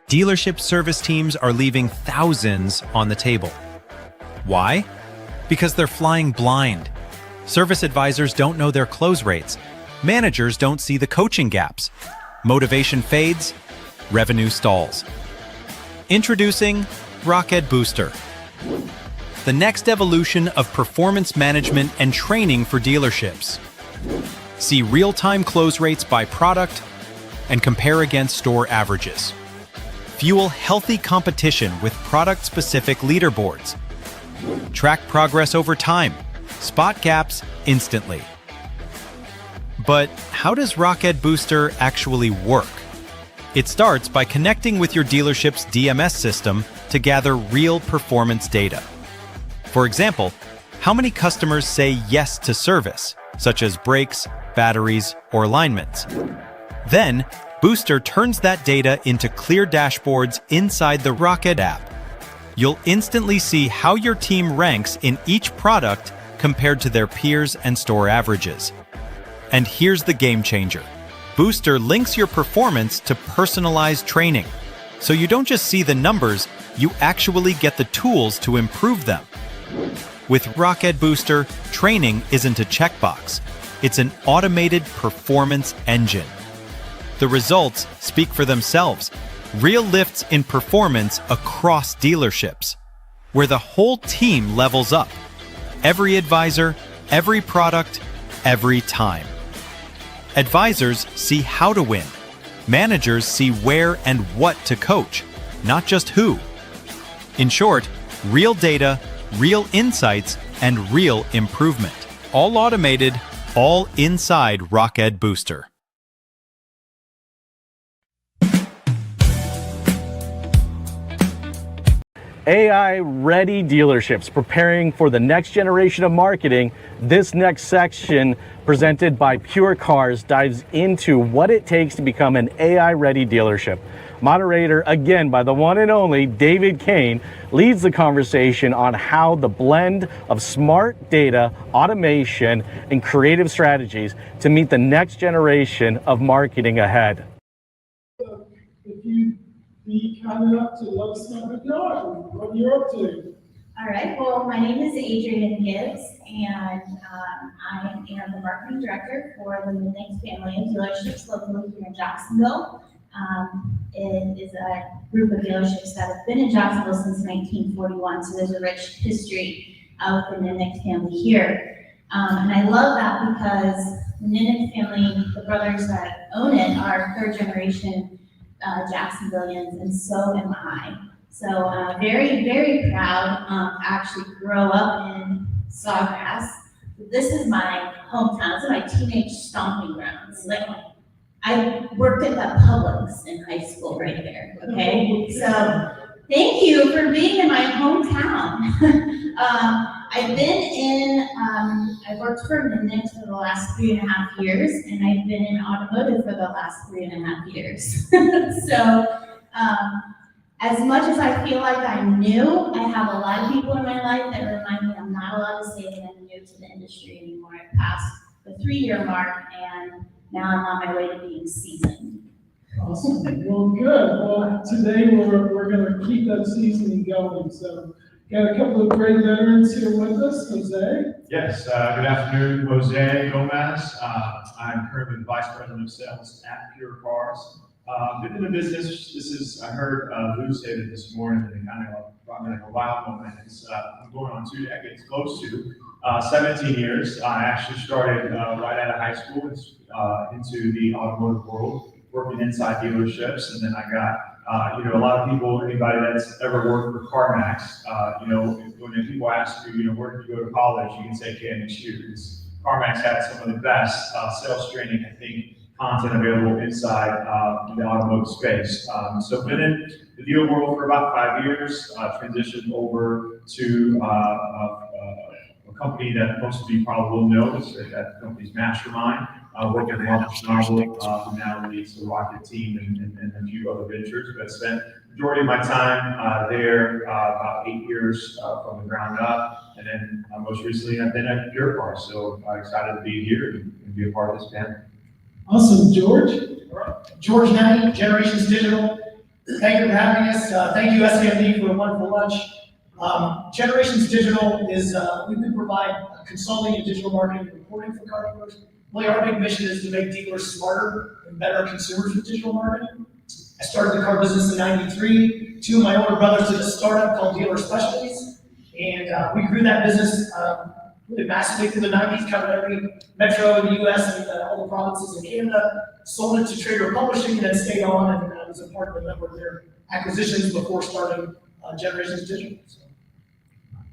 Dealership service teams are leaving thousands on the table. Why? Because they're flying blind. Service advisors don't know their close rates. Managers don't see the coaching gaps. Motivation fades, revenue stalls. Introducing Rocket Booster, the next evolution of performance management and training for dealerships. See real-time close rates by product and compare against store averages. Fuel healthy competition with product-specific leaderboards. Track progress over time. Spot gaps instantly. But how does Rocket Booster actually work? It starts by connecting with your dealership's DMS system to gather real performance data. For example, how many customers say yes to service, such as brakes, batteries, or alignments? Then, Booster turns that data into clear dashboards inside the Rocket app. You'll instantly see how your team ranks in each product compared to their peers and store averages. And here's the game changer. Booster links your performance to personalized training. So you don't just see the numbers, you actually get the tools to improve them. With Rocket Booster, training isn't a checkbox. It's an automated performance engine. The results speak for themselves. Real lifts in performance across dealerships, where the whole team levels up. Every advisor, every product, every time. Advisors see how to win. Managers see where and what to coach, not just who. In short, real data, real insights, and real improvement. All automated, all inside Rocket Booster. AI-ready dealerships preparing for the next generation of marketing. This next section, presented by Pure Cars, dives into what it takes to become an AI-ready dealership. Moderator, again, by the one and only David Kane, leads the conversation on how the blend of smart data, automation, and creative strategies to meet the next generation of marketing ahead. If you be kind enough to let us know what you're up to. All right, well, my name is Adrienne Gibbs, and I am the marketing director for the Midnight family of dealerships locally here in Jacksonville. It is a group of dealerships that have been in Jacksonville since 1941, so there's a rich history with the Midnight family here. And I love that because the Midnight family, the brothers that own it, are third generation Jacksonvillians, and so am I. So very, very proud to actually grow up in Sawgrass. This is my hometown. This is my teenage stomping grounds. Like, I worked at the Publix in high school right there, okay? So thank you for being in my hometown. I've worked for Midnight for the last 3.5 years, and I've been in automotive for the last 3.5 years. So as much as I feel like I'm new, I have a lot of people in my life that remind me I'm not allowed to say that I'm new to the industry anymore. I passed the 3-year mark, and now I'm on my way to being seasoned. Awesome. Well, good. Well, today we're going to keep that seasoning going. So, got a couple of great veterans here with us. Jose? Yes, good afternoon, Jose Gomez. I'm currently the Vice President of Sales at Pure Cars. Been in the business, I heard Lou say that this morning, and it kind of brought me like a wild moment. I'm going on 2 decades, close to 17 years. I actually started right out of high school into the automotive world, working inside dealerships, and then I got a lot of people, anybody that's ever worked for CarMax, when people ask you, where did you go to college, you can say KMSU, because CarMax had some of the best sales training, I think, content available inside the automotive space. So been in the deal world for about 5 years, transitioned over to a company that most of you probably will know. That company's Mastermind, working with Marcus Narble, who now leads the Rocket team and a few other ventures. But spent the majority of my time there, about 8 years from the ground up. And then most recently I've been at Pure Cars. So excited to be here and be a part of this panel. Awesome, George. All right. George Nenny, Generations Digital. Thank you for having us. Thank you, SCMD, for a wonderful lunch. Generations Digital is, we provide consulting and digital marketing and reporting for car dealers. Really, our big mission is to make dealers smarter and better consumers with digital marketing. I started the car business in '93. Two of my older brothers did a startup called Dealer Specialties, and we grew that business really massively through the '90s, covered every metro in the US and all the provinces in Canada, sold it to Trader Publishing, and then stayed on and was a part of a number of their acquisitions before starting Generations Digital. So.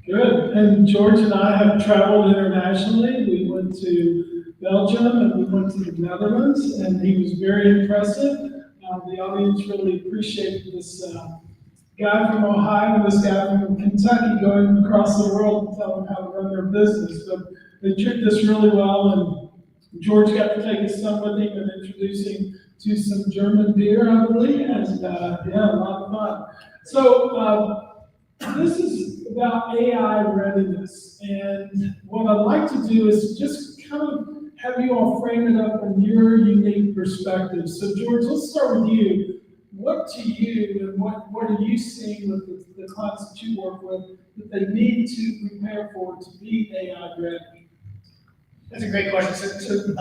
Good. And George and I have traveled internationally. We went to Belgium and we went to the Netherlands, and he was very impressive. The audience really appreciated this guy from Ohio and this guy from Kentucky going across the world and telling them how to run their business. But they treated us really well, and George got to take his son with him and introduce him to some German beer, I believe, and yeah, a lot of fun. So this is about AI readiness, and what I'd like to do is just kind of have you all frame it up from your unique perspective. So George, let's start with you. What to you, and what are you seeing with the clients that you work with that they need to prepare for to be AI ready? That's a great question. So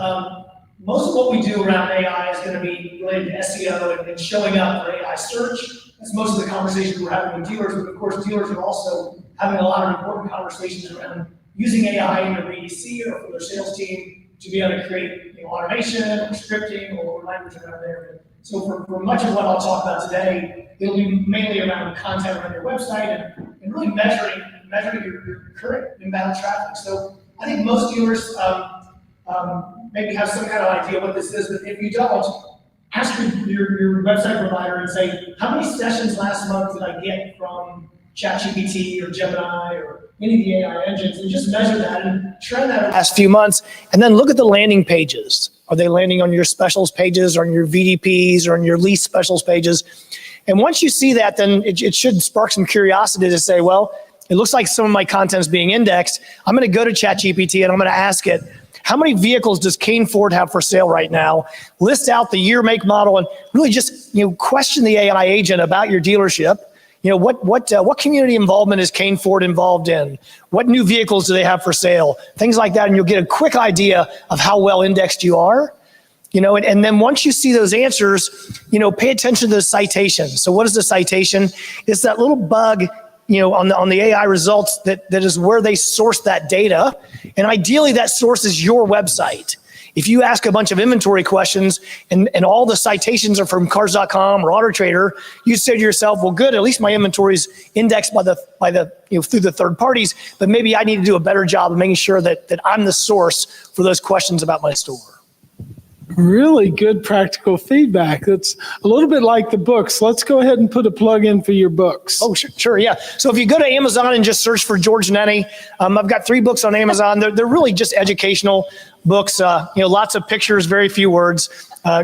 most of what we do around AI is going to be related to SEO and showing up for AI search. That's most of the conversations we're having with dealers, but of course dealers are also having a lot of important conversations around using AI in their BDC or for their sales team to be able to create automation or scripting or language around there. So for much of what I'll talk about today, it'll be mainly around content around your website and really measuring your current inbound traffic. So I think most dealers maybe have some kind of idea what this is, but if you don't, ask your website provider and say, how many sessions last month did I get from ChatGPT or Gemini or any of the AI engines, and just measure that and trend that over the last few months, and then look at the landing pages. Are they landing on your specials pages or on your VDPs or on your lease specials pages? And once you see that, then it should spark some curiosity to say, well, it looks like some of my content is being indexed. I'm going to go to ChatGPT and I'm going to ask it, how many vehicles does Kane Ford have for sale right now? List out the year, make, model, and really just question the AI agent about your dealership. What community involvement is Kane Ford involved in? What new vehicles do they have for sale? Things like that, and you'll get a quick idea of how well indexed you are. And then once you see those answers, pay attention to the citation. So what is the citation? It's that little bug, on the AI results that is where they source that data. And ideally that source is your website. If you ask a bunch of inventory questions and all the citations are from cars.com or AutoTrader, you say to yourself, well, good, at least my inventory is indexed by the through the third parties, but maybe I need to do a better job of making sure that I'm the source for those questions about my store. Really good practical feedback. That's a little bit like the books. Let's go ahead and put a plug in for your books. Oh, sure, yeah. So if you go to Amazon and just search for George Nenny, I've got 3 books on Amazon. They're really just educational books. Lots of pictures, very few words.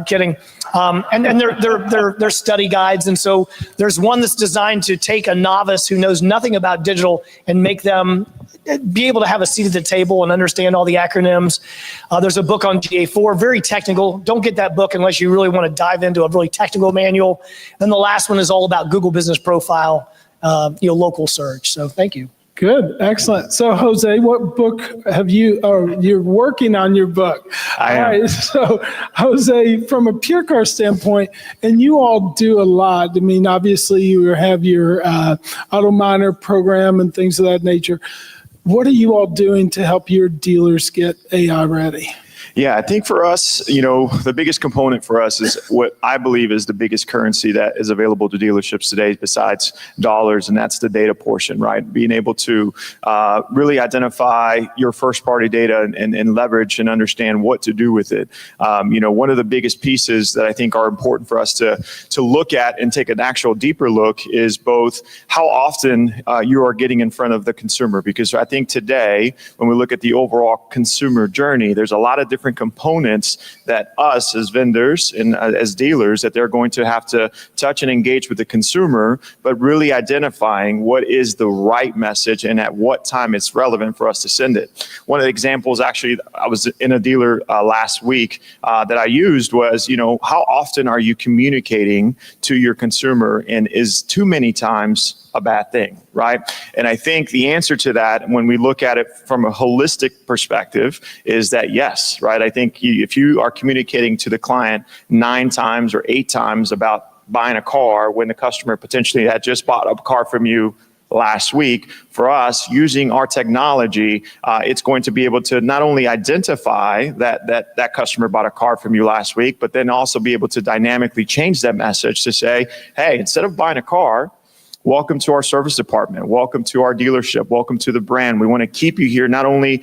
Kidding. And they're study guides. And so there's one that's designed to take a novice who knows nothing about digital and make them be able to have a seat at the table and understand all the acronyms. There's a book on GA4, very technical. Don't get that book unless you really want to dive into a really technical manual. And the last one is all about Google Business Profile, local search. So thank you. Good, excellent. So Jose, what book have you, you're working on your book. I am. All right, so Jose, from a Pure Car standpoint, and you all do a lot. I mean, obviously you have your auto miner program and things of that nature. What are you all doing to help your dealers get AI ready? Yeah, I think for us, the biggest component for us is what I believe is the biggest currency that is available to dealerships today besides dollars, and that's the data portion, right? Being able to really identify your first party data and leverage and understand what to do with it. One of the biggest pieces that I think are important for us to look at and take an actual deeper look is both how often you are getting in front of the consumer, because I think today, when we look at the overall consumer journey, there's a lot of different different components that us as vendors and as dealers that they're going to have to touch and engage with the consumer, but really identifying what is the right message and at what time it's relevant for us to send it. One of the examples, actually, I was in a dealer last week that I used was, how often are you communicating to your consumer, and is too many times a bad thing, right? And I think the answer to that, when we look at it from a holistic perspective, is that yes, right? I think if you are communicating to the client 9 times or 8 times about buying a car when the customer potentially had just bought a car from you last week, for us, using our technology, it's going to be able to not only identify that customer bought a car from you last week, but then also be able to dynamically change that message to say, hey, instead of buying a car, welcome to our service department. Welcome to our dealership. Welcome to the brand. We want to keep you here not only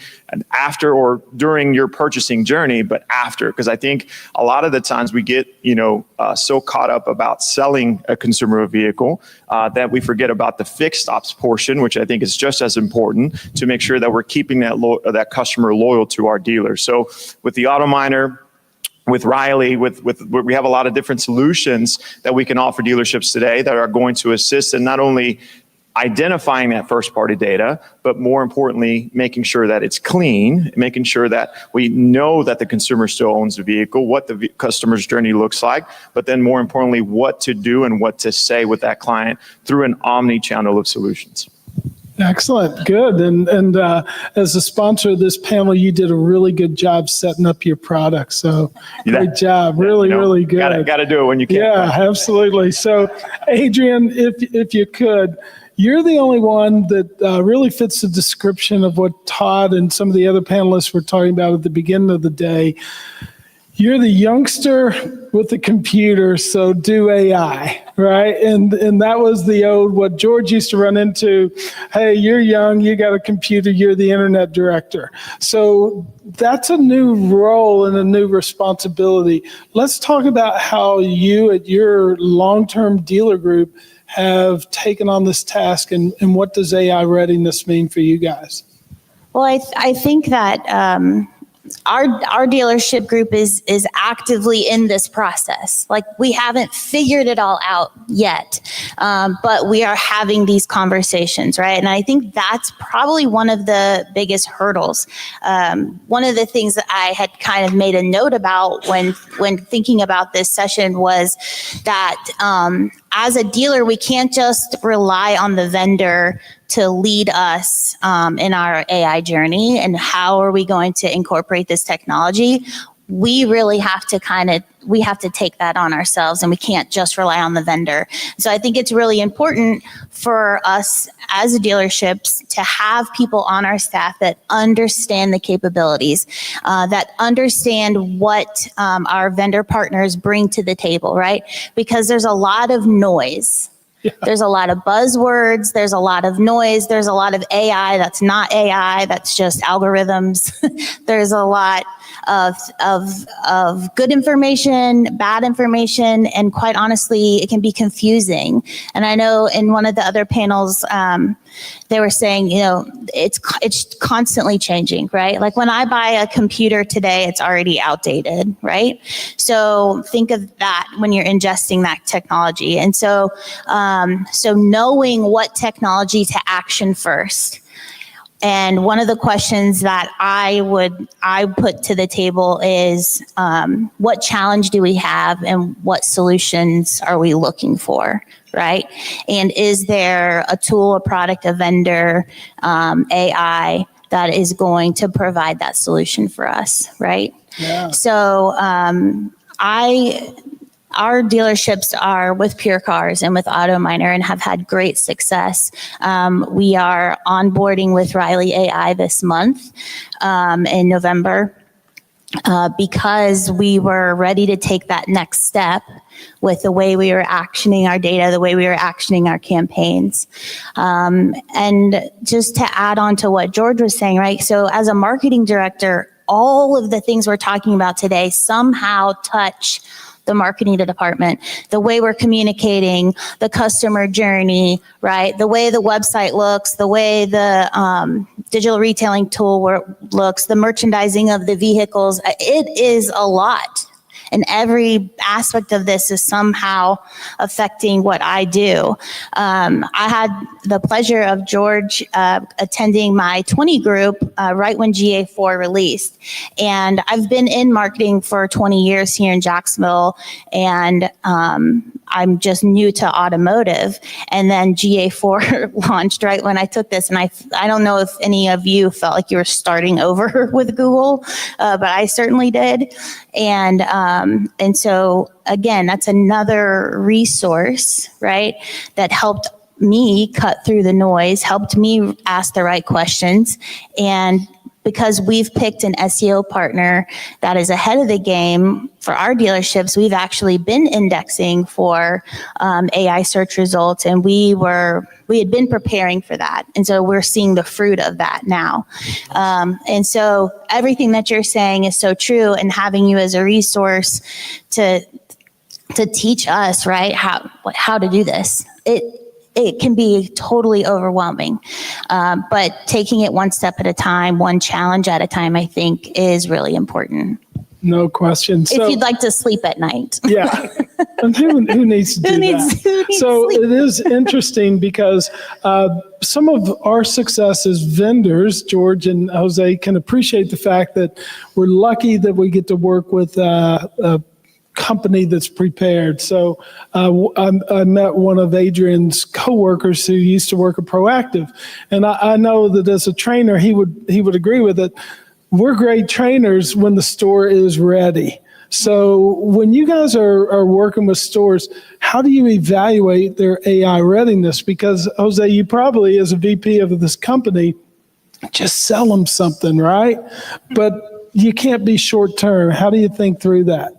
after or during your purchasing journey, but after. Because I think a lot of the times we get, so caught up about selling a consumer a vehicle that we forget about the fixed ops portion, which I think is just as important to make sure that we're keeping that customer loyal to our dealer. So with the Auto Miner, with Riley, we have a lot of different solutions that we can offer dealerships today that are going to assist in not only identifying that first party data, but more importantly, making sure that it's clean, making sure that we know that the consumer still owns the vehicle, what the customer's journey looks like, but then more importantly, what to do and what to say with that client through an omni-channel of solutions. Excellent, good. And as a sponsor of this panel, you did a really good job setting up your product. So great job, really good. Got to do it when you can. Yeah, absolutely. So Adrian, if you could, you're the only one that really fits the description of what Todd and some of the other panelists were talking about at the beginning of the day. You're the youngster with the computer, so do AI, right? And that was what George used to run into. Hey, you're young, you got a computer, you're the internet director. So that's a new role and a new responsibility. Let's talk about how you at your long-term dealer group have taken on this task, and what does AI readiness mean for you guys? Well, I think that our dealership group is actively in this process. Like, we haven't figured it all out yet, but we are having these conversations, right? And I think that's probably one of the biggest hurdles. One of the things that I had kind of made a note about when thinking about this session was that as a dealer, we can't just rely on the vendor to lead us in our AI journey, and how are we going to incorporate this technology. We really have to take that on ourselves, and we can't just rely on the vendor. So I think it's really important for us as dealerships to have people on our staff that understand the capabilities, that understand what our vendor partners bring to the table, right? Because there's a lot of noise. Yeah. There's a lot of buzzwords, there's a lot of noise, there's a lot of AI that's not AI, that's just algorithms. There's a lot of good information, bad information, and quite honestly, it can be confusing. And I know in one of the other panels, they were saying, it's constantly changing, right? Like, when I buy a computer today, it's already outdated, right? So think of that when you're ingesting that technology. And so knowing what technology to action first. And one of the questions that I put to the table is, what challenge do we have, and what solutions are we looking for, right? And is there a tool, a product, a vendor, AI that is going to provide that solution for us, right? Yeah. So our dealerships are with Pure Cars and with Auto Miner and have had great success. We are onboarding with Riley AI this month in November because we were ready to take that next step with the way we were actioning our data, the way we were actioning our campaigns. And just to add on to what George was saying, right? So as a marketing director, all of the things we're talking about today somehow touch the marketing department, the way we're communicating, the customer journey, right? The way the website looks, the way the digital retailing tool looks, the merchandising of the vehicles. It is a lot. And every aspect of this is somehow affecting what I do. I had the pleasure of George attending my 20 group right when GA4 released. And I've been in marketing for 20 years here in Jacksonville, and I'm just new to automotive. And then GA4 launched right when I took this. And I don't know if any of you felt like you were starting over with Google, but I certainly did. And so again, that's another resource, right, that helped me cut through the noise, helped me ask the right questions. And because we've picked an SEO partner that is ahead of the game for our dealerships, we've actually been indexing for AI search results, and we had been preparing for that. And so we're seeing the fruit of that now. And so everything that you're saying is so true, and having you as a resource to teach us, right, how to do this. It can be totally overwhelming, but taking it one step at a time, one challenge at a time, I think is really important. No question. If you'd like to sleep at night. Yeah. And who needs to do that? Who needs So sleep? it is interesting because some of our success as vendors, George and Jose, can appreciate the fact that we're lucky that we get to work with a company that's prepared. So I met one of Adrian's coworkers who used to work at Proactive, and I know that as a trainer, he would agree with it. We're great trainers when the store is ready. So when you guys are working with stores, how do you evaluate their AI readiness? Because Jose, you probably, as a VP of this company, just sell them something, right? But you can't be short term. How do you think through that?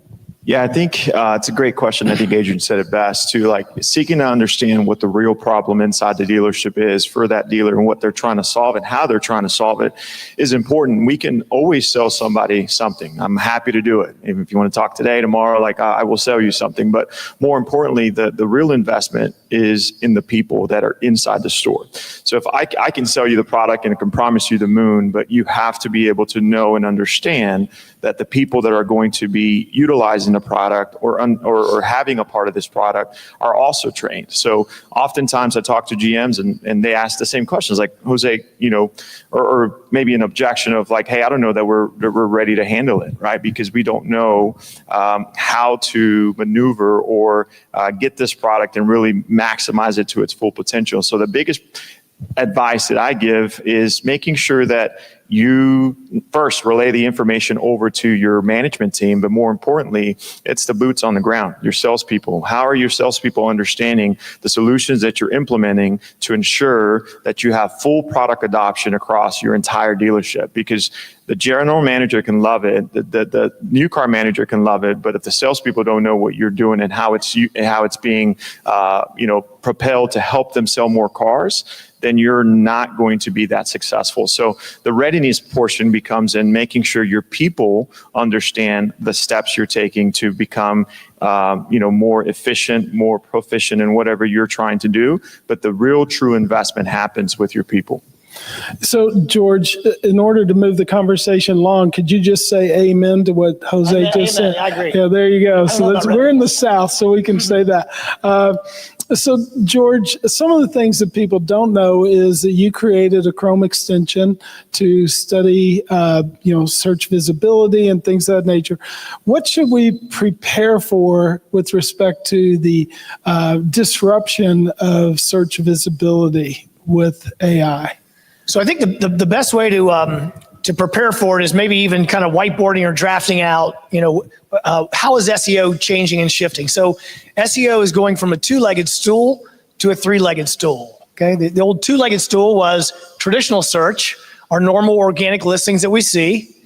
Yeah, I think it's a great question. I think Adrian said it best too, like seeking to understand what the real problem inside the dealership is for that dealer and what they're trying to solve and how they're trying to solve it is important. We can always sell somebody something. I'm happy to do it. If you want to talk today, tomorrow, like I will sell you something. But more importantly, the real investment is in the people that are inside the store. So if I can sell you the product and I can promise you the moon, but you have to be able to know and understand that the people that are going to be utilizing the product or having a part of this product are also trained. So oftentimes I talk to GMs and they ask the same questions like, Jose, or maybe an objection of like, hey, I don't know that we're ready to handle it, right? Because we don't know how to maneuver or get this product and really maximize it to its full potential. So the biggest advice that I give is making sure that you first relay the information over to your management team, but more importantly, it's the boots on the ground, your salespeople. How are your salespeople understanding the solutions that you're implementing to ensure that you have full product adoption across your entire dealership? Because the general manager can love it, the new car manager can love it, but if the salespeople don't know what you're doing and how it's being propelled to help them sell more cars, then you're not going to be that successful. So the readiness portion becomes in making sure your people understand the steps you're taking to become more efficient, more proficient in whatever you're trying to do. But the real true investment happens with your people. So, George, in order to move the conversation along, could you just say amen to what Jose just said? I agree. Yeah, there you go. So we're in the South, so we can say that. So, George, some of the things that people don't know is that you created a Chrome extension to study, search visibility and things of that nature. What should we prepare for with respect to the disruption of search visibility with AI? So I think the best way to prepare for it is maybe even kind of whiteboarding or drafting out, how is SEO changing and shifting? So SEO is going from a two-legged stool to a three-legged stool. Okay, the old two-legged stool was traditional search, our normal organic listings that we see.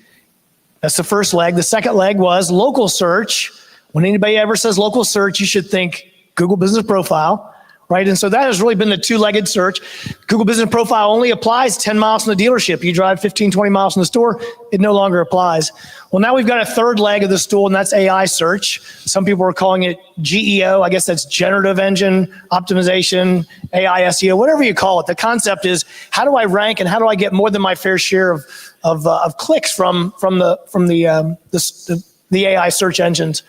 That's the first leg. The second leg was local search. When anybody ever says local search, you should think Google Business Profile right? And so that has really been the two-legged search. Google Business Profile only applies 10 miles from the dealership. You drive 15, 20 miles from the store, it no longer applies. Well, now we've got a third leg of the stool, and that's AI search. Some people are calling it GEO. I guess that's generative engine optimization, AI SEO, whatever you call it. The concept is, how do I rank and how do I get more than my fair share of clicks from the AI search engines?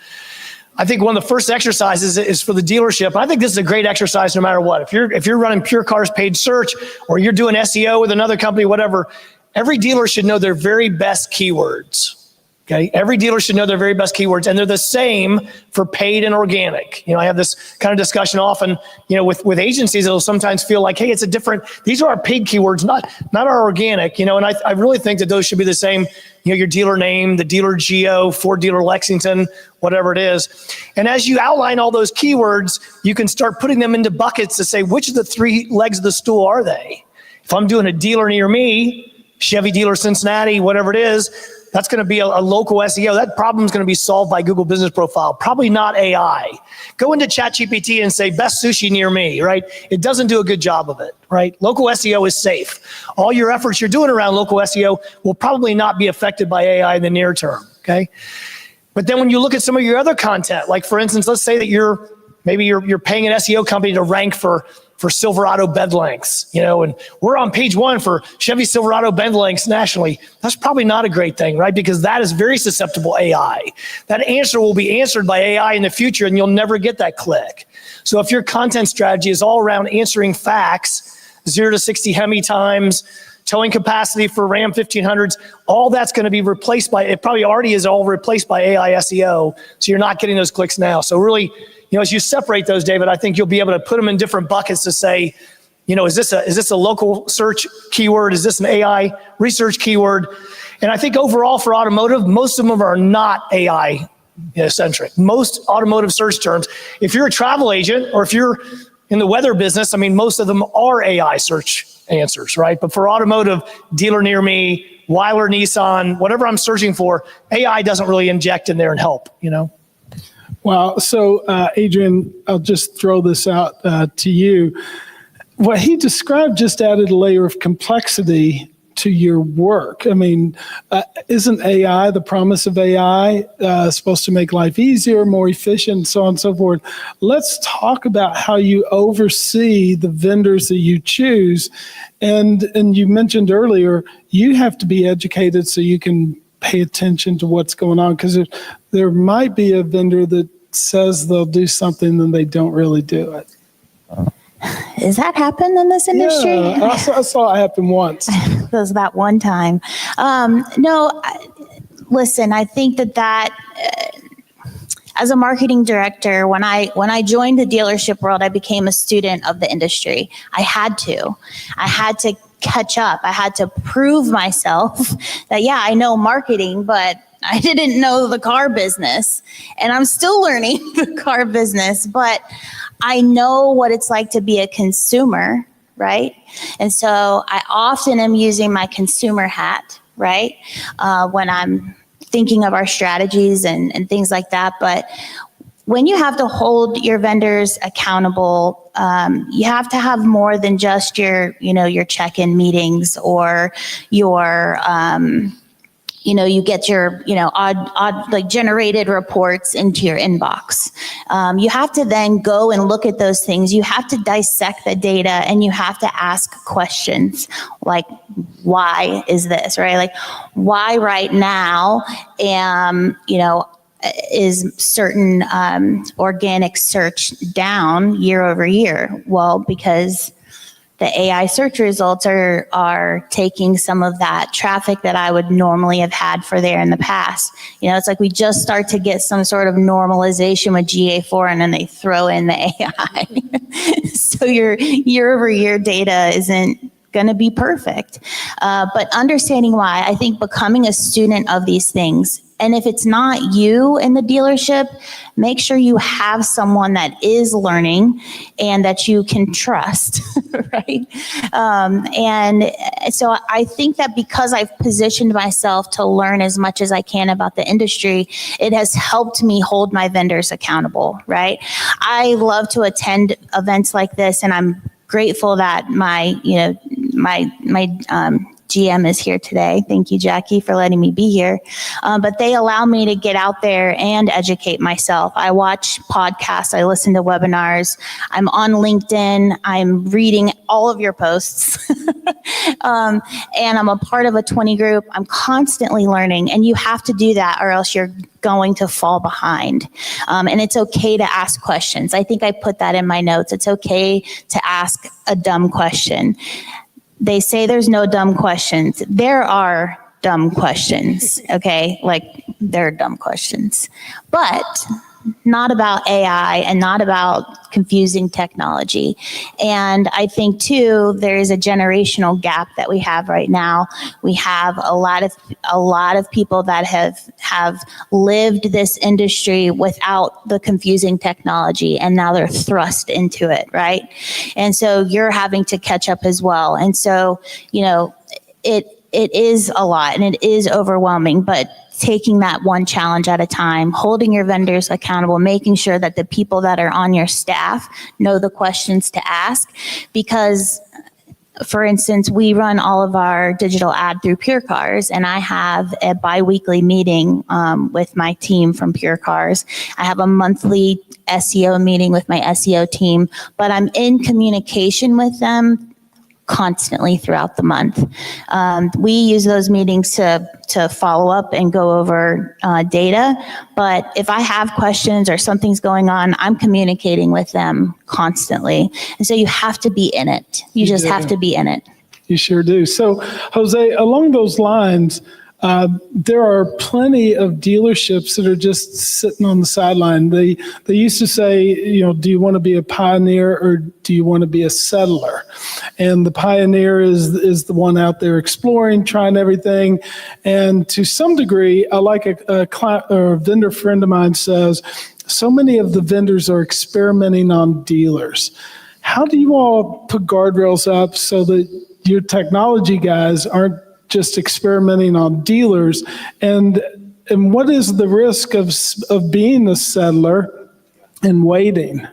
I think one of the first exercises is for the dealership. I think this is a great exercise no matter what. If you're running Pure Cars paid search, or you're doing SEO with another company, whatever, every dealer should know their very best keywords. Okay, every dealer should know their very best keywords, and they're the same for paid and organic. I have this kind of discussion often, with agencies. It'll sometimes feel like, hey, these are our paid keywords, not our organic, and I really think that those should be the same. Your dealer name, the dealer geo, Ford dealer Lexington, whatever it is. And as you outline all those keywords, you can start putting them into buckets to say, which of the three legs of the stool are they? If I'm doing a dealer near me, Chevy dealer Cincinnati, whatever it is, that's going to be a local SEO. That problem is going to be solved by Google Business Profile, probably not AI. Go into ChatGPT and say, best sushi near me, right? It doesn't do a good job of it, right? Local SEO is safe. All your efforts you're doing around local SEO will probably not be affected by AI in the near term, okay? But then when you look at some of your other content, like for instance, let's say that you're paying an SEO company to rank for Silverado bed lengths, and we're on page 1 for Chevy Silverado bed lengths nationally. That's probably not a great thing, right? Because that is very susceptible AI. That answer will be answered by AI in the future, and you'll never get that click. So if your content strategy is all around answering facts, 0 to 60 Hemi times, towing capacity for Ram 1500s, all that's going to be replaced by, it probably already is all replaced by AI SEO. So you're not getting those clicks now. So really, as you separate those, David, I think you'll be able to put them in different buckets to say, is this a local search keyword? Is this an AI research keyword? And I think overall for automotive, most of them are not AI centric. Most automotive search terms, if you're a travel agent or if you're in the weather business, most of them are AI search answers, right? But for automotive, dealer near me, Weiler Nissan, whatever I'm searching for, AI doesn't really inject in there and help, Wow. So, Adrian, I'll just throw this out to you. What he described just added a layer of complexity to your work. Isn't AI, the promise of AI, supposed to make life easier, more efficient, so on and so forth? Let's talk about how you oversee the vendors that you choose. And you mentioned earlier, you have to be educated so you can pay attention to what's going on, because there might be a vendor that says they'll do something and they don't really do it. Does that happen in this industry? Yeah, I saw it happen once. It was that one time. Listen, I think that as a marketing director, when I joined the dealership world, I became a student of the industry. I had to catch up. I had to prove myself that, I know marketing, but I didn't know the car business. And I'm still learning the car business, but I know what it's like to be a consumer, right? And so I often am using my consumer hat, right? When I'm thinking of our strategies and things like that. But when you have to hold your vendors accountable, you have to have more than just your check-in meetings or your, you get your, odd like generated reports into your inbox. You have to then go and look at those things. You have to dissect the data and you have to ask questions like, why is this, right? Like, why right now is certain organic search down year over year? Well, because the AI search results are taking some of that traffic that I would normally have had for there in the past. It's like we just start to get some sort of normalization with GA4 and then they throw in the AI. So your year over year data isn't going to be perfect. But understanding why, I think becoming a student of these things. And if it's not you in the dealership, make sure you have someone that is learning and that you can trust, right? And so I think that because I've positioned myself to learn as much as I can about the industry, it has helped me hold my vendors accountable, right? I love to attend events like this, and I'm grateful that my GM is here today. Thank you, Jackie, for letting me be here. But they allow me to get out there and educate myself. I watch podcasts. I listen to webinars. I'm on LinkedIn. I'm reading all of your posts. And I'm a part of a 20 group. I'm constantly learning, and you have to do that or else you're going to fall behind. And it's okay to ask questions. I think I put that in my notes. It's okay to ask a dumb question. They say there's no dumb questions. There are dumb questions, okay? Like, there are dumb questions. But not about AI and not about confusing technology. And I think, too, there is a generational gap that we have right now. We have a lot of people that have lived this industry without the confusing technology, and now they're thrust into it, right? And so you're having to catch up as well. And so, it is a lot and it is overwhelming, but taking that one challenge at a time, holding your vendors accountable, making sure that the people that are on your staff know the questions to ask. Because, for instance, we run all of our digital ad through Pure Cars, and I have a bi-weekly meeting with my team from Pure Cars. I have a monthly SEO meeting with my SEO team, but I'm in communication with them constantly throughout the month. We use those meetings to follow up and go over data. But if I have questions or something's going on, I'm communicating with them constantly. And so you have to be in it. You just have to be in it. You sure do. So, Jose, along those lines, there are plenty of dealerships that are just sitting on the sideline. They used to say, do you want to be a pioneer or do you want to be a settler? And the pioneer is the one out there exploring, trying everything. And to some degree, I like a client or a vendor friend of mine says, so many of the vendors are experimenting on dealers. How do you all put guardrails up so that your technology guys aren't just experimenting on dealers, and what is the risk of being a settler and waiting?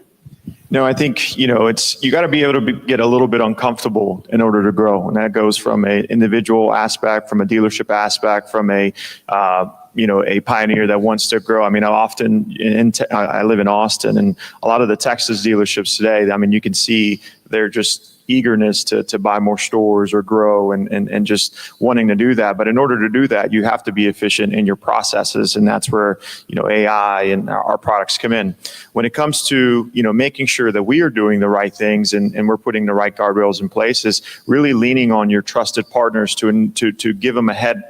No, I think, you got to be able to get a little bit uncomfortable in order to grow. And that goes from an individual aspect, from a dealership aspect, from a pioneer that wants to grow. I mean, I live in Austin, and a lot of the Texas dealerships today, I mean, you can see they're just eagerness to buy more stores or grow and just wanting to do that. But in order to do that, you have to be efficient in your processes. And that's where, AI and our products come in. When it comes to, making sure that we are doing the right things and we're putting the right guardrails in place, is really leaning on your trusted partners to give them a head,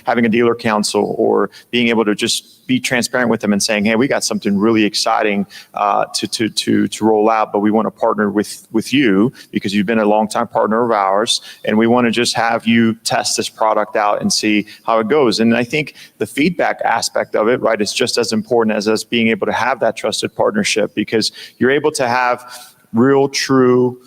having a dealer council or being able to just be transparent with them and saying, hey, we got something really exciting to roll out, but we want to partner with you because you've been a longtime partner of ours, and we want to just have you test this product out and see how it goes. And I think the feedback aspect of it, right, is just as important as us being able to have that trusted partnership, because you're able to have real, true,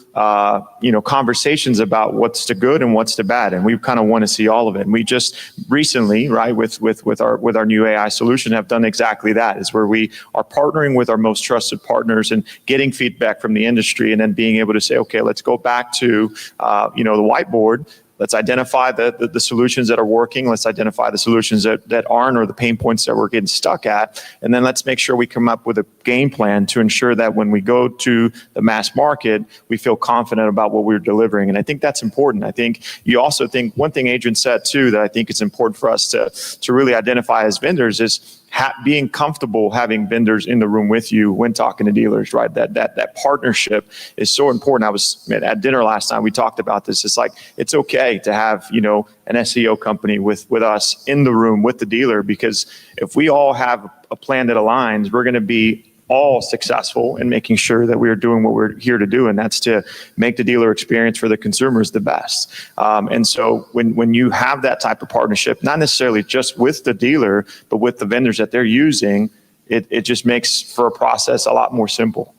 conversations about what's the good and what's the bad, and we kind of want to see all of it. And we just recently, right, with our new AI solution, have done exactly that. Is where we are partnering with our most trusted partners and getting feedback from the industry, and then being able to say, okay, let's go back to the whiteboard. Let's identify the solutions that are working. Let's identify the solutions that aren't, or the pain points that we're getting stuck at. And then let's make sure we come up with a game plan to ensure that when we go to the mass market, we feel confident about what we're delivering. And I think that's important. I think you also think one thing Adrian said too, that I think it's important for us to really identify as vendors is being comfortable having vendors in the room with you when talking to dealers, right? That partnership is so important. I was at dinner last night. We talked about this. It's like, it's okay to have, an SEO company with us in the room with the dealer, because if we all have a plan that aligns, we're going to be all successful in making sure that we are doing what we're here to do, and that's to make the dealer experience for the consumers the best. And so when you have that type of partnership, not necessarily just with the dealer, but with the vendors that they're using, it just makes for a process a lot more simple.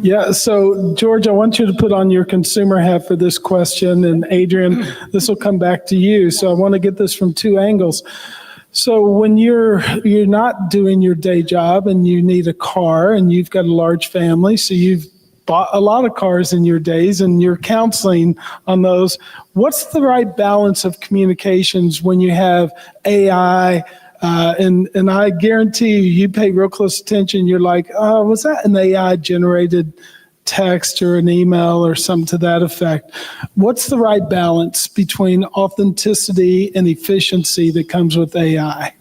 Yeah. So, George, I want you to put on your consumer hat for this question. And Adrian, this will come back to you. So I want to get this from two angles. So when you're not doing your day job and you need a car and you've got a large family, so you've bought a lot of cars in your days and you're counseling on those, what's the right balance of communications when you have AI? And I guarantee you pay real close attention. You're like, oh, was that an AI generated text or an email or something to that effect? What's the right balance between authenticity and efficiency that comes with AI?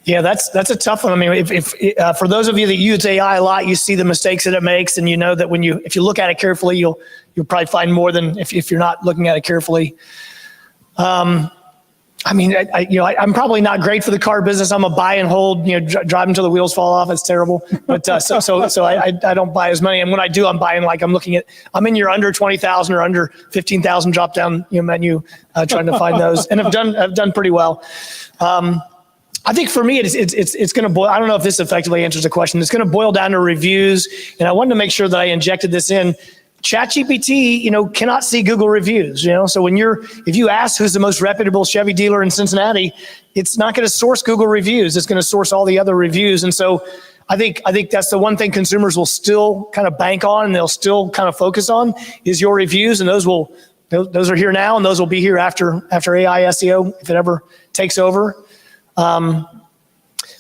Yeah, that's a tough one. I mean, if for those of you that use AI a lot, you see the mistakes that it makes, and you know that if you look at it carefully, you'll probably find more than if you're not looking at it carefully. I mean, I'm probably not great for the car business. I'm a buy and hold, drive until the wheels fall off. It's terrible. But so I don't buy as many. And when I do, I'm buying I'm in your under 20,000 or under 15,000 drop down menu, trying to find those, and I've done pretty well. I think for me, it's going to boil. I don't know if this effectively answers the question. It's going to boil down to reviews, and I wanted to make sure that I injected this in. ChatGPT, cannot see Google reviews, so if you ask who's the most reputable Chevy dealer in Cincinnati, it's not going to source Google reviews. It's going to source all the other reviews. And so I think that's the one thing consumers will still kind of bank on, and they'll still kind of focus on is your reviews. And those are here now, and those will be here after AI SEO, if it ever takes over.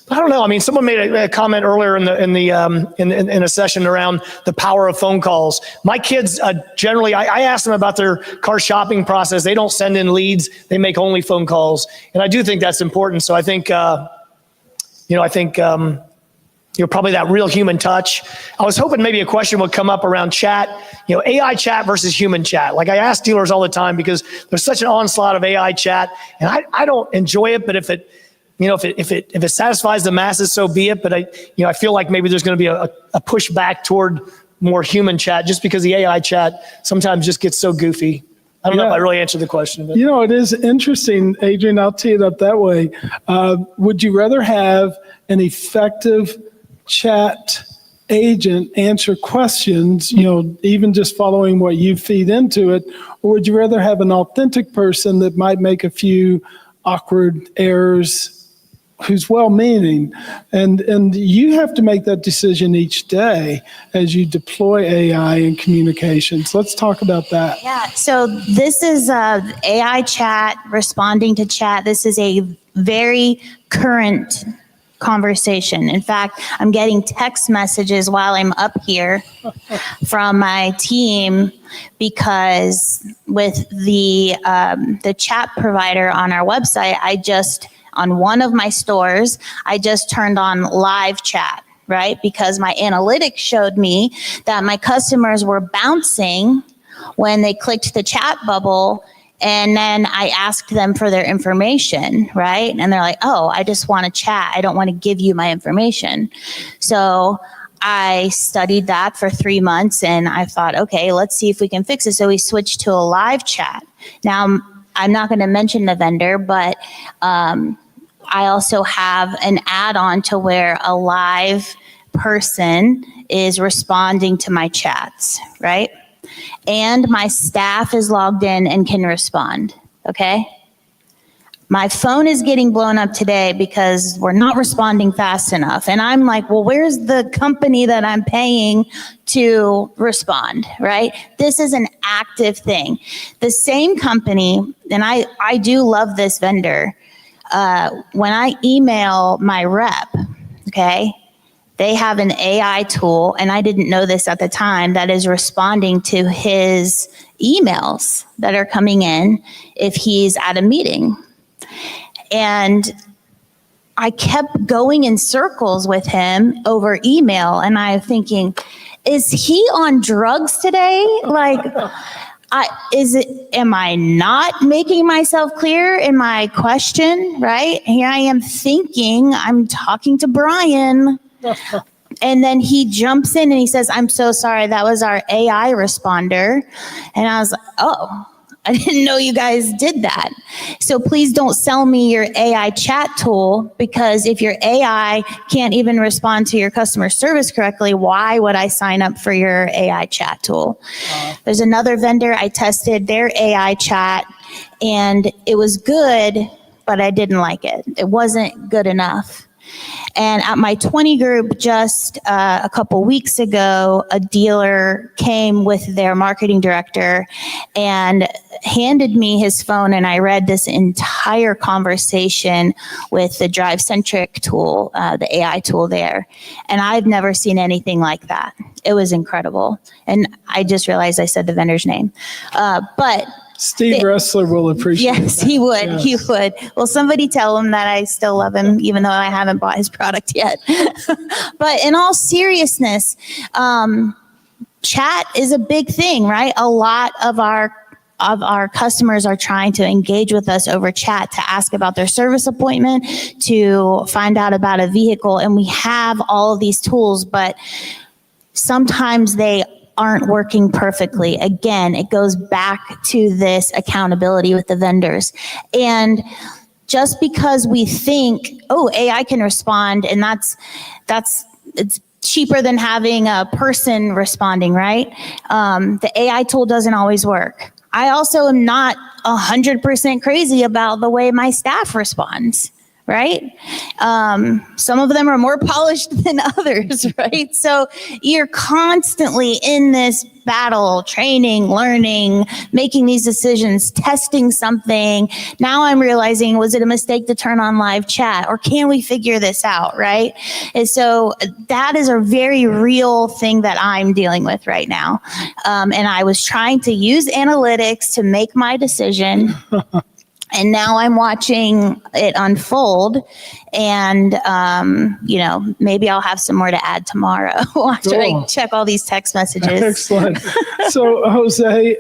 I don't know. I mean, someone made a comment earlier in a session around the power of phone calls. My kids generally, I ask them about their car shopping process. They don't send in leads; they make only phone calls, and I do think that's important. So I think, probably that real human touch. I was hoping maybe a question would come up around chat, AI chat versus human chat. Like I ask dealers all the time because there's such an onslaught of AI chat, and I don't enjoy it, but if it satisfies the masses, so be it. But I feel like maybe there's going to be a pushback toward more human chat, just because the AI chat sometimes just gets so goofy. I don't know if I really answered the question. But. It is interesting, Adrian. I'll tee it up that way. Would you rather have an effective chat agent answer questions, even just following what you feed into it, or would you rather have an authentic person that might make a few awkward errors, who's well-meaning, and you have to make that decision each day as you deploy AI in communications. Let's talk about that. Yeah, so this is AI chat, responding to chat. This is a very current conversation. In fact, I'm getting text messages while I'm up here from my team because with the chat provider on our website, on one of my stores, I just turned on live chat, right? Because my analytics showed me that my customers were bouncing when they clicked the chat bubble, and then I asked them for their information, right? And they're like, oh, I just want to chat. I don't want to give you my information. So I studied that for 3 months, and I thought, okay, let's see if we can fix it. So we switched to a live chat. Now, I'm not going to mention the vendor, but I also have an add-on to where a live person is responding to my chats, right? And my staff is logged in and can respond, okay? My phone is getting blown up today because we're not responding fast enough. And I'm like, well, where's the company that I'm paying to respond, right? This is an active thing. The same company, and I do love this vendor, when I email my rep, okay, they have an AI tool, and I didn't know this at the time, that is responding to his emails that are coming in if he's at a meeting. And I kept going in circles with him over email, and I'm thinking, is he on drugs today? Like, am I not making myself clear in my question, right? Here I am thinking I'm talking to Brian. And then he jumps in and he says, I'm so sorry, that was our AI responder. And I was like, oh, I didn't know you guys did that. So please don't sell me your AI chat tool, because if your AI can't even respond to your customer service correctly, why would I sign up for your AI chat tool? There's another vendor, I tested their AI chat, and it was good but I didn't like it. It wasn't good enough. And at my 20 group just a couple weeks ago, a dealer came with their marketing director and handed me his phone, and I read this entire conversation with the Drive-Centric tool, the AI tool there. And I've never seen anything like that. It was incredible. And I just realized I said the vendor's name. But Steve Ressler will appreciate yes, that. he would. Yes. He would. Well, somebody tell him that I still love him, even though I haven't bought his product yet. But in all seriousness, chat is a big thing, right? A lot of our customers are trying to engage with us over chat to ask about their service appointment, to find out about a vehicle, and we have all of these tools, but sometimes they aren't working perfectly. Again, it goes back to this accountability with the vendors. And just because we think, oh, AI can respond, and it's cheaper than having a person responding, right? The AI tool doesn't always work. I also am not 100% crazy about the way my staff responds, right? Some of them are more polished than others, right? So you're constantly in this battle, training, learning, making these decisions, testing something. Now I'm realizing, was it a mistake to turn on live chat, or can we figure this out, right? And so that is a very real thing that I'm dealing with right now. And I was trying to use analytics to make my decision. And now I'm watching it unfold, and, maybe I'll have some more to add tomorrow after I check all these text messages. Excellent. So, Jose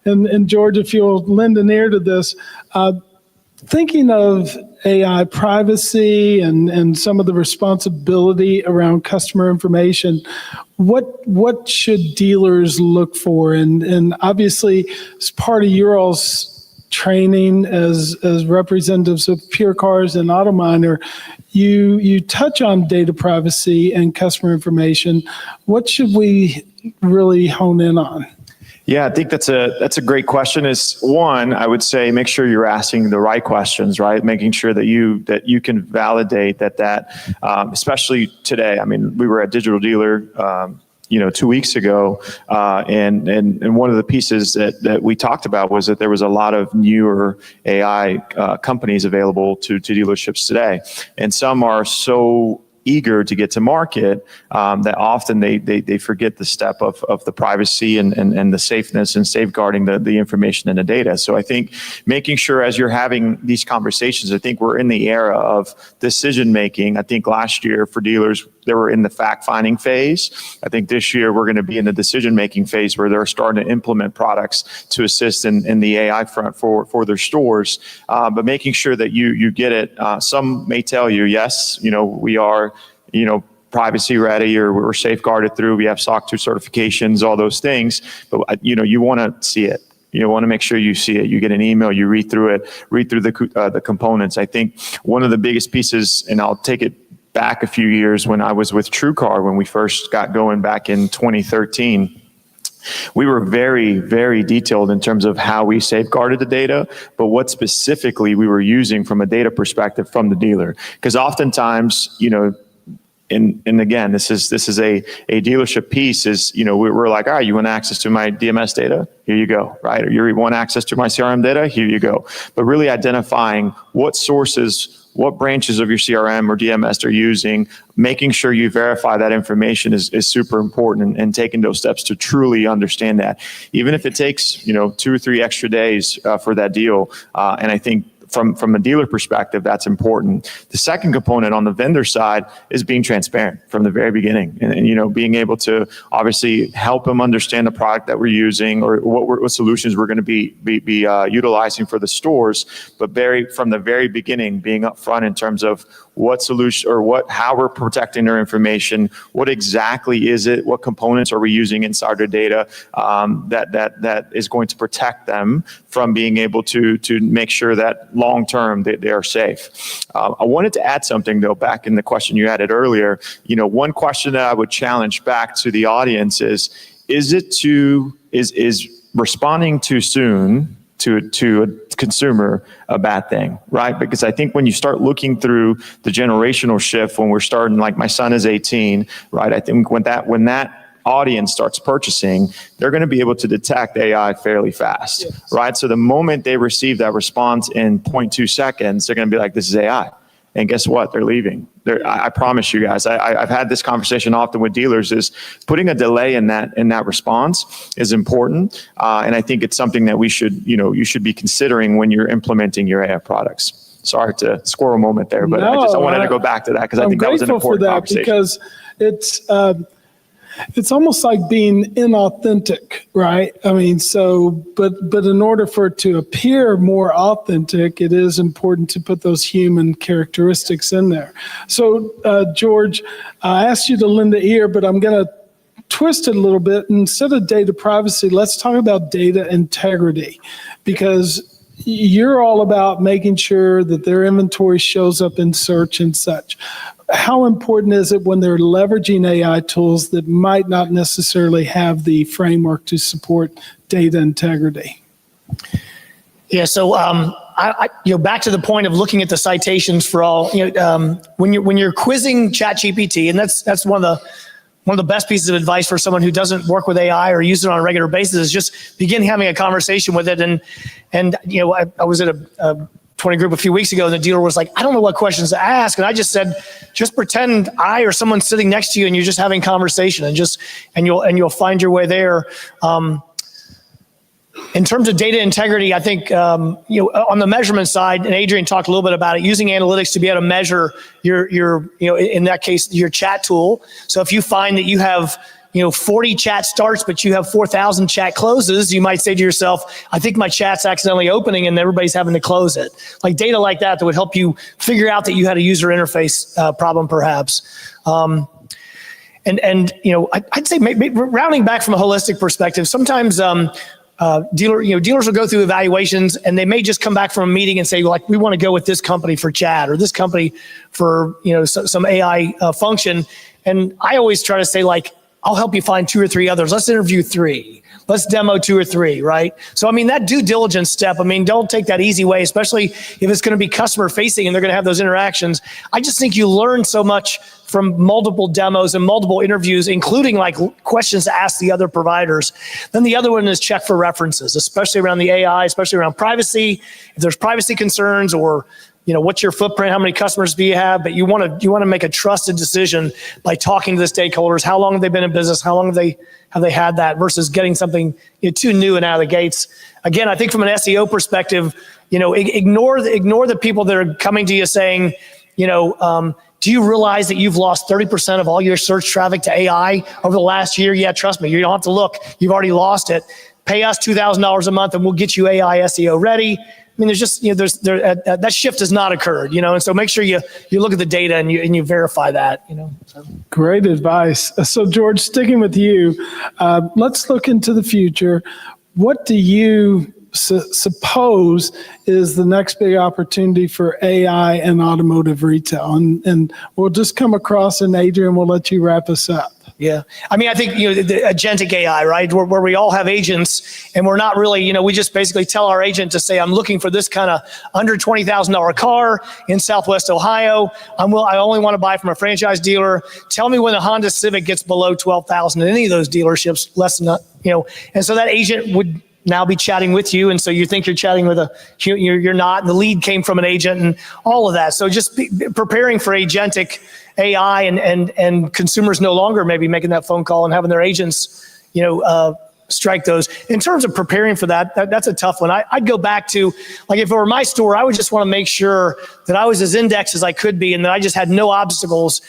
and George, if you'll lend an ear to this, thinking of AI privacy and some of the responsibility around customer information, what should dealers look for? And obviously, as part of your all's training as representatives of Pure Cars and AutoMiner, you touch on data privacy and customer information. What should we really hone in on? Yeah, I think that's a great question. Is one, I would say make sure you're asking the right questions, right? Making sure that you can validate that especially today. I mean, we were at Digital Dealer 2 weeks ago, and one of the pieces that we talked about was that there was a lot of newer AI companies available to dealerships today, and some are so eager to get to market that often they forget the step of the privacy and the safeness and safeguarding the information and the data. So I think making sure as you're having these conversations, I think we're in the era of decision making. I think last year for dealers, they were in the fact finding phase. I think this year we're going to be in the decision making phase where they're starting to implement products to assist in the AI front for their stores. But making sure that you get it. Some may tell you, yes, we are, privacy ready, or we're safeguarded through, we have SOC 2 certifications, all those things. But you want to see it. You want to make sure you see it. You get an email, you read through it, read through the components. I think one of the biggest pieces, and I'll take it back a few years when I was with TrueCar, when we first got going back in 2013, we were very, very detailed in terms of how we safeguarded the data, but what specifically we were using from a data perspective from the dealer. Because oftentimes, and again, this is a dealership piece is, we're like, all right, you want access to my DMS data? Here you go, right? Or you want access to my CRM data? Here you go. But really identifying what sources, what branches of your CRM or DMS are using, making sure you verify that information is super important, and taking those steps to truly understand that. Even if it takes, 2 or 3 extra days for that deal. And I think from a dealer perspective, that's important. The second component on the vendor side is being transparent from the very beginning, and being able to obviously help them understand the product that we're using, or what solutions we're going to be utilizing for the stores. But from the very beginning, being upfront in terms of what solution or how we're protecting their information, what exactly is it, what components are we using inside their data that is going to protect them from being able to make sure that long term they are safe. I wanted to add something though, back in the question you added earlier. One question that I would challenge back to the audience is responding too soon to a consumer a bad thing, right? Because I think when you start looking through the generational shift, when we're starting, like my son is 18, right? I think when that audience starts purchasing, they're going to be able to detect AI fairly fast, right? So the moment they receive that response in 0.2 seconds, they're going to be like, this is AI. And guess what? They're leaving. I promise you guys, I've had this conversation often with dealers, is putting a delay in that response is important. And I think it's something that you should be considering when you're implementing your AI products. Sorry to squirrel moment there, but I wanted to go back to that because I think that was an important conversation. Because it's almost like being inauthentic, right? I mean, but in order for it to appear more authentic, it is important to put those human characteristics in there. So, George, I asked you to lend an ear, but I'm going to twist it a little bit. Instead of data privacy, let's talk about data integrity, because you're all about making sure that their inventory shows up in search and such. How important is it when they're leveraging AI tools that might not necessarily have the framework to support data integrity? Yeah, so back to the point of looking at the citations for all, when you're quizzing ChatGPT, and that's one of the best pieces of advice for someone who doesn't work with AI or use it on a regular basis, is just begin having a conversation with it. And I was at a 20 group a few weeks ago, and the dealer was like, I don't know what questions to ask. And I just said, just pretend I or someone's sitting next to you and you're just having conversation, and you'll find your way there. In terms of data integrity, I think, on the measurement side, and Adrian talked a little bit about it, using analytics to be able to measure your in that case, your chat tool. So if you find that you have 40 chat starts, but you have 4,000 chat closes, you might say to yourself, I think my chat's accidentally opening and everybody's having to close it. Like data like that would help you figure out that you had a user interface problem perhaps. I'd say maybe rounding back from a holistic perspective, sometimes dealers will go through evaluations and they may just come back from a meeting and say, like, we want to go with this company for chat or this company for some AI function. And I always try to say, like, I'll help you find 2 or 3 others. Let's interview 3. Let's demo 2 or 3, right? So, I mean, that due diligence step, don't take that easy way, especially if it's going to be customer facing and they're going to have those interactions. I just think you learn so much from multiple demos and multiple interviews, including like questions to ask the other providers. Then the other one is check for references, especially around the AI, especially around privacy. If there's privacy concerns or what's your footprint? How many customers do you have? But you want to make a trusted decision by talking to the stakeholders. How long have they been in business? How long have they had that versus getting something too new and out of the gates? Again, I think from an SEO perspective, ignore the people that are coming to you saying, do you realize that you've lost 30% of all your search traffic to AI over the last year? Yeah, trust me, you don't have to look. You've already lost it. Pay us $2,000 a month and we'll get you AI SEO ready. There's just, that shift has not occurred, and so make sure you look at the data and you verify that, So. Great advice. So George, sticking with you, let's look into the future. What do you suppose is the next big opportunity for AI and automotive retail? And we'll just come across, and Adrian, we'll let you wrap us up. Yeah. I think, the agentic AI, right? Where we all have agents and we're not really, we just basically tell our agent to say, I'm looking for this kind of under $20,000 car in Southwest Ohio. I only want to buy from a franchise dealer. Tell me when the Honda Civic gets below 12,000 in any of those dealerships, less than, and so that agent would now be chatting with you. And so you think you're chatting with you're not, and the lead came from an agent and all of that. So just preparing for agentic AI and consumers no longer maybe making that phone call and having their agents, strike those. In terms of preparing for that's a tough one. I'd go back to, like, if it were my store, I would just want to make sure that I was as indexed as I could be and that I just had no obstacles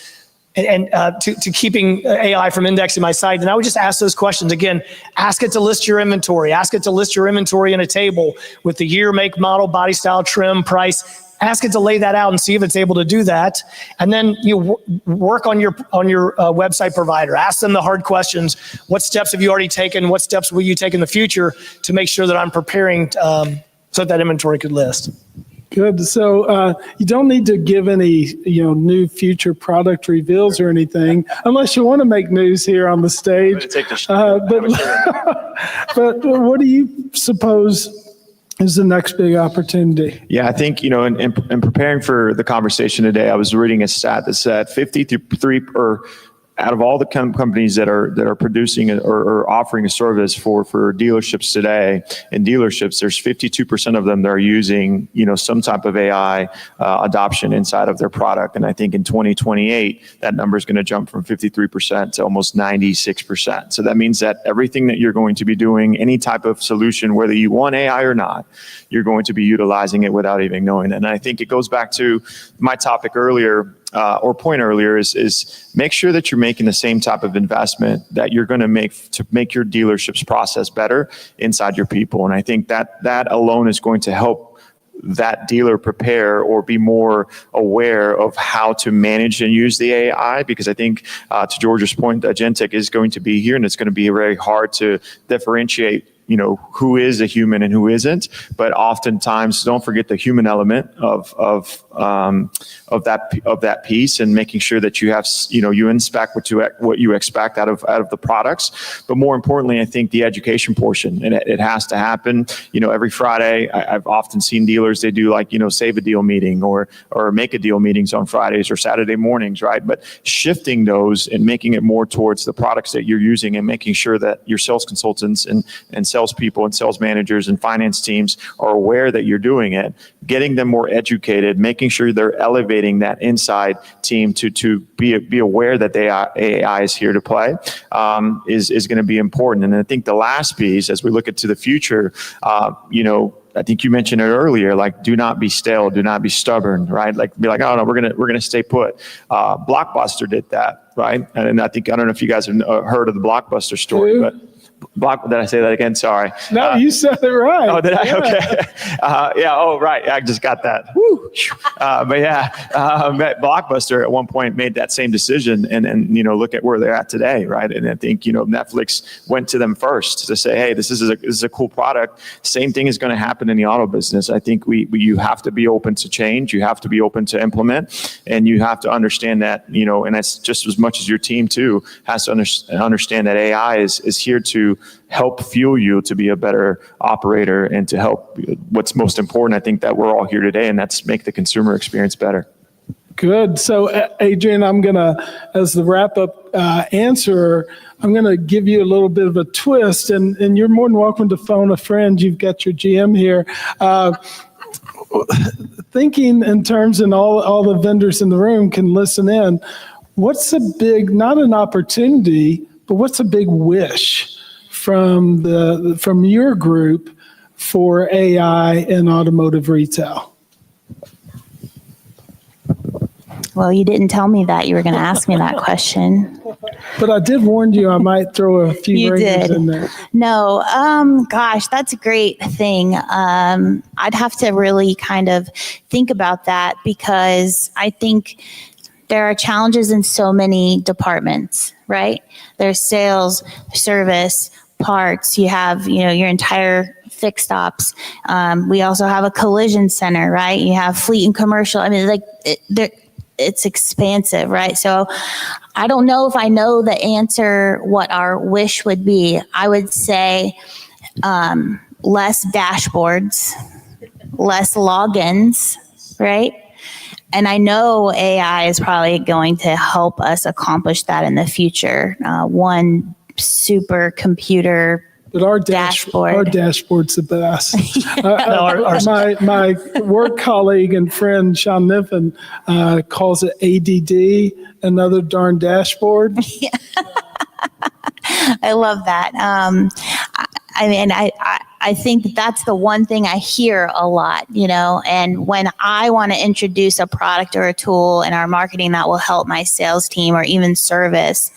and to keeping AI from indexing my site. And I would just ask those questions. Again, ask it to list your inventory. Ask it to list your inventory in a table with the year, make, model, body style, trim, price. Ask it to lay that out and see if it's able to do that. And then you work on your website provider. Ask them the hard questions. What steps have you already taken? What steps will you take in the future to make sure that I'm preparing so that inventory could list? Good. So you don't need to give any, new future product reveals or anything, unless you want to make news here on the stage. Take the but what do you suppose is the next big opportunity? Yeah, I think, in preparing for the conversation today, I was reading a stat that said 53 or out of all the companies that are producing or offering a service for dealerships today, in dealerships, there's 52% of them that are using, some type of AI adoption inside of their product. And I think in 2028, that number is going to jump from 53% to almost 96%. So that means that everything that you're going to be doing, any type of solution, whether you want AI or not, you're going to be utilizing it without even knowing it. And I think it goes back to my topic earlier, or point earlier, is make sure that you're making the same type of investment that you're going to make your dealership's process better inside your people. And I think that alone is going to help that dealer prepare or be more aware of how to manage and use the AI, because I think to George's point, agentic is going to be here, and it's going to be very hard to differentiate who is a human and who isn't. But oftentimes, don't forget the human element of that piece, and making sure that you have, you inspect what you expect out of the products. But more importantly, I think the education portion, and it has to happen. Every Friday, I've often seen dealers, they do save a deal meeting or make a deal meetings on Fridays or Saturday mornings, right? But shifting those and making it more towards the products that you're using, and making sure that your sales consultants and salespeople and sales managers and finance teams are aware that you're doing it, getting them more educated, making sure they're elevating that inside team to be aware that AI is here to play, is going to be important. And I think the last piece, as we look into the future, I think you mentioned it earlier, do not be stale, do not be stubborn, right? Be like, oh no, we're gonna stay put. Blockbuster did that, right? And I don't know if you guys have heard of the Blockbuster story, but did I say that again? Sorry. No, you said it right. Oh, did I? Yeah. Okay. Yeah. Oh, right. I just got that. Woo. But yeah, Blockbuster at one point made that same decision, and look at where they're at today, right? And I think Netflix went to them first to say, hey, this is a cool product. Same thing is going to happen in the auto business. I think you have to be open to change. You have to be open to implement, and you have to understand that and that's just as much as your team too has to understand that AI is here to help fuel you to be a better operator, and to help what's most important. I think that we're all here today, and that's make the consumer experience better. Good. So, Adrian, I'm going to, as the wrap-up answer, I'm going to give you a little bit of a twist, and you're more than welcome to phone a friend. You've got your GM here. Thinking in terms, and all the vendors in the room can listen in, what's a big, not an opportunity, but what's a big wish from your group for AI in automotive retail? Well, you didn't tell me that you were going to ask me that question. But I did warn you I might throw a few ringers in there. No, gosh, that's a great thing. I'd have to really kind of think about that, because I think there are challenges in so many departments, right? There's sales, service, parts. You have, your entire fixed ops. We also have a collision center, right? You have fleet and commercial. I mean, it's expansive, right? So I don't know if I know the answer, what our wish would be. I would say less dashboards, less logins, right? And I know AI is probably going to help us accomplish that in the future. One super computer But our dashboard. dashboard's the best. My work colleague and friend Sean Niffen calls it ADD, another darn dashboard. Yeah. I love that. I think that's the one thing I hear a lot, and when I want to introduce a product or a tool in our marketing that will help my sales team or even service,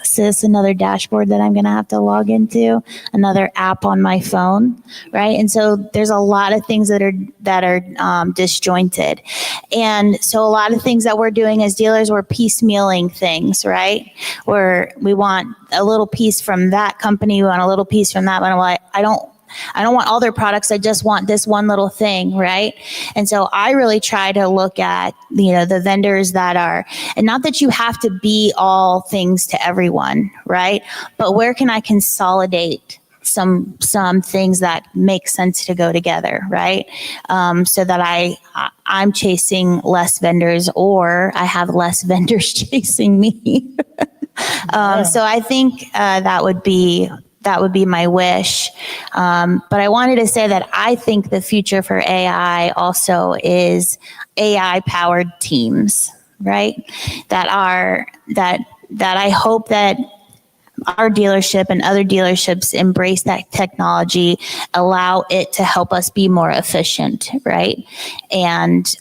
so it's another dashboard that I'm going to have to log into, another app on my phone, right? And so there's a lot of things that are disjointed. And so a lot of things that we're doing as dealers, we're piecemealing things, right? Where we want a little piece from that company, we want a little piece from that one. I don't want all their products. I just want this one little thing, right? And so I really try to look at, the vendors that are, and not that you have to be all things to everyone, right? But where can I consolidate some things that make sense to go together, right? So that I'm chasing less vendors, or I have less vendors chasing me. So I think that would be my wish. But I wanted to say that I think the future for AI also is AI powered teams, right? That I hope that our dealership and other dealerships embrace that technology, allow it to help us be more efficient, right? And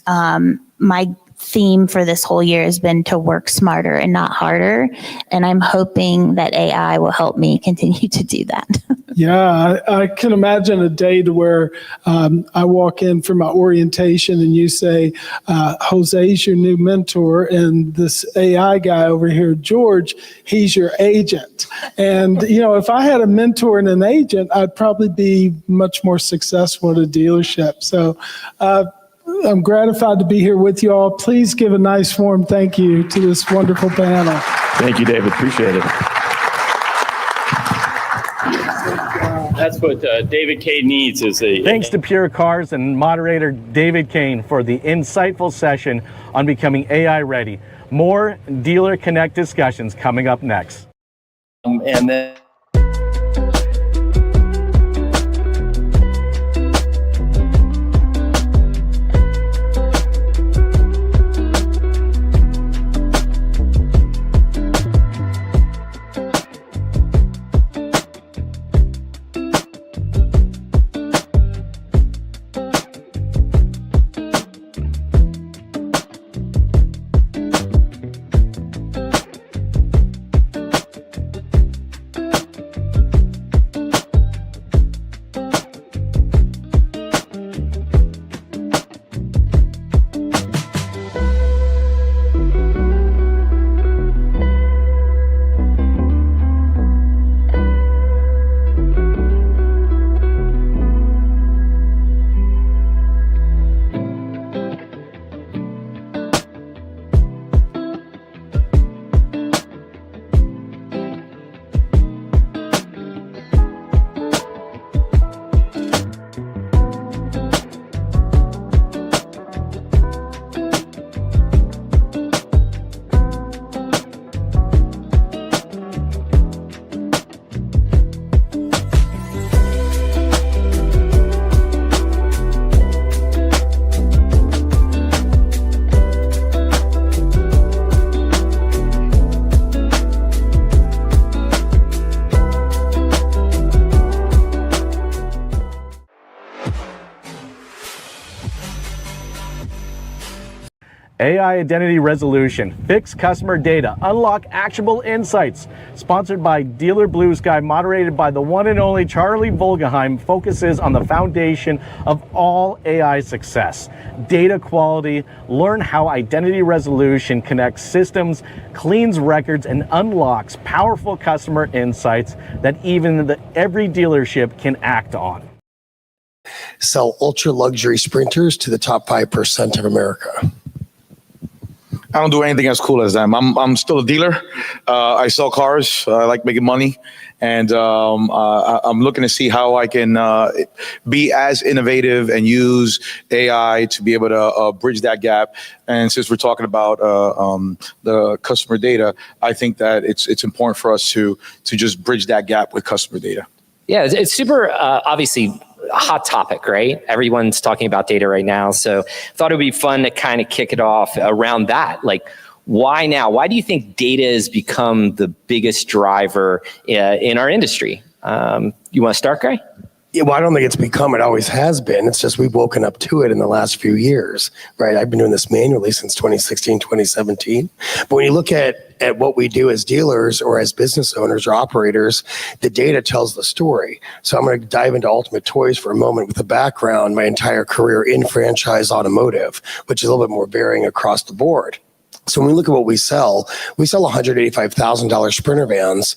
my theme for this whole year has been to work smarter and not harder. And I'm hoping that AI will help me continue to do that. Yeah, I can imagine a day to where I walk in for my orientation and you say, Jose's your new mentor, and this AI guy over here, George, he's your agent. And, if I had a mentor and an agent, I'd probably be much more successful at a dealership. So I'm gratified to be here with you all. Please give a nice warm thank you to this wonderful panel. Thank you, David. Appreciate it. That's what David Kane needs is a... Thanks to Pure Cars and moderator David Kane for the insightful session on becoming AI ready. More DealerConnect discussions coming up next. And then... AI Identity Resolution, fix customer data, unlock actionable insights. Sponsored by Dealer Blue Sky, moderated by the one and only Charlie Volgenheim, focuses on the foundation of all AI success. Data quality, learn how identity resolution connects systems, cleans records, and unlocks powerful customer insights that even every dealership can act on. Sell ultra luxury sprinters to the top 5% of America. I don't do anything as cool as them. I'm still a dealer. I sell cars. I like making money, and I'm looking to see how I can be as innovative and use AI to be able to bridge that gap. And since we're talking about the customer data, I think that it's important for us to just bridge that gap with customer data. Yeah, it's super obviously a hot topic, right? Everyone's talking about data right now. So I thought it would be fun to kind of kick it off around that. Like, why now? Why do you think data has become the biggest driver in our industry? You want to start, Gray? Yeah, well, I don't think it's become, it always has been. It's just we've woken up to it in the last few years, right? I've been doing this manually since 2016, 2017. But when you look at what we do as dealers or as business owners or operators, the data tells the story. So I'm going to dive into Ultimate Toys for a moment with a background, my entire career in franchise automotive, which is a little bit more varying across the board. So when we look at what we sell $185,000 Sprinter vans,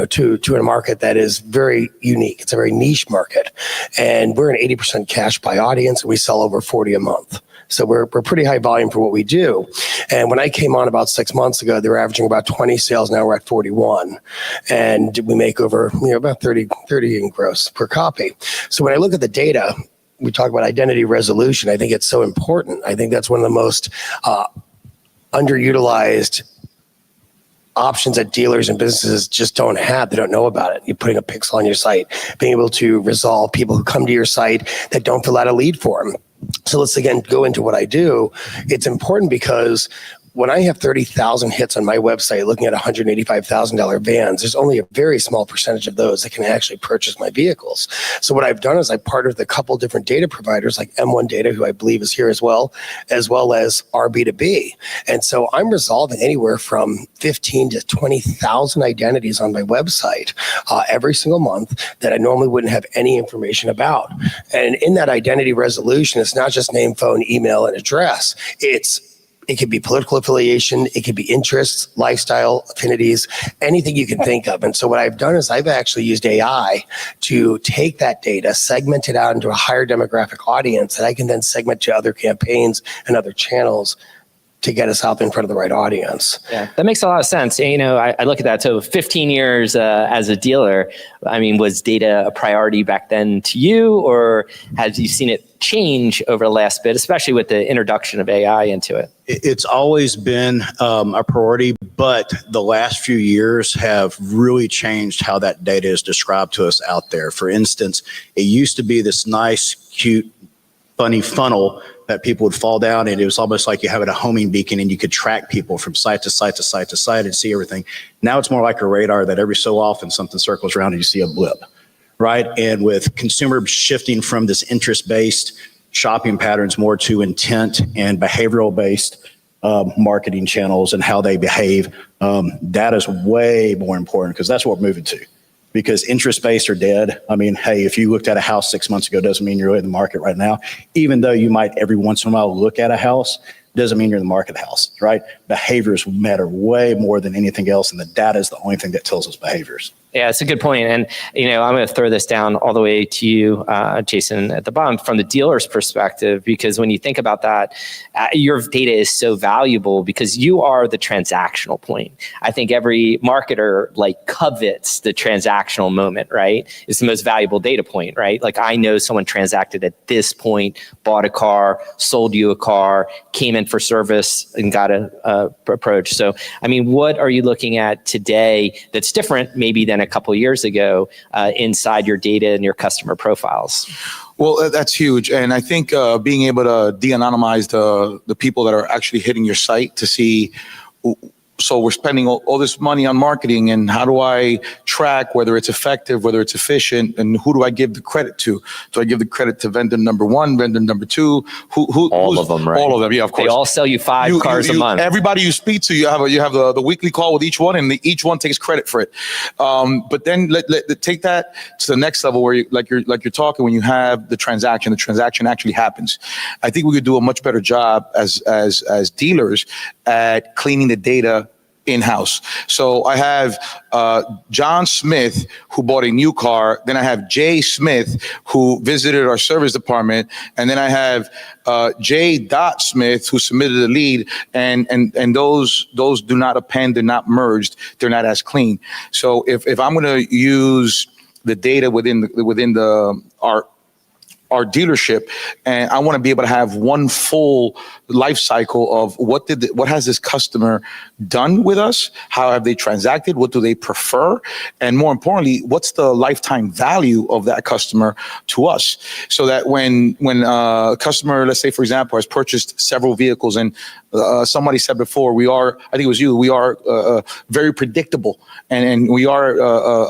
to a market that is very unique. It's a very niche market. And we're an 80% cash buy audience, and we sell over 40 a month. So we're pretty high volume for what we do. And when I came on about 6 months ago, they were averaging about 20 sales. Now we're at 41. And we make over, about 30 in gross per copy. So when I look at the data, we talk about identity resolution. I think it's so important. I think that's one of the most underutilized options that dealers and businesses just don't have. They don't know about it. You're putting a pixel on your site, being able to resolve people who come to your site that don't fill out a lead form. So let's again go into what I do. It's important because when I have 30,000 hits on my website looking at $185,000 vans, there's only a very small percentage of those that can actually purchase my vehicles. So what I've done is I partnered with a couple different data providers like M1 Data, who I believe is here as well as RB2B. And so I'm resolving anywhere from 15 to 20,000 identities on my website every single month that I normally wouldn't have any information about. And in that identity resolution, it's not just name, phone, email, and address. It could be political affiliation, it could be interests, lifestyle, affinities, anything you can think of. And so what I've done is I've actually used AI to take that data, segment it out into a higher demographic audience that I can then segment to other campaigns and other channels to get us out in front of the right audience. Yeah, that makes a lot of sense. And, I look at that. So 15 years as a dealer, was data a priority back then to you, or have you seen it change over the last bit, especially with the introduction of AI into it? It's always been a priority, but the last few years have really changed how that data is described to us out there. For instance, it used to be this nice, cute, funny funnel that people would fall down, and it was almost like you have a homing beacon and you could track people from site to site to site to site and see everything. Now it's more like a radar that every so often something circles around and you see a blip, right? And with consumers shifting from this interest-based shopping patterns more to intent and behavioral-based marketing channels and how they behave, that is way more important because that's what we're moving to. Because interest-based are dead. Hey, if you looked at a house 6 months ago, doesn't mean you're really in the market right now. Even though you might every once in a while look at a house, doesn't mean you're in the market of the house, right? Behaviors matter way more than anything else, and the data is the only thing that tells us behaviors. Yeah, it's a good point. And, I'm going to throw this down all the way to you, Jason, at the bottom from the dealer's perspective, because when you think about that, your data is so valuable because you are the transactional point. I think every marketer covets the transactional moment, right? It's the most valuable data point, right? Like I know someone transacted at this point, bought a car, sold you a car, came in for service and got a approach. So, what are you looking at today that's different maybe than a couple of years ago inside your data and your customer profiles? Well, that's huge. And I think being able to de-anonymize the people that are actually hitting your site to see, so we're spending all this money on marketing, and how do I track whether it's effective, whether it's efficient, and who do I give the credit to? Do I give the credit to vendor number one, vendor number two? All of them, right? All of them, yeah, of course. They all sell you five cars a month. Everybody you speak to, you have the weekly call with each one, and each one takes credit for it. But then take that to the next level where you're talking when you have the transaction actually happens. I think we could do a much better job as dealers at cleaning the data in-house. So I have John Smith, who bought a new car. Then I have Jay Smith, who visited our service department. And then I have J. Smith, who submitted a lead. And those do not append, they're not merged, they're not as clean. So if I'm going to use the data within our dealership, and I want to be able to have one full life cycle of what has this customer done with us? How have they transacted? What do they prefer? And more importantly, what's the lifetime value of that customer to us? So that when a customer, let's say, for example, has purchased several vehicles, and somebody said before, I think it was you, we are very predictable, and we are,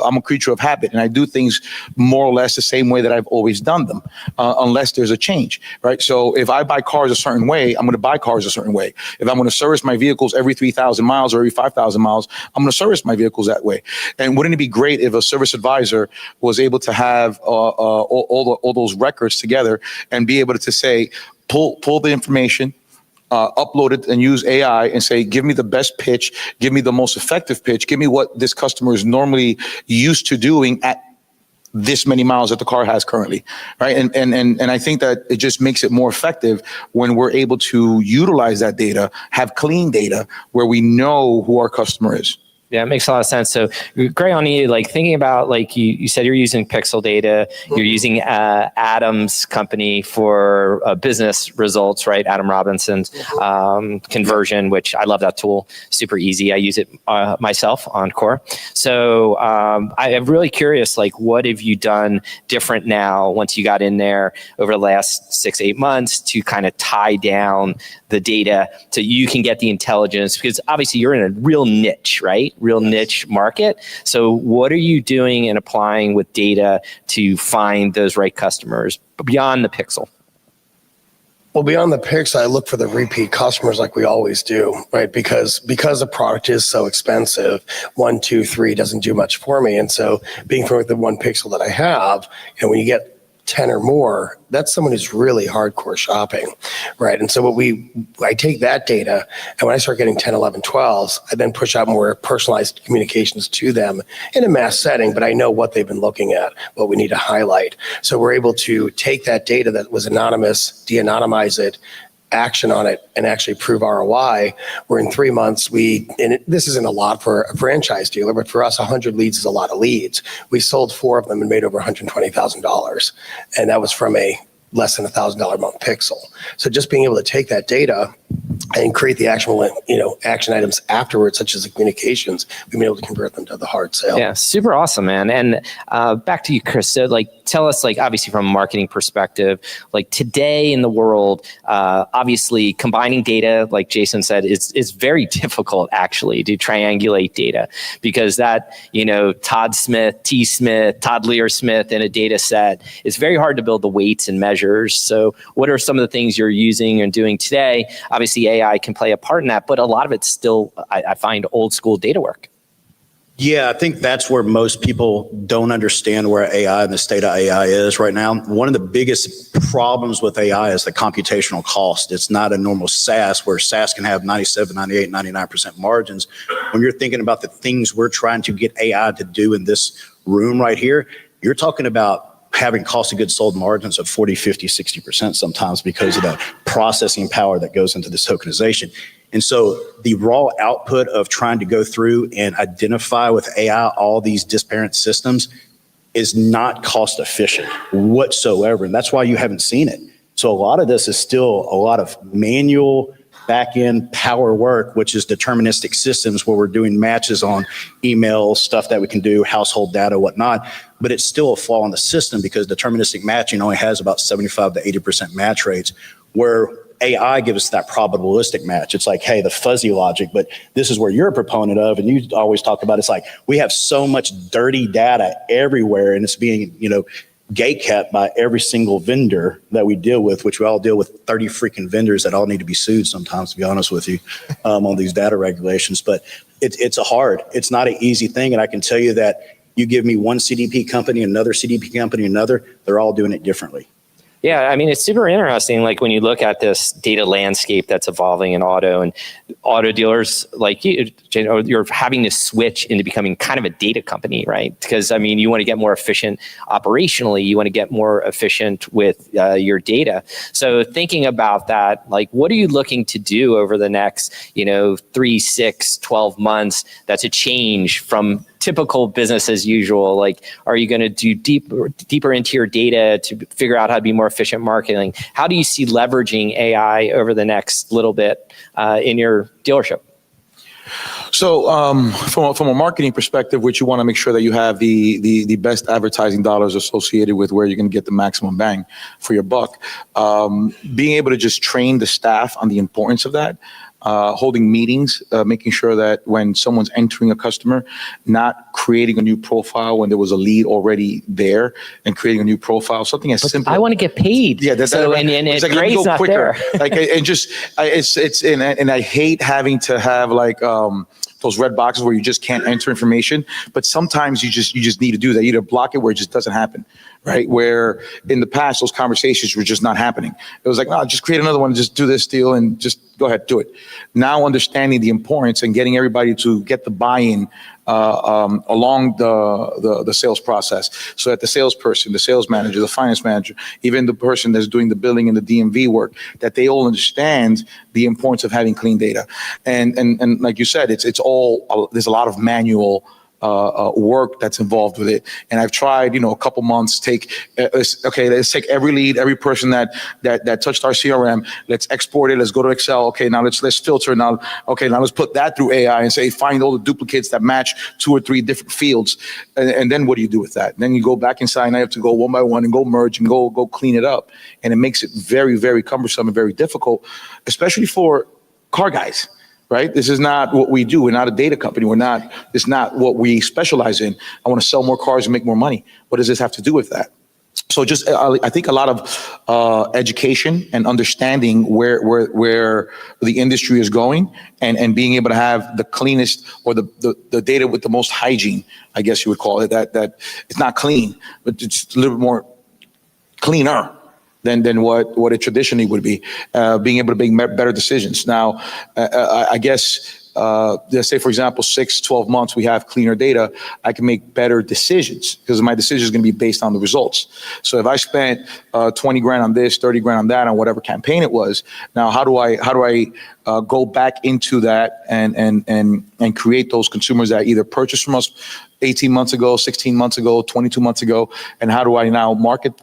I'm a creature of habit, and I do things more or less the same way that I've always done them, unless there's a change, right? So if I buy cars a certain way, I'm going to buy cars a certain way. If I'm going to service my vehicles every 3,000 miles or every 5,000 miles, I'm going to service my vehicles that way. And wouldn't it be great if a service advisor was able to have all those records together and be able to say, pull the information, upload it and use AI and say, give me the best pitch, give me the most effective pitch, give me what this customer is normally used to doing at this many miles that the car has currently, right? And I think that it just makes it more effective when we're able to utilize that data, have clean data where we know who our customer is. Yeah, it makes a lot of sense. So, Gray, on you, like thinking about, like you said, you're using Pixel data, you're using Adam's company for business results, right? Adam Robinson's conversion, which I love that tool. Super easy. I use it myself on Core. So I am really curious, like, what have you done different now once you got in there over the last 6-8 months to kind of tie down the data so you can get the intelligence? Because obviously you're in a real niche, right? Real niche market. So what are you doing and applying with data to find those right customers beyond the Pixel? Well, beyond the Pixel, I look for the repeat customers like we always do, right? Because the product is so expensive, 1, 2, 3 doesn't do much for me. And so being familiar with the one Pixel that I have, when you get 10 or more, that's someone who's really hardcore shopping, right? And so I take that data, and when I start getting 10, 11, 12s, I then push out more personalized communications to them in a mass setting, but I know what they've been looking at, what we need to highlight. So we're able to take that data that was anonymous, de-anonymize it, action on it, and actually prove ROI. Where in 3 months, this isn't a lot for a franchise dealer, but for us, 100 leads is a lot of leads. We sold 4 of them and made over $120,000. And that was from a less than $1,000 a month Pixel. So just being able to take that data and create the actual, action items afterwards, such as the communications, we've been able to convert them to the hard sale. Yeah, super awesome, man. And back to you, Chris. So, tell us, obviously from a marketing perspective, today in the world, obviously combining data, like Jason said, is very difficult actually to triangulate data, because that, Todd Smith, T Smith, Todd Lear Smith in a data set, it's very hard to build the weights and measures. So what are some of the things you're using and doing today? Obviously AI can play a part in that, but a lot of it's still, I find, old school data work. Yeah, I think that's where most people don't understand where AI and the state of AI is right now. One of the biggest problems with AI is the computational cost. It's not a normal SaaS where SaaS can have 97, 98, 99% margins. When you're thinking about the things we're trying to get AI to do in this room right here, you're talking about having cost of goods sold margins of 40, 50, 60% sometimes because of the processing power that goes into this tokenization. And so the raw output of trying to go through and identify with AI all these disparate systems is not cost efficient whatsoever. And that's why you haven't seen it. So a lot of this is still a lot of manual back-end power work, which is deterministic systems where we're doing matches on email, stuff that we can do, household data, whatnot. But it's still a flaw in the system because deterministic matching only has about 75 to 80% match rates, where AI gives us that probabilistic match. It's like, hey, the fuzzy logic, but this is where you're a proponent of, and you always talk about, it's like, we have so much dirty data everywhere, and it's being, gatekept by every single vendor that we deal with, which we all deal with 30 freaking vendors that all need to be sued sometimes, to be honest with you, on these data regulations. But it's not an easy thing. And I can tell you that you give me one CDP company, another CDP company, another, they're all doing it differently. Yeah, I mean, it's super interesting, when you look at this data landscape that's evolving in auto, and auto dealers like you're having to switch into becoming kind of a data company, right? Because, you want to get more efficient operationally, you want to get more efficient with your data. So thinking about that, what are you looking to do over the next, 3, 6, 12 months that's a change from typical business as usual? Are you going to do deeper into your data to figure out how to be more efficient marketing? How do you see leveraging AI over the next little bit in your dealership? So from a marketing perspective, which you want to make sure that you have the best advertising dollars associated with where you're going to get the maximum bang for your buck, being able to just train the staff on the importance of that. Holding meetings, making sure that when someone's entering a customer, not creating a new profile when there was a lead already there, and creating a new profile, something as simple. I want to get paid. Yeah, and Gray's not quicker. There. And I hate having to have those red boxes where you just can't enter information. But sometimes you just need to do that. You either block it where it just doesn't happen, right? Where in the past, those conversations were just not happening. It was like, oh, just create another one, just do this deal and just go ahead, do it. Now understanding the importance and getting everybody to get the buy-in along the sales process, so that the salesperson, the sales manager, the finance manager, even the person that's doing the billing and the DMV work, that they all understand the importance of having clean data. And like you said, it's all, there's a lot of manual work that's involved with it. And I've tried, a couple months, let's take every lead, every person that touched our CRM, let's export it, let's go to Excel. Okay, now let's filter now. Okay, now let's put that through AI and say, find all the duplicates that match 2 or 3 different fields. And then what do you do with that? And then you go back inside and I have to go one by one and go merge and go clean it up. And it makes it very, very cumbersome and very difficult, especially for car guys. Right? This is not what we do. We're not a data company. It's not what we specialize in. I want to sell more cars and make more money. What does this have to do with that? So just, I think a lot of education and understanding where the industry is going and being able to have the cleanest or the data with the most hygiene, I guess you would call it, that it's not clean, but it's a little bit more cleaner than what it traditionally would be, being able to make better decisions. Now, I guess, let's say, for example, 6-12 months, we have cleaner data, I can make better decisions because my decision is going to be based on the results. So if I spent 20 grand on this, 30 grand on that, on whatever campaign it was, now how do I go back into that and create those consumers that either purchased from us 18 months ago, 16 months ago, 22 months ago, and how do I now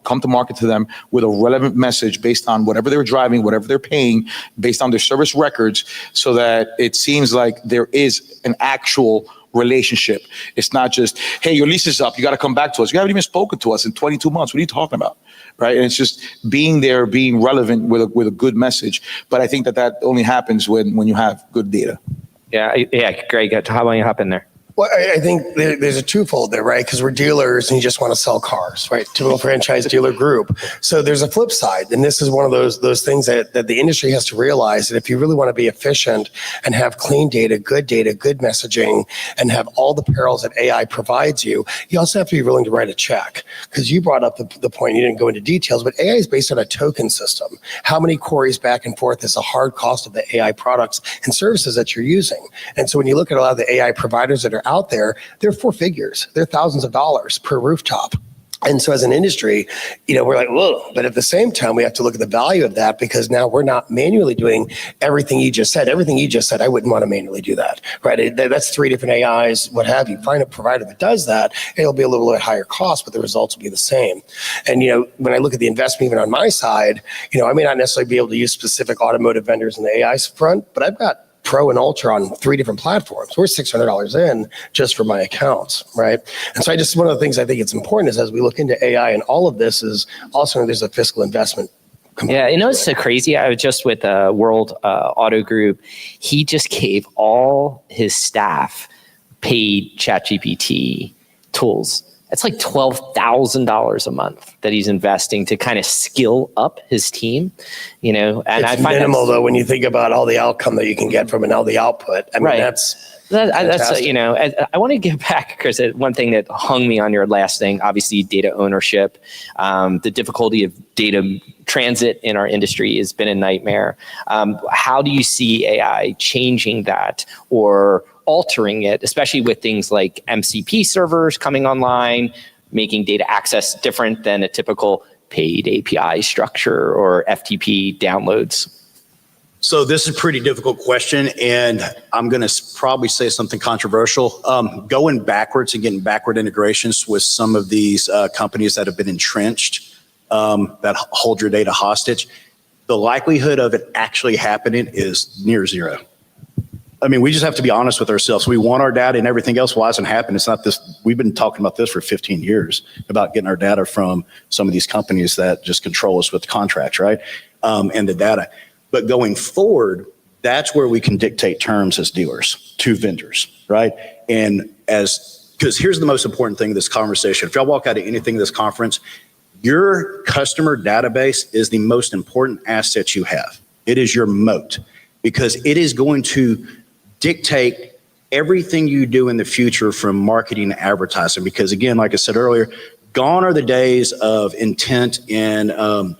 come to market to them with a relevant message based on whatever they're driving, whatever they're paying, based on their service records, so that it seems like there is an actual relationship. It's not just, hey, your lease is up, you got to come back to us. You haven't even spoken to us in 22 months. What are you talking about? Right? And it's just being there, being relevant with a good message. But I think that only happens when you have good data. Yeah, Greg, how about you hop in there? Well, I think there's a twofold there, right? Because we're dealers and you just want to sell cars, right? Typical franchise dealer group. So there's a flip side. And this is one of those things that the industry has to realize, that if you really want to be efficient and have clean data, good messaging, and have all the perils that AI provides you, you also have to be willing to write a check. Because you brought up the point, you didn't go into details, but AI is based on a token system. How many queries back and forth is the hard cost of the AI products and services that you're using? And so when you look at a lot of the AI providers that are out there, they're 4 figures. They're thousands of dollars per rooftop. And so as an industry, we're like, whoa, but at the same time, we have to look at the value of that, because now we're not manually doing everything you just said. Everything you just said, I wouldn't want to manually do that, right? That's 3 different AIs, what have you. Find a provider that does that, it'll be a little bit higher cost, but the results will be the same. And, when I look at the investment, even on my side, I may not necessarily be able to use specific automotive vendors in the AI front, but I've got Pro and Ultra on 3 different platforms. We're $600 in just for my accounts, right? And so one of the things I think it's important is, as we look into AI and all of this, is also there's a fiscal investment. Yeah, it's so crazy. I was just with World Auto Group. He just gave all his staff paid ChatGPT tools. It's like $12,000 a month that he's investing to kind of skill up his team, and it's I find minimal though when you think about all the outcome that you can get from it and all the output. I mean, right. that's I want to get back, Chris, one thing that hung me on your last thing, obviously data ownership, the difficulty of data transit in our industry has been a nightmare. How do you see AI changing that or altering it, especially with things like MCP servers coming online, making data access different than a typical paid API structure or FTP downloads? So this is a pretty difficult question, and I'm going to probably say something controversial. Going backwards and getting backward integrations with some of these companies that have been entrenched, that hold your data hostage, the likelihood of it actually happening is near zero. I mean, we just have to be honest with ourselves. We want our data and everything else. Why hasn't happened? It's not this. We've been talking about this for 15 years, about getting our data from some of these companies that just control us with contracts, right? And the data. But going forward, that's where we can dictate terms as dealers to vendors, right? And because here's the most important thing in this conversation. If y'all walk out of anything in this conference, your customer database is the most important asset you have. It is your moat, because it is going to dictate everything you do in the future, from marketing to advertising. Because again, like I said earlier, Gone are the days of intent and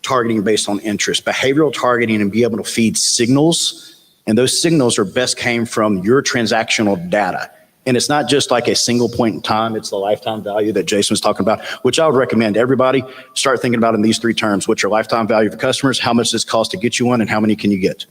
targeting based on interest. Behavioral targeting and be able to feed signals, and those signals are best came from your transactional data. And it's not just like a single point in time, it's the lifetime value that Jason was talking about, which I would recommend everybody start thinking about in these three terms. What's your lifetime value for customers? How much does it cost to get you one? And how many can you get?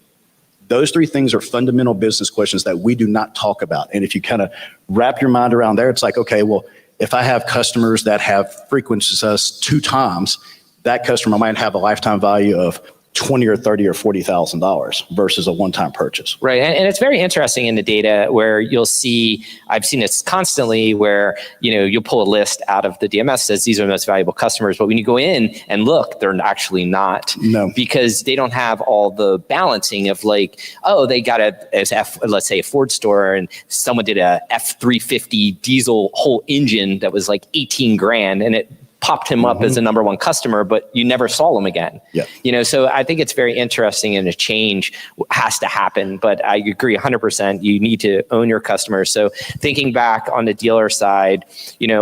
Those three things are fundamental business questions that we do not talk about. And if you kind of wrap your mind around there, it's like, okay, well, if I have customers that have frequencies us 2 times, that customer might have a lifetime value of $20 or $30 or $40,000 versus a one-time purchase. Right, and it's very interesting in the data where you'll see, I've seen this constantly where, you'll pull a list out of the DMS says these are the most valuable customers, but when you go in and look, they're actually not. No. Because they don't have all the balancing of like, oh, they got let's say a Ford store and someone did a F350 diesel whole engine that was like 18 grand and it popped him up as a number one customer, but you never saw him again. Yeah. So I think it's very interesting and a change has to happen, but I agree 100%. You need to own your customers. So thinking back on the dealer side,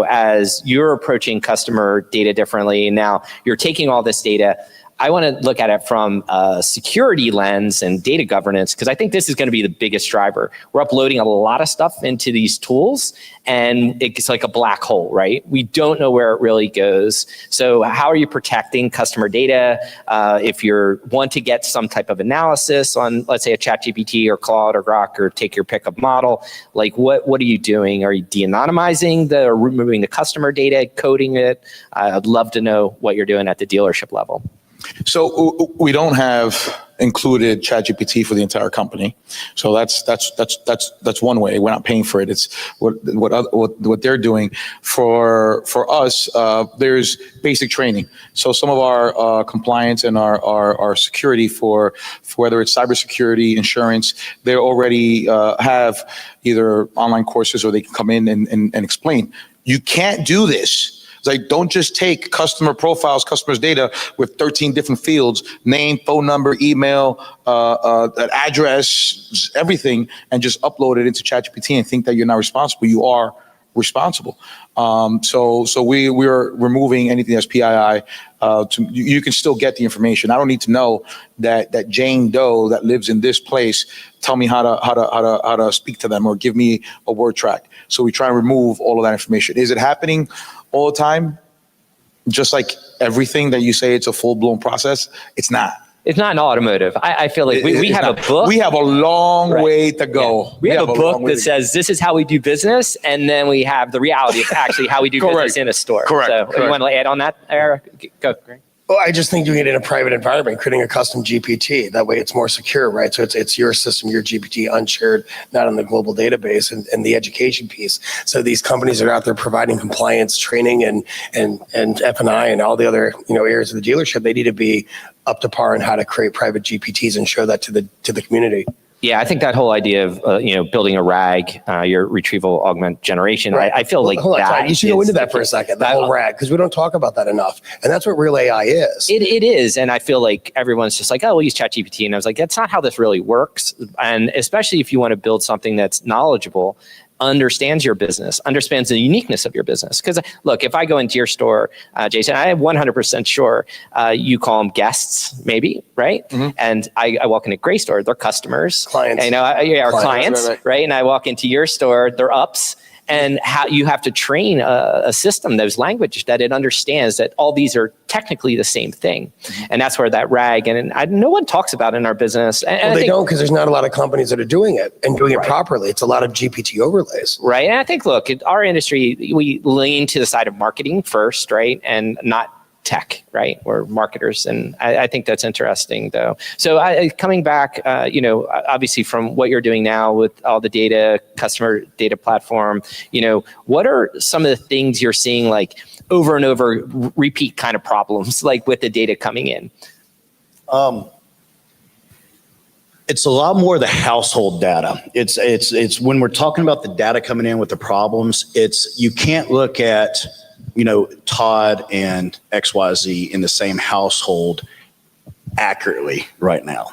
as you're approaching customer data differently, now you're taking all this data. I want to look at it from a security lens and data governance, because I think this is going to be the biggest driver. We're uploading a lot of stuff into these tools and it's like a black hole, right? We don't know where it really goes. So how are you protecting customer data? If you want to get some type of analysis on, let's say, a ChatGPT or Claude or Grok, or take your pick of model, like what are you doing? Are you de-anonymizing or removing the customer data, coding it? I'd love to know what you're doing at the dealership level. So we don't have included ChatGPT for the entire company. So that's one way. We're not paying for it. It's what they're doing. For us, there's basic training. So some of our compliance and our security for whether it's cybersecurity, insurance, they already have either online courses or they can come in and explain. You can't do this. Like, don't just take customer profiles, customers' data with 13 different fields, name, phone number, email, address, everything, and just upload it into ChatGPT and think that you're not responsible. You are responsible. So we're removing anything that's PII. You can still get the information. I don't need to know that Jane Doe that lives in this place tell me how to speak to them or give me a word track. So we try and remove all of that information. Is it happening all the time? Just like everything that you say, it's a full-blown process. It's not. It's not an automotive. I feel like we have a book. We have a long way to go. Yeah. We have a book that says this is how we do business, and then we have the reality of actually how we do business in a store. Correct. So you want to add on that, Eric? Go, Greg. Well, I just think doing it in a private environment, creating a custom GPT, that way it's more secure, right? So it's your system, your GPT, unshared, not on the global database, and the education piece. So these companies are out there providing compliance training and F&I and all the other areas of the dealership. They need to be up to par on how to create private GPTs and show that to the community. Yeah, I think that whole idea of building a RAG, your retrieval augment generation. Right. I feel like hold on, that. you should go into that for a second. That whole RAG, because we don't talk about that enough, and that's what real AI is. It is, and I feel like everyone's just like, oh, we'll use ChatGPT, and I was like, that's not how this really works. And especially if you want to build something that's knowledgeable, understands your business, understands the uniqueness of your business. Because look, if I go into your store, Jason, I am 100% sure you call them guests, maybe, right? Mm-hmm. And I walk into Gray store, they're customers, clients, our clients, right? And I walk into your store, they're ups. And how you have to train a system, those language that it understands that all these are technically the same thing. Mm-hmm. And that's where that RAG, and no one talks about it in our business. And they don't, because there's not a lot of companies that are doing it and doing it properly. It's a lot of GPT overlays. Right. And I think, look, in our industry, we lean to the side of marketing first, right? And not tech, right? We're marketers. And I think that's interesting, though. So coming back, obviously from what you're doing now with all the data, customer data platform, what are some of the things you're seeing like over and over repeat kind of problems like with the data coming in? It's a lot more the household data. It's when we're talking about the data coming in with the problems, you can't look at Todd and XYZ in the same household accurately right now.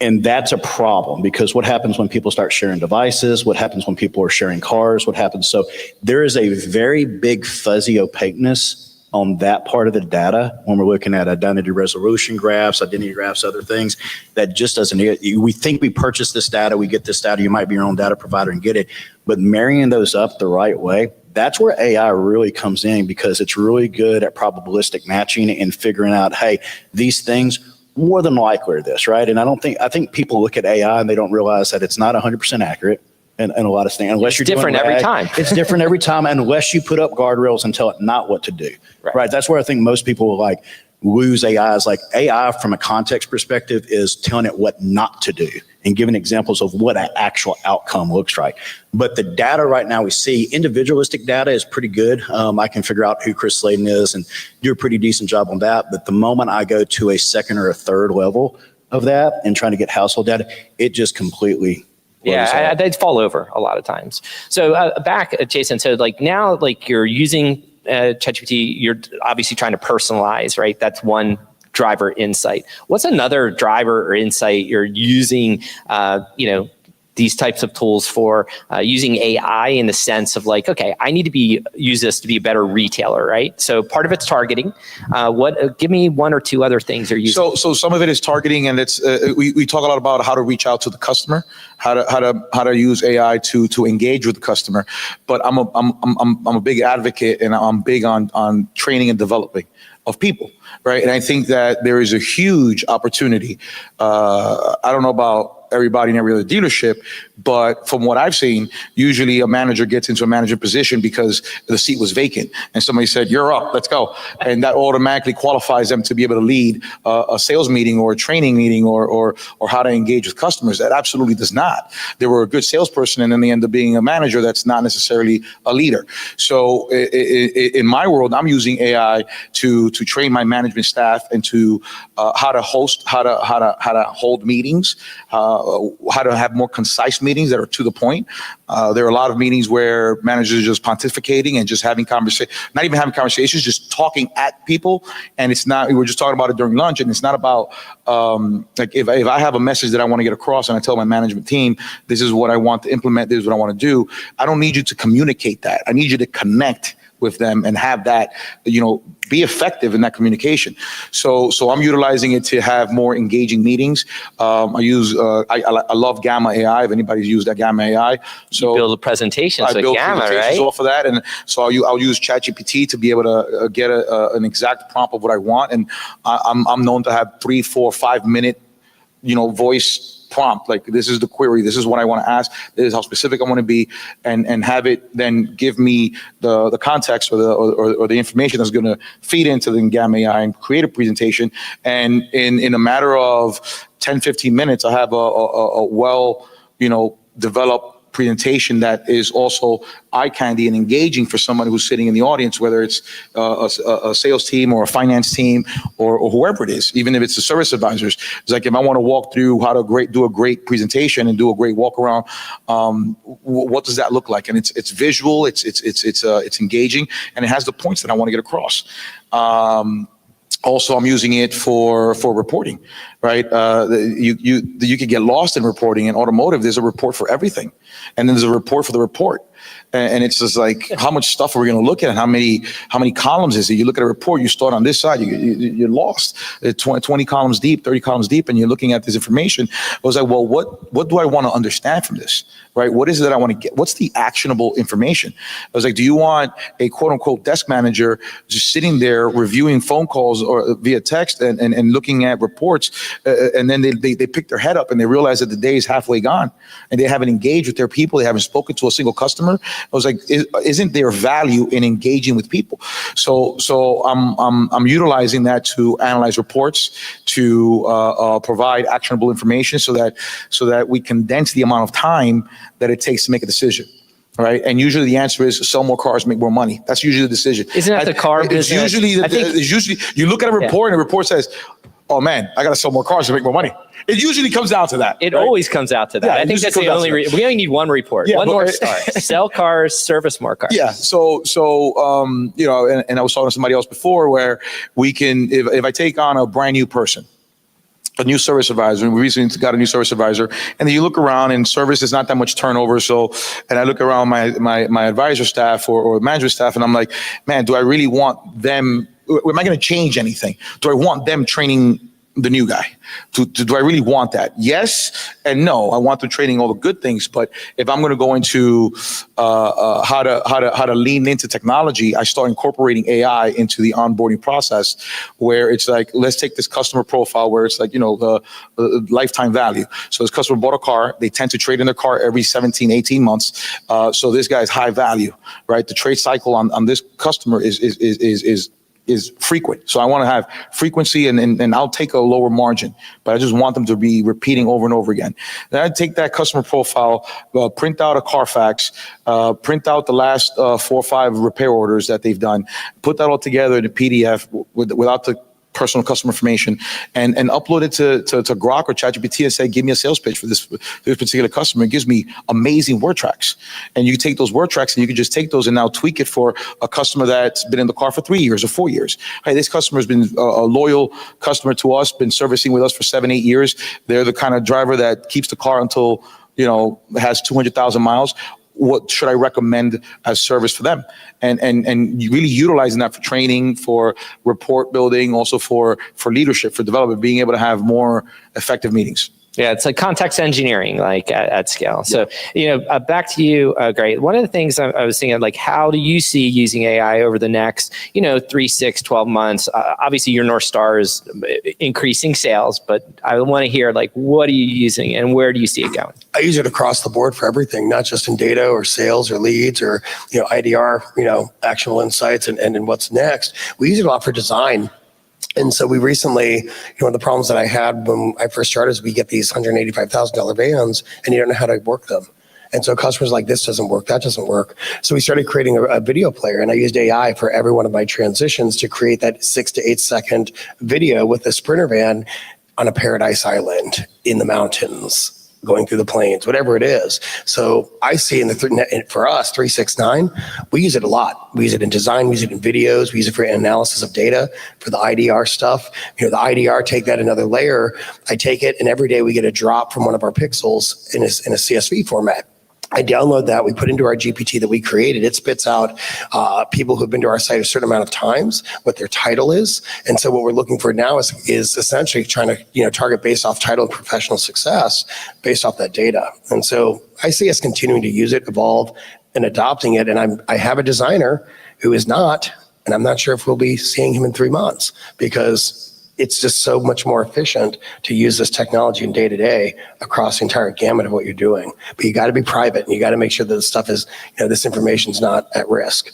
And that's a problem, because what happens when people start sharing devices? What happens when people are sharing cars? What happens? So there is a very big fuzzy opaqueness on that part of the data when we're looking at identity resolution graphs, identity graphs, other things that just doesn't, we think we purchase this data, we get this data, you might be your own data provider and get it, but marrying those up the right way, that's where AI really comes in, because it's really good at probabilistic matching and figuring out, hey, these things more than likely are this, right? And I think people look at AI and they don't realize that it's not 100% accurate. And a lot of things, unless you're different every time. It's different every time, unless you put up guardrails and tell it not what to do. Right. That's where I think most people will like lose AI. Is like AI from a context perspective is telling it what not to do and giving examples of what an actual outcome looks like. But the data right now we see, individualistic data is pretty good. I can figure out who Chris Slayton is and do a pretty decent job on that. But the moment I go to a second or a third level of that and trying to get household data, it just completely they'd fall over a lot of times. So back, Jason, so like now, like you're using ChatGPT, you're obviously trying to personalize, right? That's one driver insight. What's another driver or insight you're using, these types of tools for, using AI in the sense of like, okay, I need to use this to be a better retailer, right? So part of it's targeting. Give me one or two other things you're using. So some of it is targeting, and it's we talk a lot about how to reach out to the customer, how to use AI to engage with the customer. But I'm a big advocate, and I'm big on training and developing of people, right? And I think that there is a huge opportunity. I don't know about everybody in every other dealership, but from what I've seen, usually a manager gets into a manager position because the seat was vacant and somebody said, "You're up, let's go." And that automatically qualifies them to be able to lead a sales meeting or a training meeting or how to engage with customers. That absolutely does not. They were a good salesperson and then they end up being a manager that's not necessarily a leader. So in my world, I'm using AI to train my management staff into how to host, how to hold meetings, how to have more concise meetings that are to the point. There are a lot of meetings where managers are just pontificating and just having not even having conversations, just talking at people. And it's not, we were just talking about it during lunch, and it's not about, like if I have a message that I want to get across and I tell my management team, this is what I want to implement, this is what I want to do. I don't need you to communicate that. I need you to connect with them and have that, be effective in that communication. So I'm utilizing it to have more engaging meetings. I love Gamma AI. If anybody's used that Gamma AI, so you build presentations I with build Gamma, presentations right? off of that, and so I'll use ChatGPT to be able to get an exact prompt of what I want, and I'm known to have 3, 4, 5 minute, voice prompt, like this is the query, this is what I want to ask, this is how specific I want to be, and have it then give me the context or the information that's going to feed into the Gamma AI and create a presentation. And in a matter of 10, 15 minutes, I have a well, developed presentation that is also eye candy and engaging for someone who's sitting in the audience, whether it's a sales team or a finance team or whoever it is, even if it's the service advisors. It's like, if I want to walk through how to do a great presentation and do a great walk around, what does that look like? And it's visual, it's engaging, and it has the points that I want to get across. Also, I'm using it for reporting, right? You could get lost in reporting. In automotive, there's a report for everything, and then there's a report for the report. And it's just like, how much stuff are we going to look at? And how many columns is it? You look at a report, you start on this side, you're lost. 20 columns deep, 30 columns deep, and you're looking at this information. I was like, well, what do I want to understand from this, right? What is it that I want to get? What's the actionable information? I was like, do you want a quote unquote desk manager just sitting there reviewing phone calls or via text and looking at reports, and then they pick their head up and they realize that the day is halfway gone and they haven't engaged with their people, they haven't spoken to a single customer? I was like, isn't there value in engaging with people? So I'm utilizing that to analyze reports, to provide actionable information, so that we condense the amount of time that it takes to make a decision. All right, and usually the answer is sell more cars, make more money. That's usually the decision. Isn't that the car business? It's usually you look at a report and the report says, "Oh man, I got to sell more cars to make more money." It usually comes down to that. It always comes out to that. Yeah, I think that's the only reason. We only need one report, one North Star. Sell cars, service more cars. Yeah. So and I was talking to somebody else before where we can, if I take on a brand new person, a new service advisor. We recently got a new service advisor, and then you look around, and service is not that much turnover. So, and I look around my advisor staff or management staff, and I'm like, man, do I really want them? Am I going to change anything? Do I want them training the new guy? Do I really want that? Yes and no. I want them training all the good things, but if I'm going to go into how to lean into technology, I start incorporating AI into the onboarding process, where it's like, let's take this customer profile where it's like, the lifetime value. So this customer bought a car, they tend to trade in their car every 17, 18 months. So this guy is high value, right? The trade cycle on this customer is frequent. So I want to have frequency, and I'll take a lower margin, but I just want them to be repeating over and over again. Then I take that customer profile, print out a Carfax, print out the last 4 or 5 repair orders that they've done, put that all together in a PDF without the personal customer information, and upload it to Grok or ChatGPT and say, give me a sales pitch for this particular customer. It gives me amazing word tracks. And you take those word tracks and you can just take those and now tweak it for a customer that's been in the car for 3 years or 4 years. Hey, this customer has been a loyal customer to us, been servicing with us for 7, 8 years. They're the kind of driver that keeps the car until, has 200,000 miles. What should I recommend as service for them? And really utilizing that for training, for report building, also for leadership, for development, being able to have more effective meetings. Yeah, it's like context engineering, like at scale. So, back to you, Gray. One of the things I was thinking, like, how do you see using AI over the next, 3, 6, 12 months? Obviously, your North Star is increasing sales, but I want to hear, like, what are you using and where do you see it going? I use it across the board for everything, not just in data or sales or leads or, IDR, actionable insights and what's next. We use it a lot for design. And so we recently, one of the problems that I had when I first started is we get these $185,000 vans and you don't know how to work them. And so customers are like, this doesn't work, that doesn't work. So we started creating a video player, and I used AI for every one of my transitions to create that 6 to 8 second video with a Sprinter van on a paradise island in the mountains, going through the plains, whatever it is. So I see for us, 369, we use it a lot. We use it in design, we use it in videos, we use it for analysis of data, for the IDR stuff. The IDR, take that another layer. I take it, and every day we get a drop from one of our pixels in a CSV format. I download that, we put into our GPT that we created. It spits out people who've been to our site a certain amount of times, what their title is. And so what we're looking for now is essentially trying to target based off title and professional success based off that data. And so I see us continuing to use it, evolve, and adopting it. And I have a designer who is not, and I'm not sure if we'll be seeing him in 3 months, because it's just so much more efficient to use this technology in day to day across the entire gamut of what you're doing. But you got to be private, and you got to make sure that the stuff is, this information's not at risk.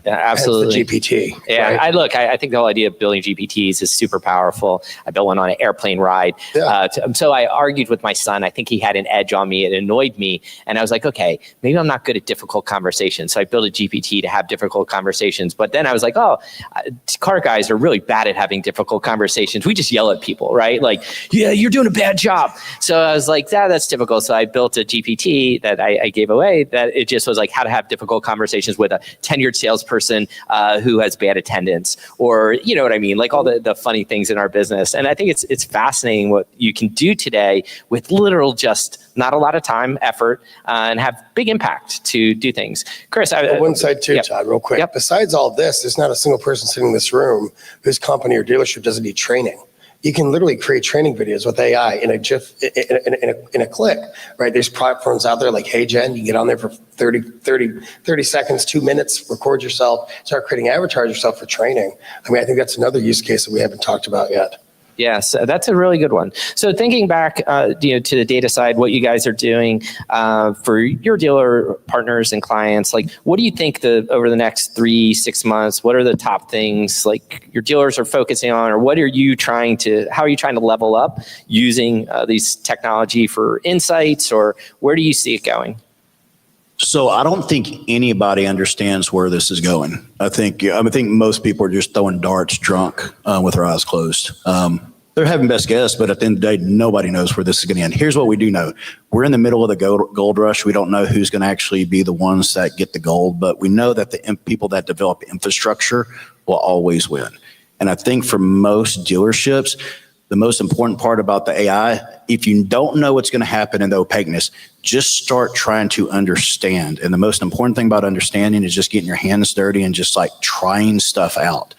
Yeah, absolutely. Hence the GPT. Yeah, right? I think the whole idea of building GPTs is super powerful. I built one on an airplane ride. Yeah. So I argued with my son. I think he had an edge on me. It annoyed me. And I was like, okay, maybe I'm not good at difficult conversations. So I built a GPT to have difficult conversations. But then I was like, car guys are really bad at having difficult conversations. We just yell at people, right? Like, yeah, you're doing a bad job. So I was like, that's difficult. So I built a GPT that I gave away, that it just was like how to have difficult conversations with a tenured salesperson who has bad attendance, or you know what I mean, like all the funny things in our business. And I think it's fascinating what you can do today with literal just not a lot of time, effort, and have big impact to do things. Chris, one side too, yep. Todd, real quick. Yep. Besides all of this, there's not a single person sitting in this room whose company or dealership doesn't need training. You can literally create training videos with AI in a GIF, in a click, right? There's platforms out there like HeyGen. You can get on there for 30 seconds, 2 minutes, record yourself, start creating avatars yourself for training. I mean, I think that's another use case that we haven't talked about yet. Yes, that's a really good one. So thinking back, to the data side, what you guys are doing for your dealer partners and clients, like what do you think over the next 3-6 months, what are the top things like your dealers are focusing on, or how are you trying to level up using these technology for insights, or where do you see it going? So I don't think anybody understands where this is going. I think most people are just throwing darts drunk with their eyes closed. They're having best guess, but at the end of the day, nobody knows where this is going to end. Here's what we do know. We're in the middle of the gold rush. We don't know who's going to actually be the ones that get the gold, but we know that the people that develop infrastructure will always win. And I think for most dealerships, The most important part about the AI, if you don't know what's going to happen in the opaqueness, just start trying to understand. And the most important thing about understanding is just getting your hands dirty and just like trying stuff out.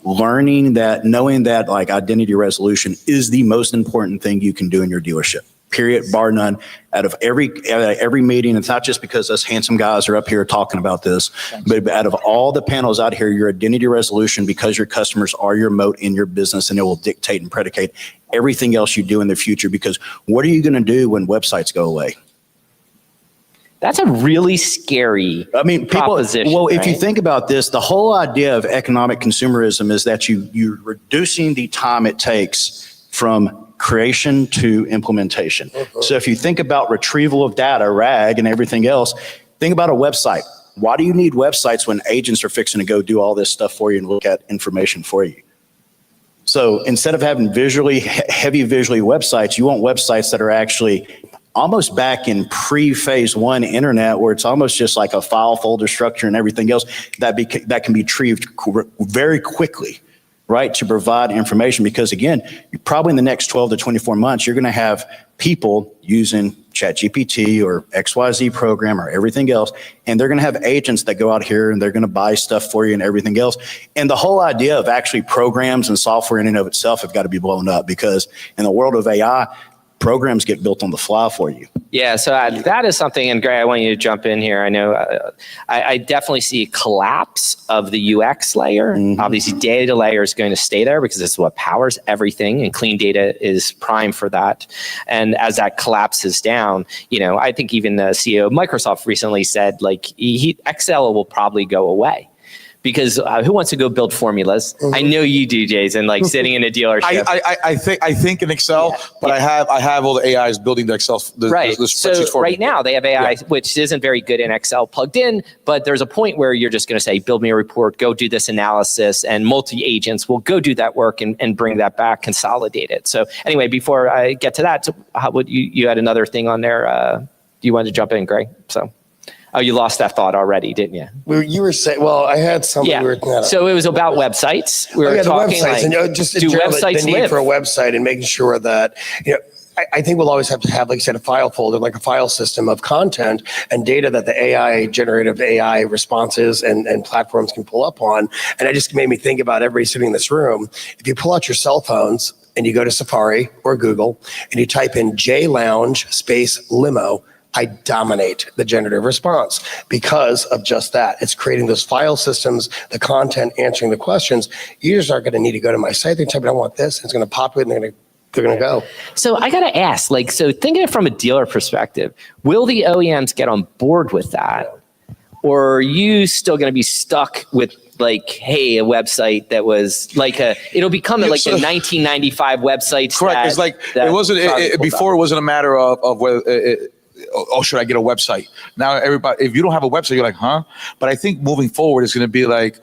Learning that, knowing that like identity resolution is the most important thing you can do in your dealership. Period, bar none. Out of every meeting, it's not just because us handsome guys are up here talking about this, but out of all the panels out here, your identity resolution, because your customers are your moat in your business, and it will dictate and predicate everything else you do in the future. Because what are you going to do when websites go away? That's a really scary proposition. Well, if right? you think about this, the whole idea of economic consumerism is that you're reducing the time it takes from creation to implementation. So if you think about retrieval of data, RAG, and everything else, think about a website. Why do you need websites when agents are fixing to go do all this stuff for you and look at information for you? So instead of having heavy visually websites, you want websites that are actually almost back in pre-phase one internet, where it's almost just like a file folder structure and everything else that can be retrieved very quickly, right, to provide information. Because again, probably in the next 12 to 24 months, you're going to have people using ChatGPT or XYZ program or everything else, and they're going to have agents that go out here and they're going to buy stuff for you and everything else. And the whole idea of actually programs and software in and of itself have got to be blown up, because in the world of AI, programs get built on the fly for you. Yeah, so that is something, and Greg, I want you to jump in here. I know I definitely see a collapse of the UX layer. Obviously, data layer is going to stay there because it's what powers everything, and clean data is prime for that. And as that collapses down, I think even the CEO of Microsoft recently said, like, Excel will probably go away. Because who wants to go build formulas? I know you do, Jason, like sitting in a dealership. I think in Excel, but I have all the AIs building the Excel, the spreadsheets for me. Right now they have AI, which isn't very good in Excel plugged in, but there's a point where you're just going to say, build me a report, go do this analysis, and multi-agents will go do that work and bring that back, consolidate it. So anyway, before I get to that, how would you had another thing on there? You wanted to jump in, Greg? Oh, you lost that thought already, didn't you? You were saying, well, I had something. Yeah. So it was about websites. We were talking the websites, like, and just do websites the need live? for a website and making sure that, I think we'll always have to have, like I said, a file folder, like a file system of content and data that the generative AI responses and platforms can pull up on. And it just made me think about everybody sitting in this room. If you pull out your cell phones and you go to Safari or Google and you type in JLounge space limo, I dominate the generative response because of just that. It's creating those file systems, the content, answering the questions. Users aren't going to need to go to my site. They're typing, I want this, and it's going to populate, and they're going to go. So I got to ask, so thinking it from a dealer perspective, will the OEMs get on board with that? Or are you still going to be stuck with hey, a website that was it'll become like a 1995 website. Correct. It's like, it wasn't, before it wasn't a matter of whether, should I get a website? Now everybody, if you don't have a website, you're like, huh? But I think moving forward, it's going to be like,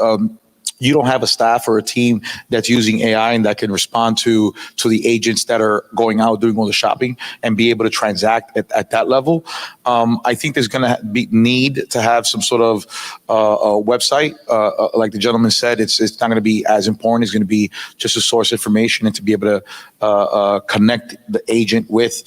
you don't have a staff or a team that's using AI and that can respond to the agents that are going out doing all the shopping and be able to transact at that level. I think there's going to be need to have some sort of a website. Like the gentleman said, it's not going to be as important. It's going to be just to source information and to be able to connect the agent with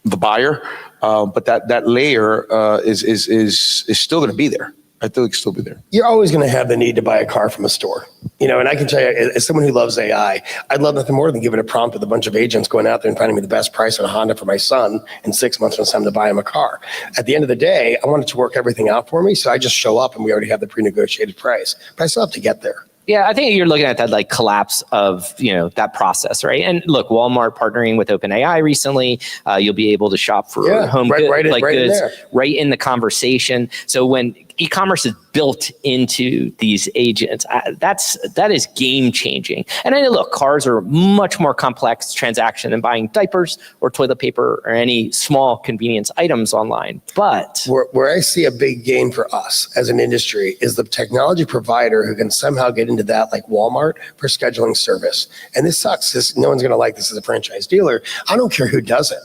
the buyer. But that layer is still going to be there. I think it'll still be there. You're always going to have the need to buy a car from a store. And I can tell you, as someone who loves AI, I'd love nothing more than giving a prompt with a bunch of agents going out there and finding me the best price on a Honda for my son in 6 months when it's time to buy him a ar. At the end of the day, I want it to work everything out for me. So I just show up and we already have the pre-negotiated price. But I still have to get there. Yeah, I think you're looking at that collapse of that process, right? And look, Walmart partnering with OpenAI recently, you'll be able to shop for home goods right in the conversation. So when e-commerce is built into these agents, that is game changing. And I know, look, cars are much more complex transaction than buying diapers or toilet paper or any small convenience items online. But where I see a big gain for us as an industry is the technology provider who can somehow get into that, like Walmart, for scheduling service. And this sucks. No one's going to like this as a franchise dealer. I don't care who does it.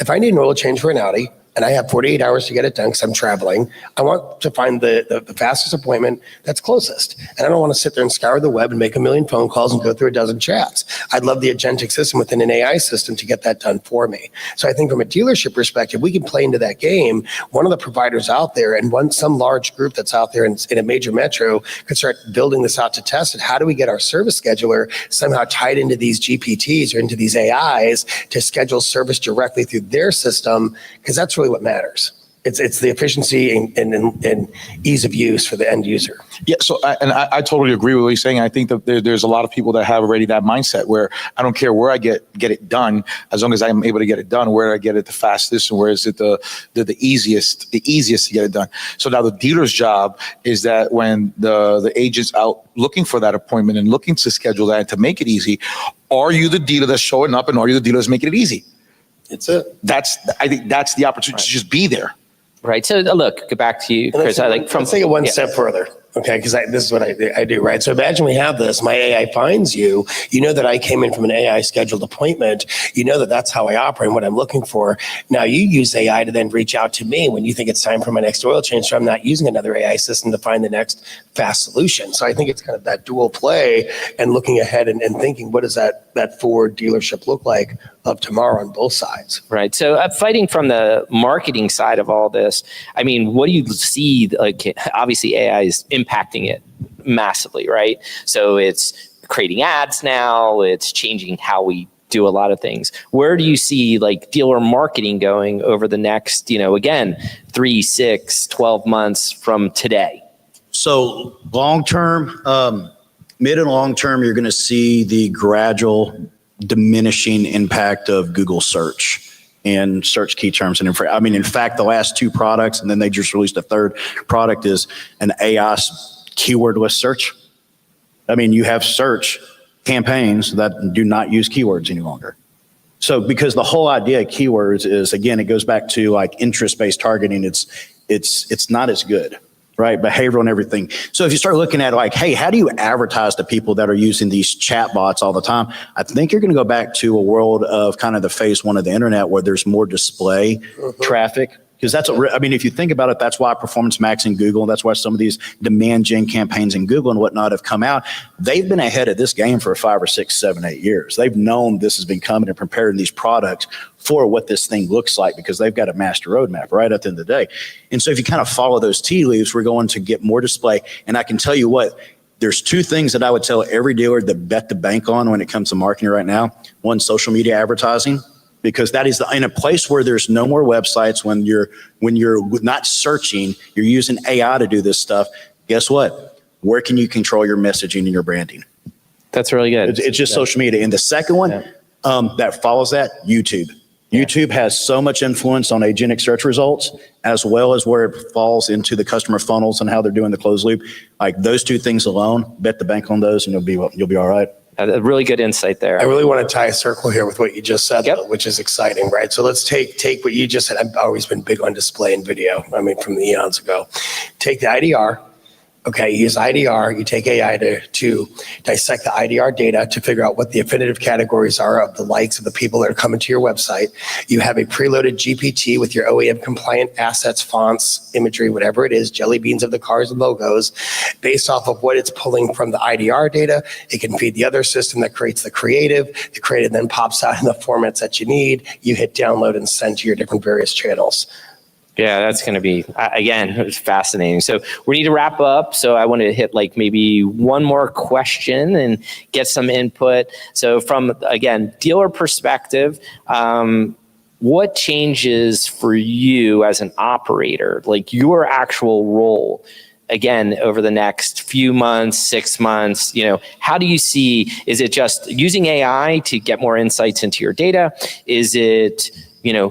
If I need an oil change for an Audi, and I have 48 hours to get it done because I'm traveling. I want to find the fastest appointment that's closest. And I don't want to sit there and scour the web and make a million phone calls and go through a dozen chats. I'd love the agentic system within an AI system to get that done for me. So I think from a dealership perspective, we can play into that game. One of the providers out there and some large group that's out there in a major metro could start building this out to test it. How do we get our service scheduler somehow tied into these GPTs or into these AIs to schedule service directly through their system? Because that's really what matters. It's the efficiency and ease of use for the end user. Yeah, so I totally agree with what you're saying. I think that there's a lot of people that have already that mindset where I don't care where I get it done, as long as I'm able to get it done, where I get it the fastest and where is it the easiest to get it done. So now the dealer's job is that when the agent's out looking for that appointment and looking to schedule that and to make it easy, are you the dealer that's showing up and are you the dealer that's making it easy? I think that's the opportunity to just be there. Right. So look, go back to you, Chris. Let's take it one step further. Okay, because this is what I do, right? So imagine we have this, my AI finds you, you know that I came in from an AI scheduled appointment, you know that that's how I operate and what I'm looking for. Now you use AI to then reach out to me when you think it's time for my next oil change, so I'm not using another AI system to find the next fast solution. So I think it's kind of that dual play and looking ahead and thinking, what does that Ford dealership look like of tomorrow on both sides? Right. So fighting from the marketing side of all this, I mean, what do you see? Like, obviously AI is impacting it massively, right? So it's creating ads now, it's changing how we do a lot of things. Where do you see like dealer marketing going over the next, again, 3, 6, 12 months from today? So long-term, mid and long-term, you're going to see the gradual diminishing impact of Google search and search key terms. And in fact, the last 2 products, and then they just released a 3rd product, is an AI keywordless search. I mean, you have search campaigns that do not use keywords any longer. So because the whole idea of keywords is, again, it goes back to like interest-based targeting. It's not as good, right? Behavioral and everything. So if you start looking at like, hey, how do you advertise to people that are using these chat bots all the time? I think you're going to go back to a world of kind of the phase 1 of the internet where there's more display traffic. Because if you think about it, that's why Performance Max in Google, and that's why some of these demand gen campaigns in Google and whatnot have come out. They've been ahead of this game for 5 or 6, 7, 8 years. They've known this has been coming and preparing these products for what this thing looks like because they've got a master roadmap right at the end of the day. And so if you kind of follow those tea leaves, we're going to get more display. And I can tell you what, there's 2 things that I would tell every dealer to bet the bank on when it comes to marketing right now. One, social media advertising. Because that is in a place where there's no more websites, when you're not searching, you're using AI to do this stuff. Guess what? Where can you control your messaging and your branding? That's really good. It's just social media. And the second one that follows that, YouTube. YouTube has so much influence on agentic search results, as well as where it falls into the customer funnels and how they're doing the closed loop. Like those 2 things alone, bet the bank on those, and you'll be all right. A really good insight there. I really want to tie a circle here with what you just said, though, which is exciting, right? So let's take what you just said. I've always been big on display and video. I mean, from the eons ago. Take the IDR. Okay, you use IDR, you take AI to dissect the IDR data to figure out what the affinitive categories are of the likes of the people that are coming to your website. You have a preloaded GPT with your OEM compliant assets, fonts, imagery, whatever it is, jelly beans of the cars and logos. Based off of what it's pulling from the IDR data, it can feed the other system that creates the creative. The creative then pops out in the formats that you need. You hit download and send to your different various channels. Yeah, that's going to be, again, it's fascinating. So we need to wrap up. So I want to hit like maybe one more question and get some input. So from, again, dealer perspective, what changes for you as an operator, like your actual role, again, over the next few months, 6 months, how do you see, is it just using AI to get more insights into your data? Is it,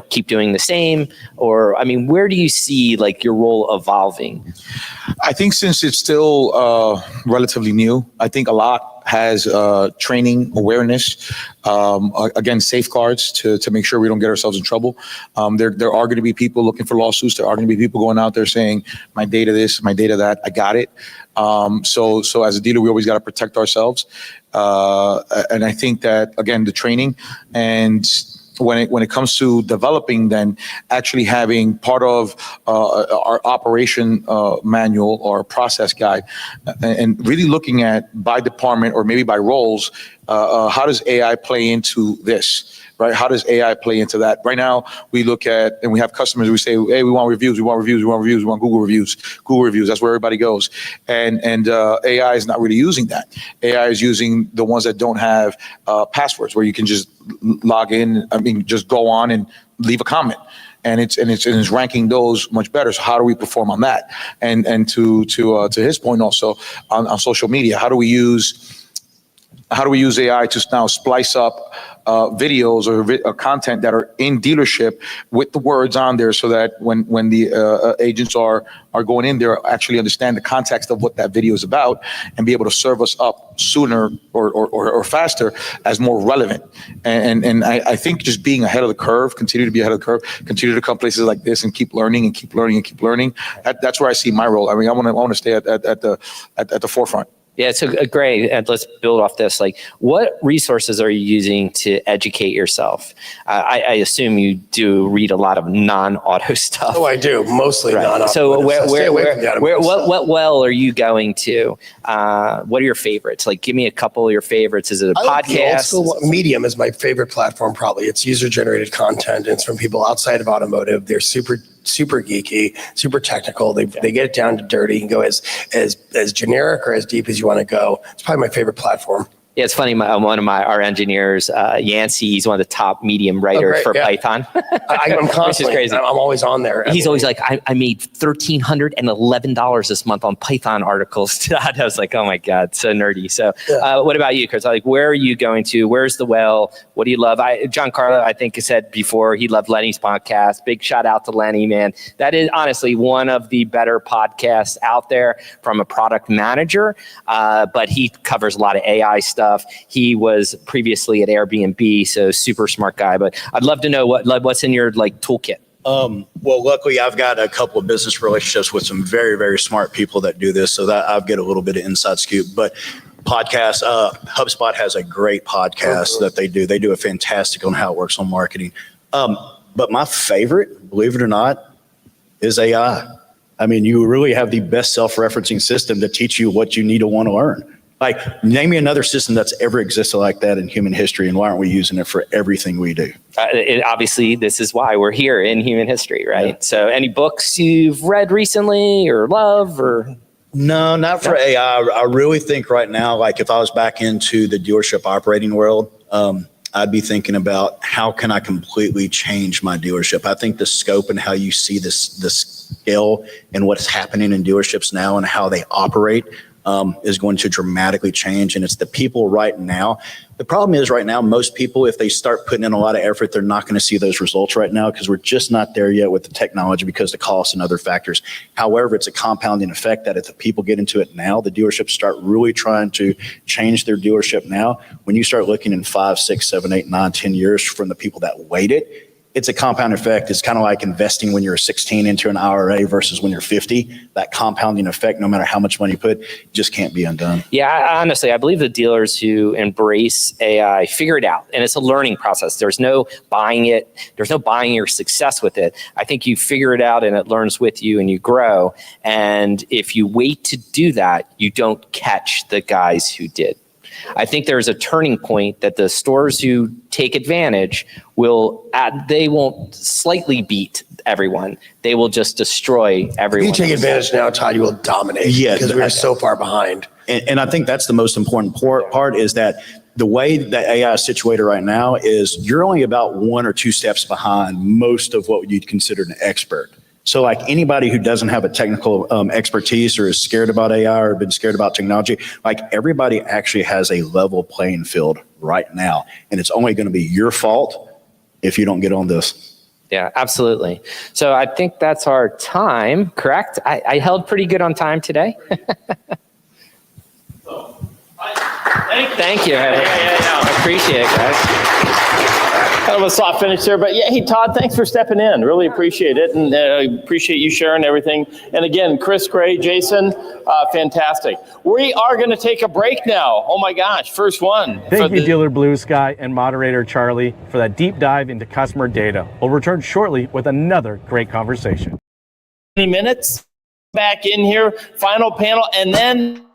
keep doing the same? Or, where do you see like your role evolving? I think since it's still relatively new, I think a lot has training, awareness, again, safeguards to make sure we don't get ourselves in trouble. There are going to be people looking for lawsuits. There are going to be people going out there saying, my data this, my data that, I got it. So as a dealer, we always got to protect ourselves. And I think that, again, the training and when it comes to developing, then actually having part of our operation manual or process guide, and really looking at by department or maybe by roles, how does AI play into this? Right? How does AI play into that? Right now, we look at, and we have customers, we say, hey, we want reviews, we want reviews, we want reviews, we want Google reviews, that's where everybody goes. And AI is not really using that. AI is using the ones that don't have passwords, where you can just log in, just go on and leave a comment. And it's ranking those much better. So how do we perform on that? And to his point also on social media, how do we use AI to now splice up videos or content that are in dealership with the words on there, so that when the agents are going in there, actually understand the context of what that video is about and be able to serve us up sooner or faster as more relevant. And I think just being ahead of the curve, continue to be ahead of the curve, continue to come places like this and keep learning and keep learning and keep learning. That's where I see my role. I mean, I want to stay at the forefront. Yeah, so great. And let's build off this. Like, what resources are you using to educate yourself? I assume you do read a lot of non-auto stuff. Oh, I do. Mostly non-auto. So what well are you going to? What are your favorites? Like, give me a couple of your favorites. Is it a podcast? Medium is my favorite platform, probably. It's user-generated content. It's from people outside of automotive. They're super geeky, super technical. They get it down to dirty. You can go as generic or as deep as you want to go. It's probably my favorite platform. Yeah, it's funny. One of our engineers, Yancey, he's one of the top medium writers for Python. I'm constantly, which is crazy. I'm always on there. He's always like, I made $1,311 this month on Python articles. I was like, oh my God, so nerdy. So what about you, Chris? Like, where are you going to? Where's the well? What do you love? John Carlo, I think, has said before, he loved Lenny's podcast. Big shout out to Lenny, man. That is honestly one of the better podcasts out there from a product manager, but he covers a lot of AI stuff. He was previously at Airbnb, so super smart guy. But I'd love to know what's in your toolkit. Well, luckily, I've got a couple of business relationships with some very, very smart people that do this, so that I've got a little bit of inside scoop. But podcasts, HubSpot has a great podcast that they do. They do a fantastic on how it works on marketing. But my favorite, believe it or not, is AI. I mean, you really have the best self-referencing system to teach you what you need to want to learn. Like, name me another system that's ever existed like that in human history, and why aren't we using it for everything we do? Obviously, this is why we're here in human history, right? Yeah. So any books you've read recently or love or? No, not for AI. I really think right now, like if I was back into the dealership operating world, I'd be thinking about how can I completely change my dealership. I think the scope and how you see this scale and what's happening in dealerships now and how they operate is going to dramatically change. And it's the people right now. The problem is right now, most people, if they start putting in a lot of effort, they're not going to see those results right now because we're just not there yet with the technology because of the cost and other factors. However, it's a compounding effect that if the people get into it now, the dealerships start really trying to change their dealership now. When you start looking in 5, 6, 7, 8, 9, 10 years from the people that waited, it's a compound effect. It's kind of like investing when you're 16 into an IRA versus when you're 50. That compounding effect, no matter how much money you put, just can't be undone. Yeah, honestly, I believe the dealers who embrace AI figure it out, and it's a learning process. There's no buying it. There's no buying your success with it. I think you figure it out, and it learns with you, and you grow. And if you wait to do that, you don't catch the guys who did. I think there's a turning point that the stores who take advantage they won't slightly beat everyone. They will just destroy everyone. If you take advantage now, Todd, you will dominate. Yeah, because we're so far behind. And I think that's the most important part is that the way that AI is situated right now is you're only about 1 or 2 steps behind most of what you'd consider an expert. So like anybody who doesn't have a technical expertise or is scared about AI or been scared about technology, like everybody actually has a level playing field right now. And it's only going to be your fault if you don't get on this. Yeah, absolutely. So I think that's our time, correct? I held pretty good on time today. Thank you. I appreciate it, guys. kind of a soft finish there, but yeah, hey, Todd, thanks for stepping in. Really appreciate it, and appreciate you sharing everything. And again, Chris, Gray, Jason, fantastic. We are going to take a break now. Oh my gosh, first one. Thank you, Dealer Blue Sky and moderator Charlie, for that deep dive into customer data. We'll return shortly with another great conversation. 20 minutes back in here, final panel, and then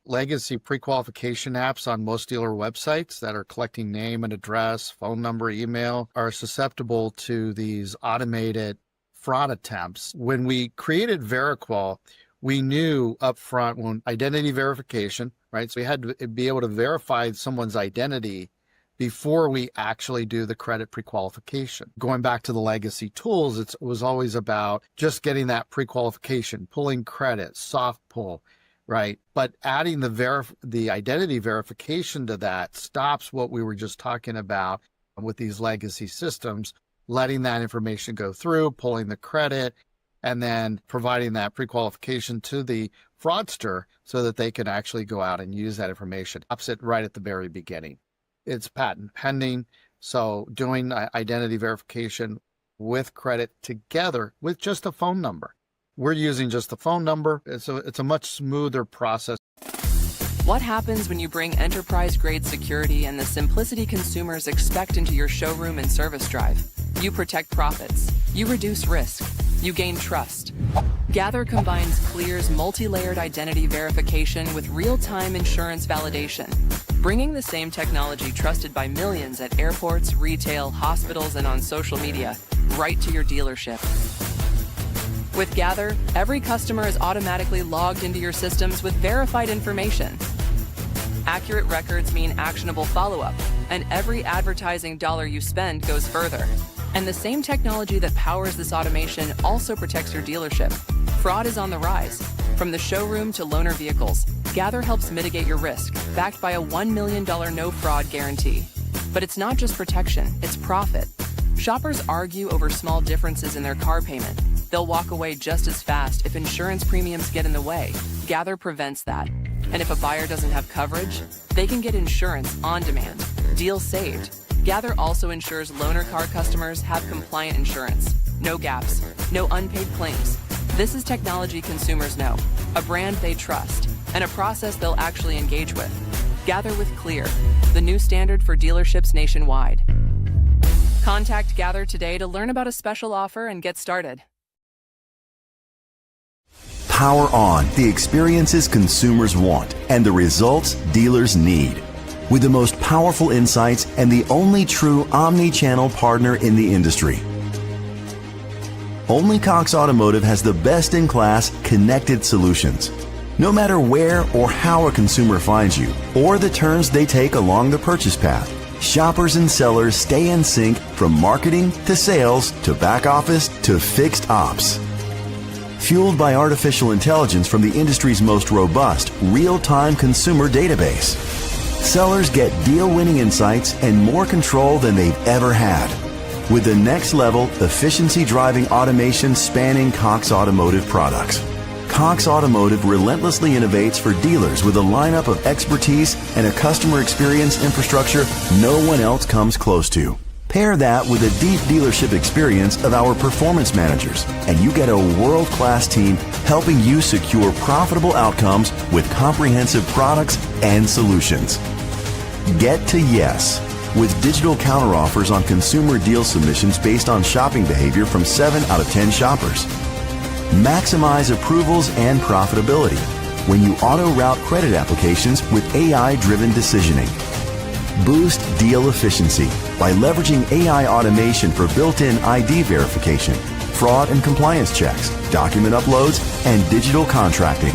legacy pre-qualification apps on most dealer websites that are collecting name and address, phone number, email, are susceptible to these automated fraud attempts. When we created VeriQual, we knew up front when identity verification, right? So we had to be able to verify someone's identity before we actually do the credit pre-qualification. Going back to the legacy tools, it was always about just getting that pre-qualification, pulling credit, soft pull, right? But adding the identity verification to that stops what we were just talking about with these legacy systems, letting that information go through, pulling the credit, and then providing that pre-qualification to the fraudster so that they can actually go out and use that information. Stops it right at the very beginning. It's patent pending, so doing identity verification with credit together with just a phone number. We're using just the phone number, so it's a much smoother process. What happens when you bring enterprise-grade security and the simplicity consumers expect into your showroom and service drive? You protect profits, you reduce risk, you gain trust. Gather combines Clear's multi-layered identity verification with real-time insurance validation, bringing the same technology trusted by millions at airports, retail, hospitals, and on social media, right to your dealership. With Gather, every customer is automatically logged into your systems with verified information. Accurate records mean actionable follow-up, and every advertising dollar you spend goes further. And the same technology that powers this automation also protects your dealership. Fraud is on the rise. From the showroom to loaner vehicles, Gather helps mitigate your risk, backed by a $1 million no-fraud guarantee. But it's not just protection, it's profit. Shoppers argue over small differences in their car payment. They'll walk away just as fast if insurance premiums get in the way. Gather prevents that. And if a buyer doesn't have coverage, they can get insurance on demand. Deal saved. Gather also ensures loaner car customers have compliant insurance. No gaps, no unpaid claims. This is technology consumers know, a brand they trust, and a process they'll actually engage with. Gather with Clear, the new standard for dealerships nationwide. Contact Gather today to learn about a special offer and get started. Power on the experiences consumers want and the results dealers need. With the most powerful insights and the only true omni-channel partner in the industry. Only Cox Automotive has the best-in-class connected solutions. No matter where or how a consumer finds you, or the turns they take along the purchase path, shoppers and sellers stay in sync from marketing to sales to back office to fixed ops. Fueled by artificial intelligence from the industry's most robust, real-time consumer database. Sellers get deal-winning insights and more control than they've ever had. With the next-level, efficiency-driving automation spanning Cox Automotive products. Cox Automotive relentlessly innovates for dealers with a lineup of expertise and a customer experience infrastructure no one else comes close to. Pair that with a deep dealership experience of our performance managers, and you get a world-class team helping you secure profitable outcomes with comprehensive products and solutions. Get to yes with digital counteroffers on consumer deal submissions based on shopping behavior from 7 out of 10 shoppers. Maximize approvals and profitability when you auto-route credit applications with AI-driven decisioning. Boost deal efficiency by leveraging AI automation for built-in ID verification, fraud and compliance checks, document uploads, and digital contracting.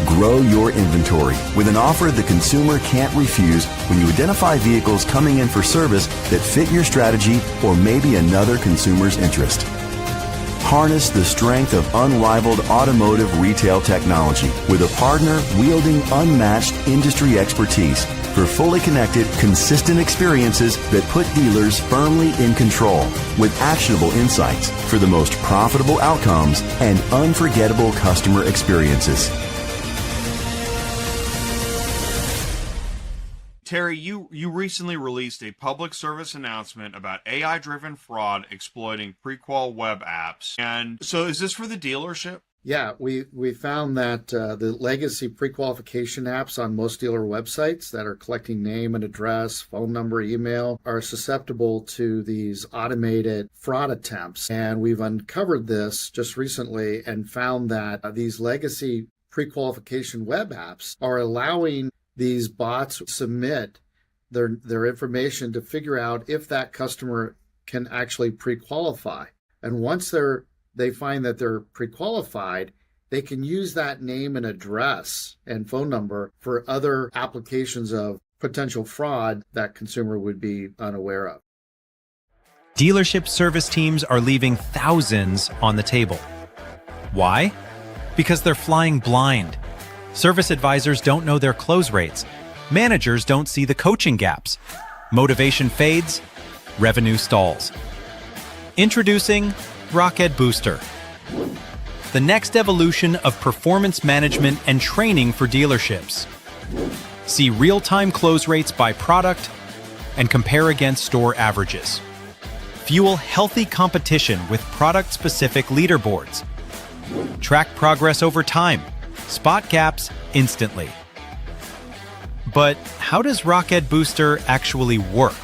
Grow your inventory with an offer the consumer can't refuse when you identify vehicles coming in for service that fit your strategy or maybe another consumer's interest. Harness the strength of unrivaled automotive retail technology with a partner wielding unmatched industry expertise for fully connected, consistent experiences that put dealers firmly in control with actionable insights for the most profitable outcomes and unforgettable customer experiences. Terry, you recently released a public service announcement about AI-driven fraud exploiting pre-qual web apps. And so is this for the dealership? Yeah, we found that the legacy pre-qualification apps on most dealer websites that are collecting name and address, phone number, email, are susceptible to these automated fraud attempts. And we've uncovered this just recently and found that these legacy pre-qualification web apps are allowing these bots to submit their information to figure out if that customer can actually pre-qualify. And once they find that they're pre-qualified, they can use that name and address and phone number for other applications of potential fraud that consumer would be unaware of. Dealership service teams are leaving thousands on the table. Why? Because they're flying blind. Service advisors don't know their close rates. Managers don't see the coaching gaps. Motivation fades, revenue stalls. Introducing Rocket Booster, the next evolution of performance management and training for dealerships. See real-time close rates by product and compare against store averages. Fuel healthy competition with product-specific leaderboards. Track progress over time. Spot gaps instantly. But how does Rocket Booster actually work?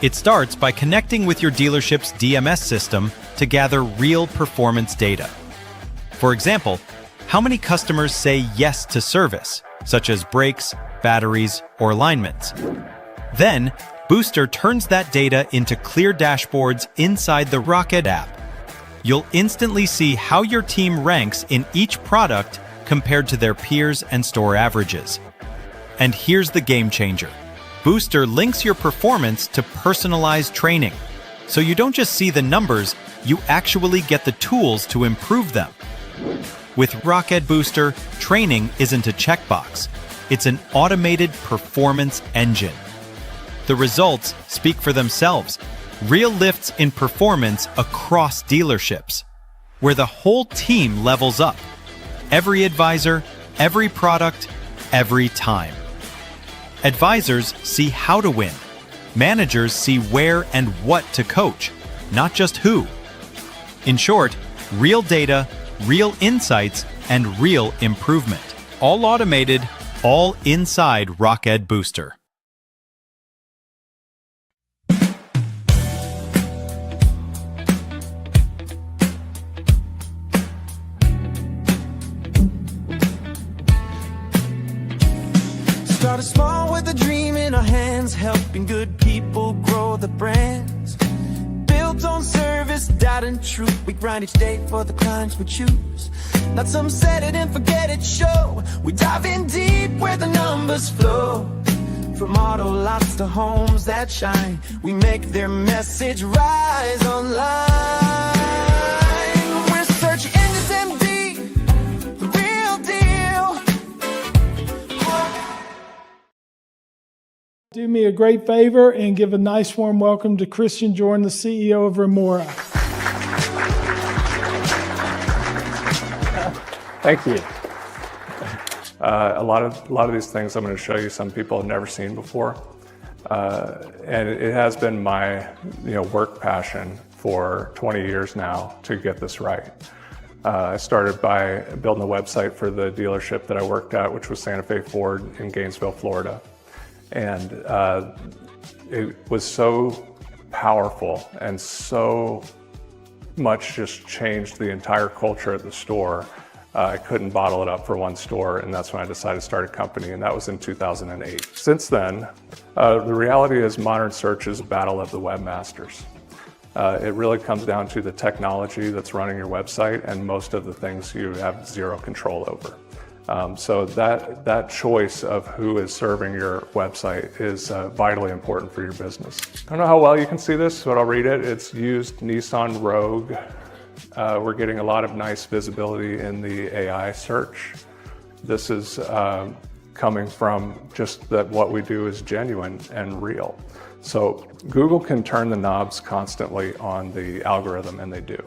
It starts by connecting with your dealership's DMS system to gather real performance data. For example, how many customers say yes to service, such as brakes, batteries, or alignments? Then, Booster turns that data into clear dashboards inside the Rocket app. You'll instantly see how your team ranks in each product compared to their peers and store averages. And here's the game changer. Booster links your performance to personalized training. So you don't just see the numbers, you actually get the tools to improve them. With Rocket Booster, training isn't a checkbox. It's an automated performance engine. The results speak for themselves. Real lifts in performance across dealerships, where the whole team levels up. Every advisor, every product, every time. Advisors see how to win. Managers see where and what to coach, not just who. In short, real data, real insights, and real improvement. All automated, all inside Rocket Booster. Started small with a dream in our hands, helping good people grow the brands. Built on service, doubt and truth. We grind each day for the clients we choose. Not some set it and forget it show. We dive in deep where the numbers flow. From auto lots to homes that shine, we make their message rise online. We're search engines MD, the real deal. Do me a great favor and give a nice warm welcome to Christian Jordan, the CEO of Remora. Thank you. A lot of these things I'm going to show you, some people have never seen before, and it has been my work passion for 20 years now to get this right. I started by building a website for the dealership that I worked at, which was Santa Fe Ford in Gainesville, Florida, and it was so powerful and so much just changed the entire culture at the store. I couldn't bottle it up for one store, and that's when I decided to start a company, and that was in 2008. Since then, the reality is modern search is a battle of the webmasters. It really comes down to the technology that's running your website, and most of the things you have zero control over. So that choice of who is serving your website is vitally important for your business. I don't know how well you can see this, but I'll read it. It's used Nissan Rogue. We're getting a lot of nice visibility in the AI search. This is coming from just that what we do is genuine and real. So Google can turn the knobs constantly on the algorithm, and they do.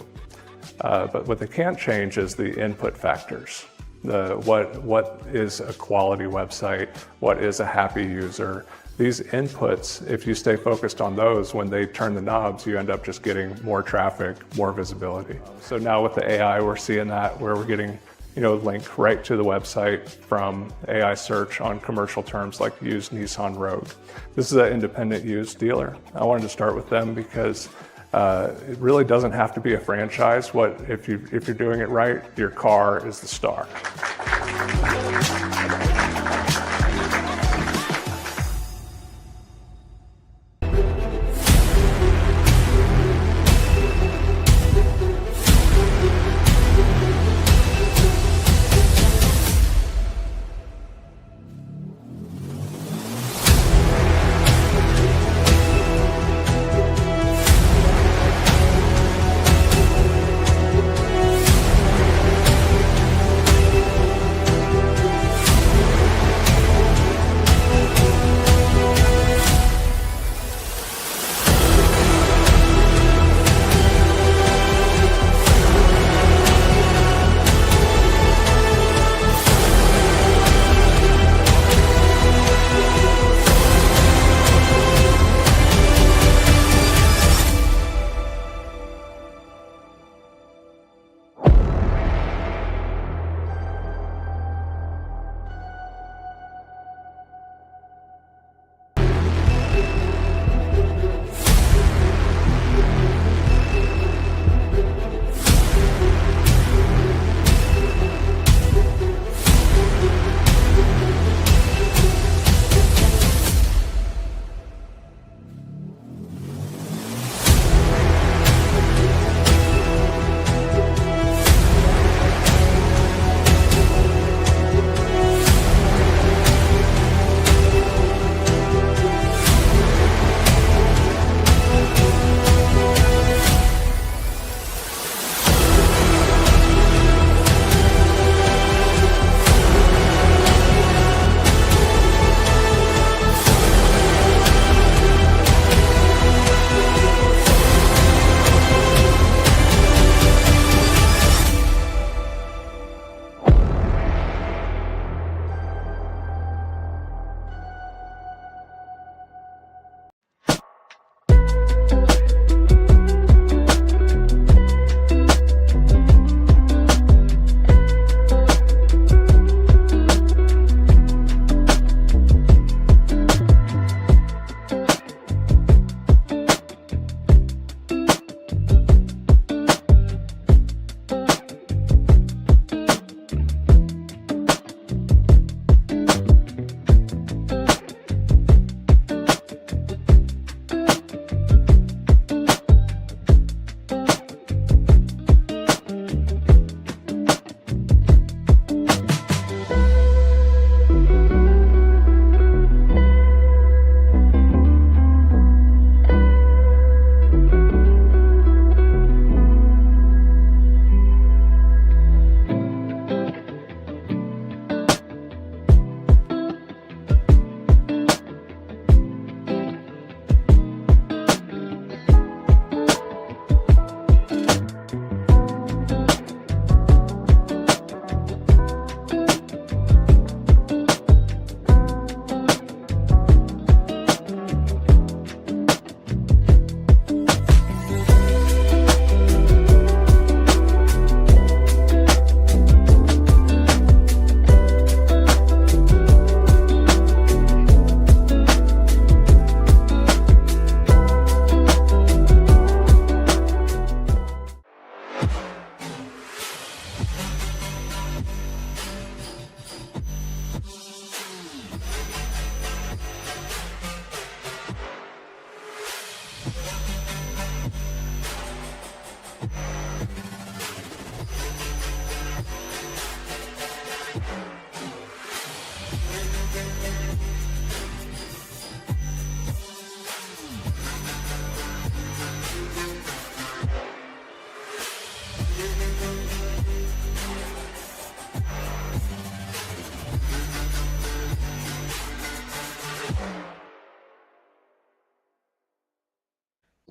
But what they can't change is the input factors. What is a quality website? What is a happy user? These inputs, if you stay focused on those, when they turn the knobs, you end up just getting more traffic, more visibility. So now with the AI, we're seeing that where we're getting link right to the website from AI search on commercial terms like used Nissan Rogue. This is an independent used dealer. I wanted to start with them because it really doesn't have to be a franchise. If you're doing it right, your car is the star.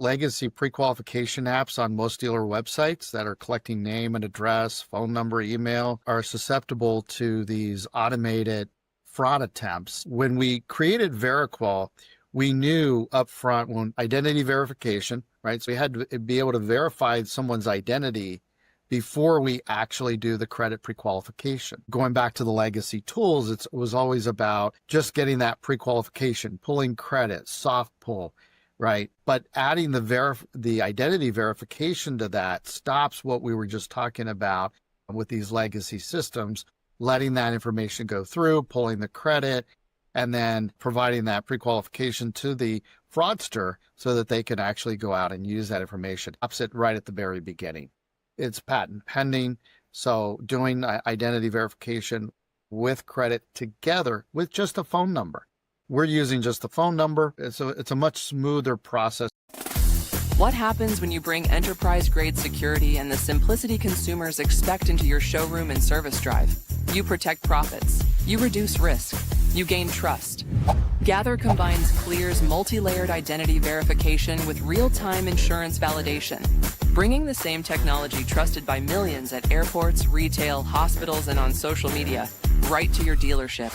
legacy pre-qualification apps on most dealer websites that are collecting name and address, phone number, email, are susceptible to these automated fraud attempts. When we created VeriQual, we knew upfront when identity verification, right? So we had to be able to verify someone's identity before we actually do the credit pre-qualification. Going back to the legacy tools, it was always about just getting that pre-qualification, pulling credit, soft pull, right? But adding the identity verification to that stops what we were just talking about with these legacy systems, letting that information go through, pulling the credit, and then providing that pre-qualification to the fraudster so that they can actually go out and use that information. Stops it right at the very beginning. It's patent pending, so doing identity verification with credit together with just a phone number. We're using just the phone number, so it's a much smoother process. What happens when you bring enterprise-grade security and the simplicity consumers expect into your showroom and service drive? You protect profits. You reduce risk. You gain trust. Gather combines Clear's multi-layered identity verification with real-time insurance validation, bringing the same technology trusted by millions at airports, retail, hospitals, and on social media right to your dealership.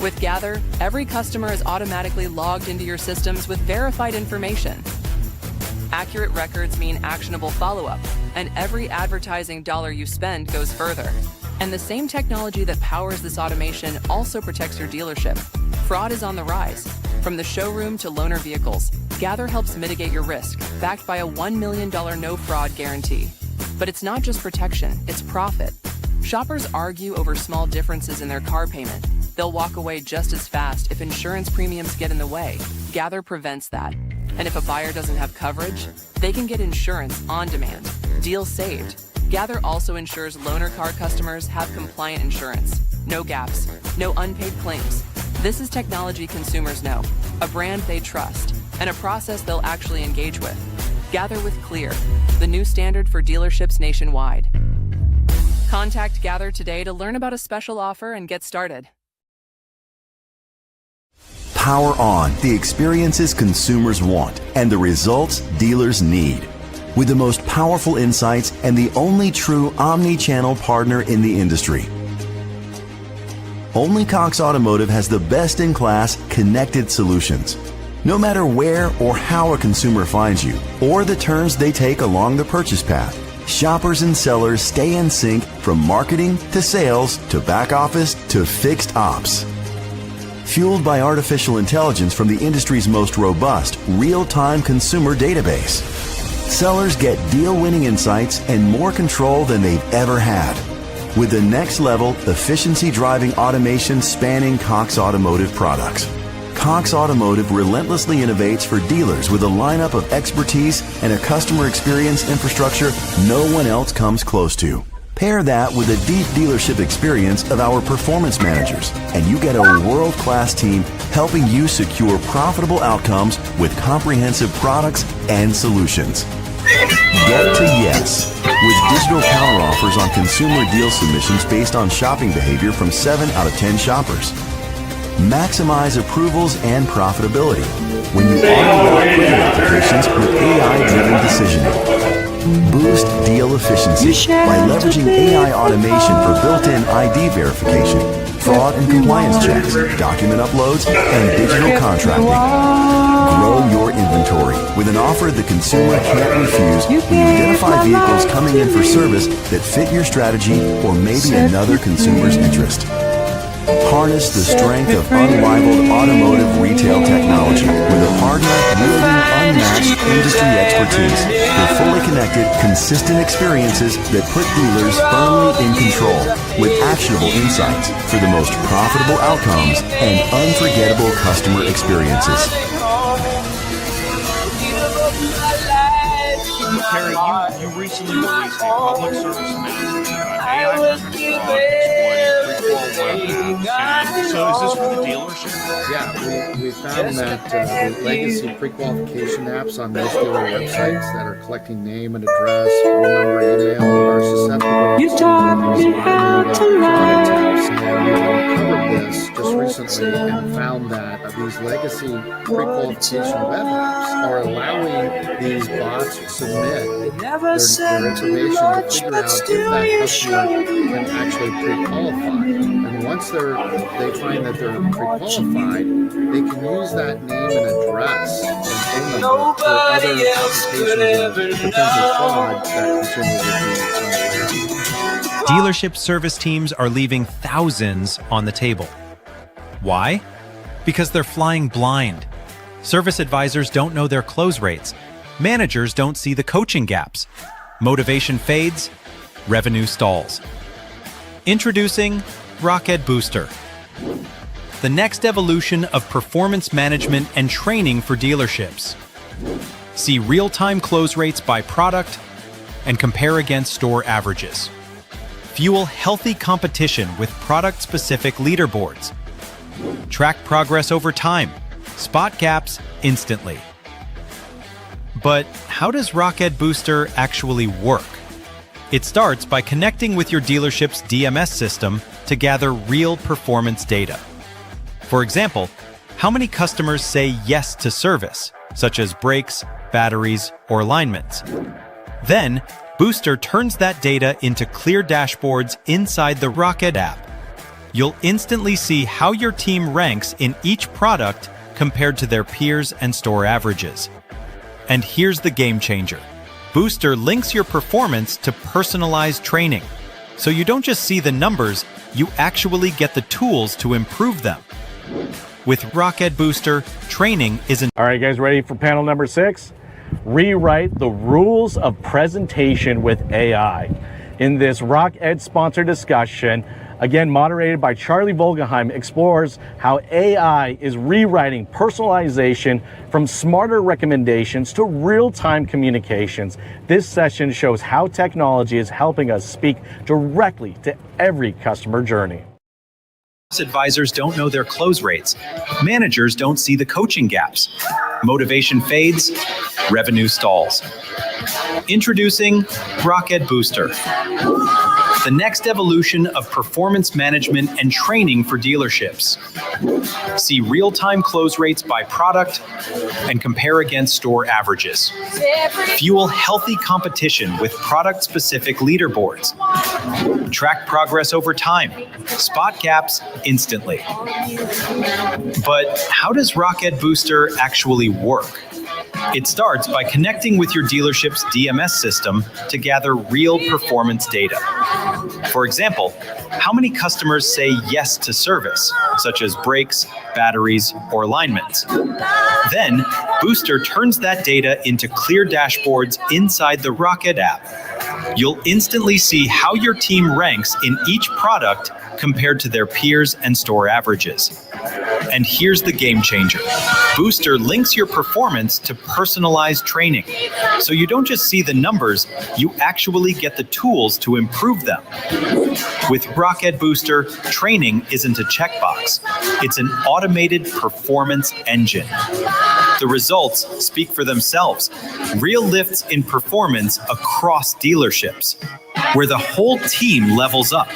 With Gather, every customer is automatically logged into your systems with verified information. Accurate records mean actionable follow-up, and every advertising dollar you spend goes further. And the same technology that powers this automation also protects your dealership. Fraud is on the rise. From the showroom to loaner vehicles, Gather helps mitigate your risk, backed by a $1 million no-fraud guarantee. But it's not just protection, it's profit. Shoppers argue over small differences in their car payment. They'll walk away just as fast if insurance premiums get in the way. Gather prevents that. And if a buyer doesn't have coverage, they can get insurance on demand. Deal saved. Gather also ensures loaner car customers have compliant insurance. No gaps, no unpaid claims. This is technology consumers know, a brand they trust, and a process they'll actually engage with. Gather with Clear, the new standard for dealerships nationwide. Contact Gather today to learn about a special offer and get started. Power on the experiences consumers want and the results dealers need. With the most powerful insights and the only true omni-channel partner in the industry. Only Cox Automotive has the best-in-class connected solutions. No matter where or how a consumer finds you, or the turns they take along the purchase path, shoppers and sellers stay in sync from marketing to sales to back office to fixed ops. Fueled by artificial intelligence from the industry's most robust, real-time consumer database. Sellers get deal-winning insights and more control than they've ever had. With the next level, efficiency-driving automation spanning Cox Automotive products. Cox Automotive relentlessly innovates for dealers with a lineup of expertise and a customer experience infrastructure no one else comes close to. Pair that with a deep dealership experience of our performance managers, and you get a world-class team helping you secure profitable outcomes with comprehensive products and solutions. Get to yes with digital counteroffers on consumer deal submissions based on shopping behavior from 7 out of 10 shoppers. Maximize approvals and profitability when you automate credit applications with AI-driven decisioning. Boost deal efficiency by leveraging AI automation for built-in ID verification, fraud and compliance checks, document uploads, and digital contracting. Grow your inventory with an offer the consumer can't refuse when you identify vehicles coming in for service that fit your strategy or maybe another consumer's interest. Harness the strength of unrivaled automotive retail technology with a partner wielding unmatched industry expertise for fully connected, consistent experiences that put dealers firmly in control with actionable insights for the most profitable outcomes and unforgettable customer experiences. Terry, you recently released a public service announcement about AI-driven fraud exploiting pre-qual web apps. And so is this for the dealership? Yeah, we found that the legacy pre-qualification apps on most dealer websites that are collecting name and address, phone number, email are susceptible to these automated fraud attempts. And we've uncovered this just recently recently and found that these legacy pre-qualification web apps are allowing these bots to submit their information to figure out if that customer can actually pre-qualify. And once they find that they're pre-qualified, they can use that name and address and phone number for other applications of potential fraud that consumers are being unaware of. Dealership service teams are leaving thousands on the table. Why? Because they're flying blind. Service advisors don't know their close rates. Managers don't see the coaching gaps. Motivation fades, revenue stalls. Introducing Rocket Booster, the next evolution of performance management and training for dealerships. See real-time close rates by product and compare against store averages. Fuel healthy competition with product-specific leaderboards. Track progress over time. Spot gaps instantly. But how does Rocket Booster actually work? It starts by connecting with your dealership's DMS system to gather real performance data. For example, how many customers say yes to service, such as brakes, batteries, or alignments? Then, Booster turns that data into clear dashboards inside the Rocket app. You'll instantly see how your team ranks in each product compared to their peers and store averages. And here's the game changer. Booster links your performance to personalized training. So you don't just see the numbers, you actually get the tools to improve them. With Rocket Booster, training isn't... All right, guys, ready for panel number 6? Rewrite the rules of presentation with AI. In this Rock Ed sponsored discussion, again moderated by Charlie Volgenheim, explores how AI is rewriting personalization from smarter recommendations to real-time communications. This session shows how technology is helping us speak directly to every customer journey. Advisors don't know their close rates. Managers don't see the coaching gaps. Motivation fades, revenue stalls. Introducing Rocket Booster, the next evolution of performance management and training for dealerships. See real-time close rates by product and compare against store averages. Fuel healthy competition with product-specific leaderboards. Track progress over time. Spot gaps instantly. But how does Rocket Booster actually work? It starts by connecting with your dealership's DMS system to gather real performance data. For example, how many customers say yes to service, such as brakes, batteries, or alignments? Then, Booster turns that data into clear dashboards inside the Rocket app. You'll instantly see how your team ranks in each product compared to their peers and store averages. And here's the game changer. Booster links your performance to personalized training. So you don't just see the numbers, you actually get the tools to improve them. With Rocket Booster, training isn't a checkbox. It's an automated performance engine. The results speak for themselves. Real lifts in performance across dealerships, where the whole team levels up.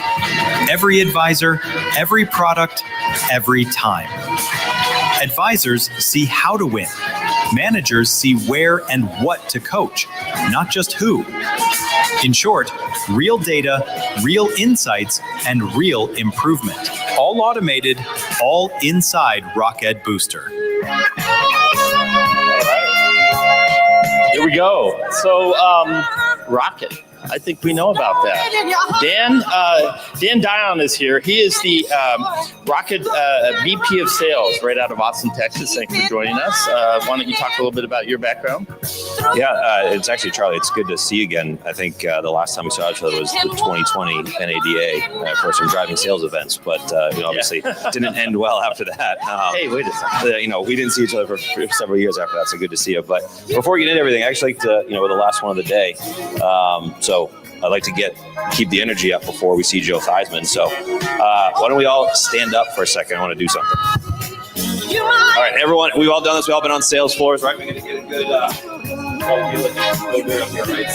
Every advisor, every product, every time. Advisors see how to win. Managers see where and what to coach, not just who. In short, real data, real insights, and real improvement. All automated, all inside Rocket Booster. Here we go. So, Rocket. I think we know about that. Dan Dion is here. He is the Rocket VP of Sales right out of Austin, Texas. Thanks for joining us. Why don't you talk a little bit about your background? Yeah, it's actually Charlie. It's good to see you again. I think the last time we saw each other was the 2020 NADA for some driving sales events, but obviously didn't end well after that. Hey, wait a second. We didn't see each other for several years after that, so good to see you. But before we get into everything, I actually like to, we're the last one of the day. So I'd like to keep the energy up before we see Joe Theismann. So why don't we all stand up for a second? I want to do something. All right, everyone, we've all done this. We've all been on sales floors, right? We're going to get a good up here, right?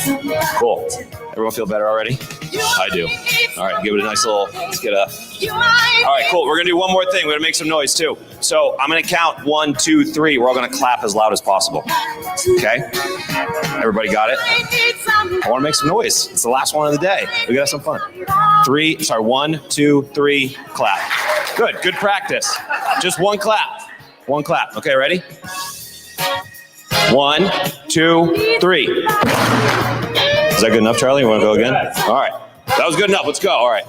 Cool. Everyone feel better already? I do. All right, give it a nice little, let's get a, all right, cool. We're gonna do one more thing. We're gonna make some noise too. So I'm gonna count 1, 2, 3. We're all gonna clap as loud as possible. Okay? Everybody got it? I wanna make some noise. It's the last one of the day. We gotta have some fun. 1, 2, 3, clap. Good practice. Just one clap. One clap. Okay, ready? 1, 2, 3. Is that good enough, Charlie? You want to go again? All right. That was good enough. Let's go. All right.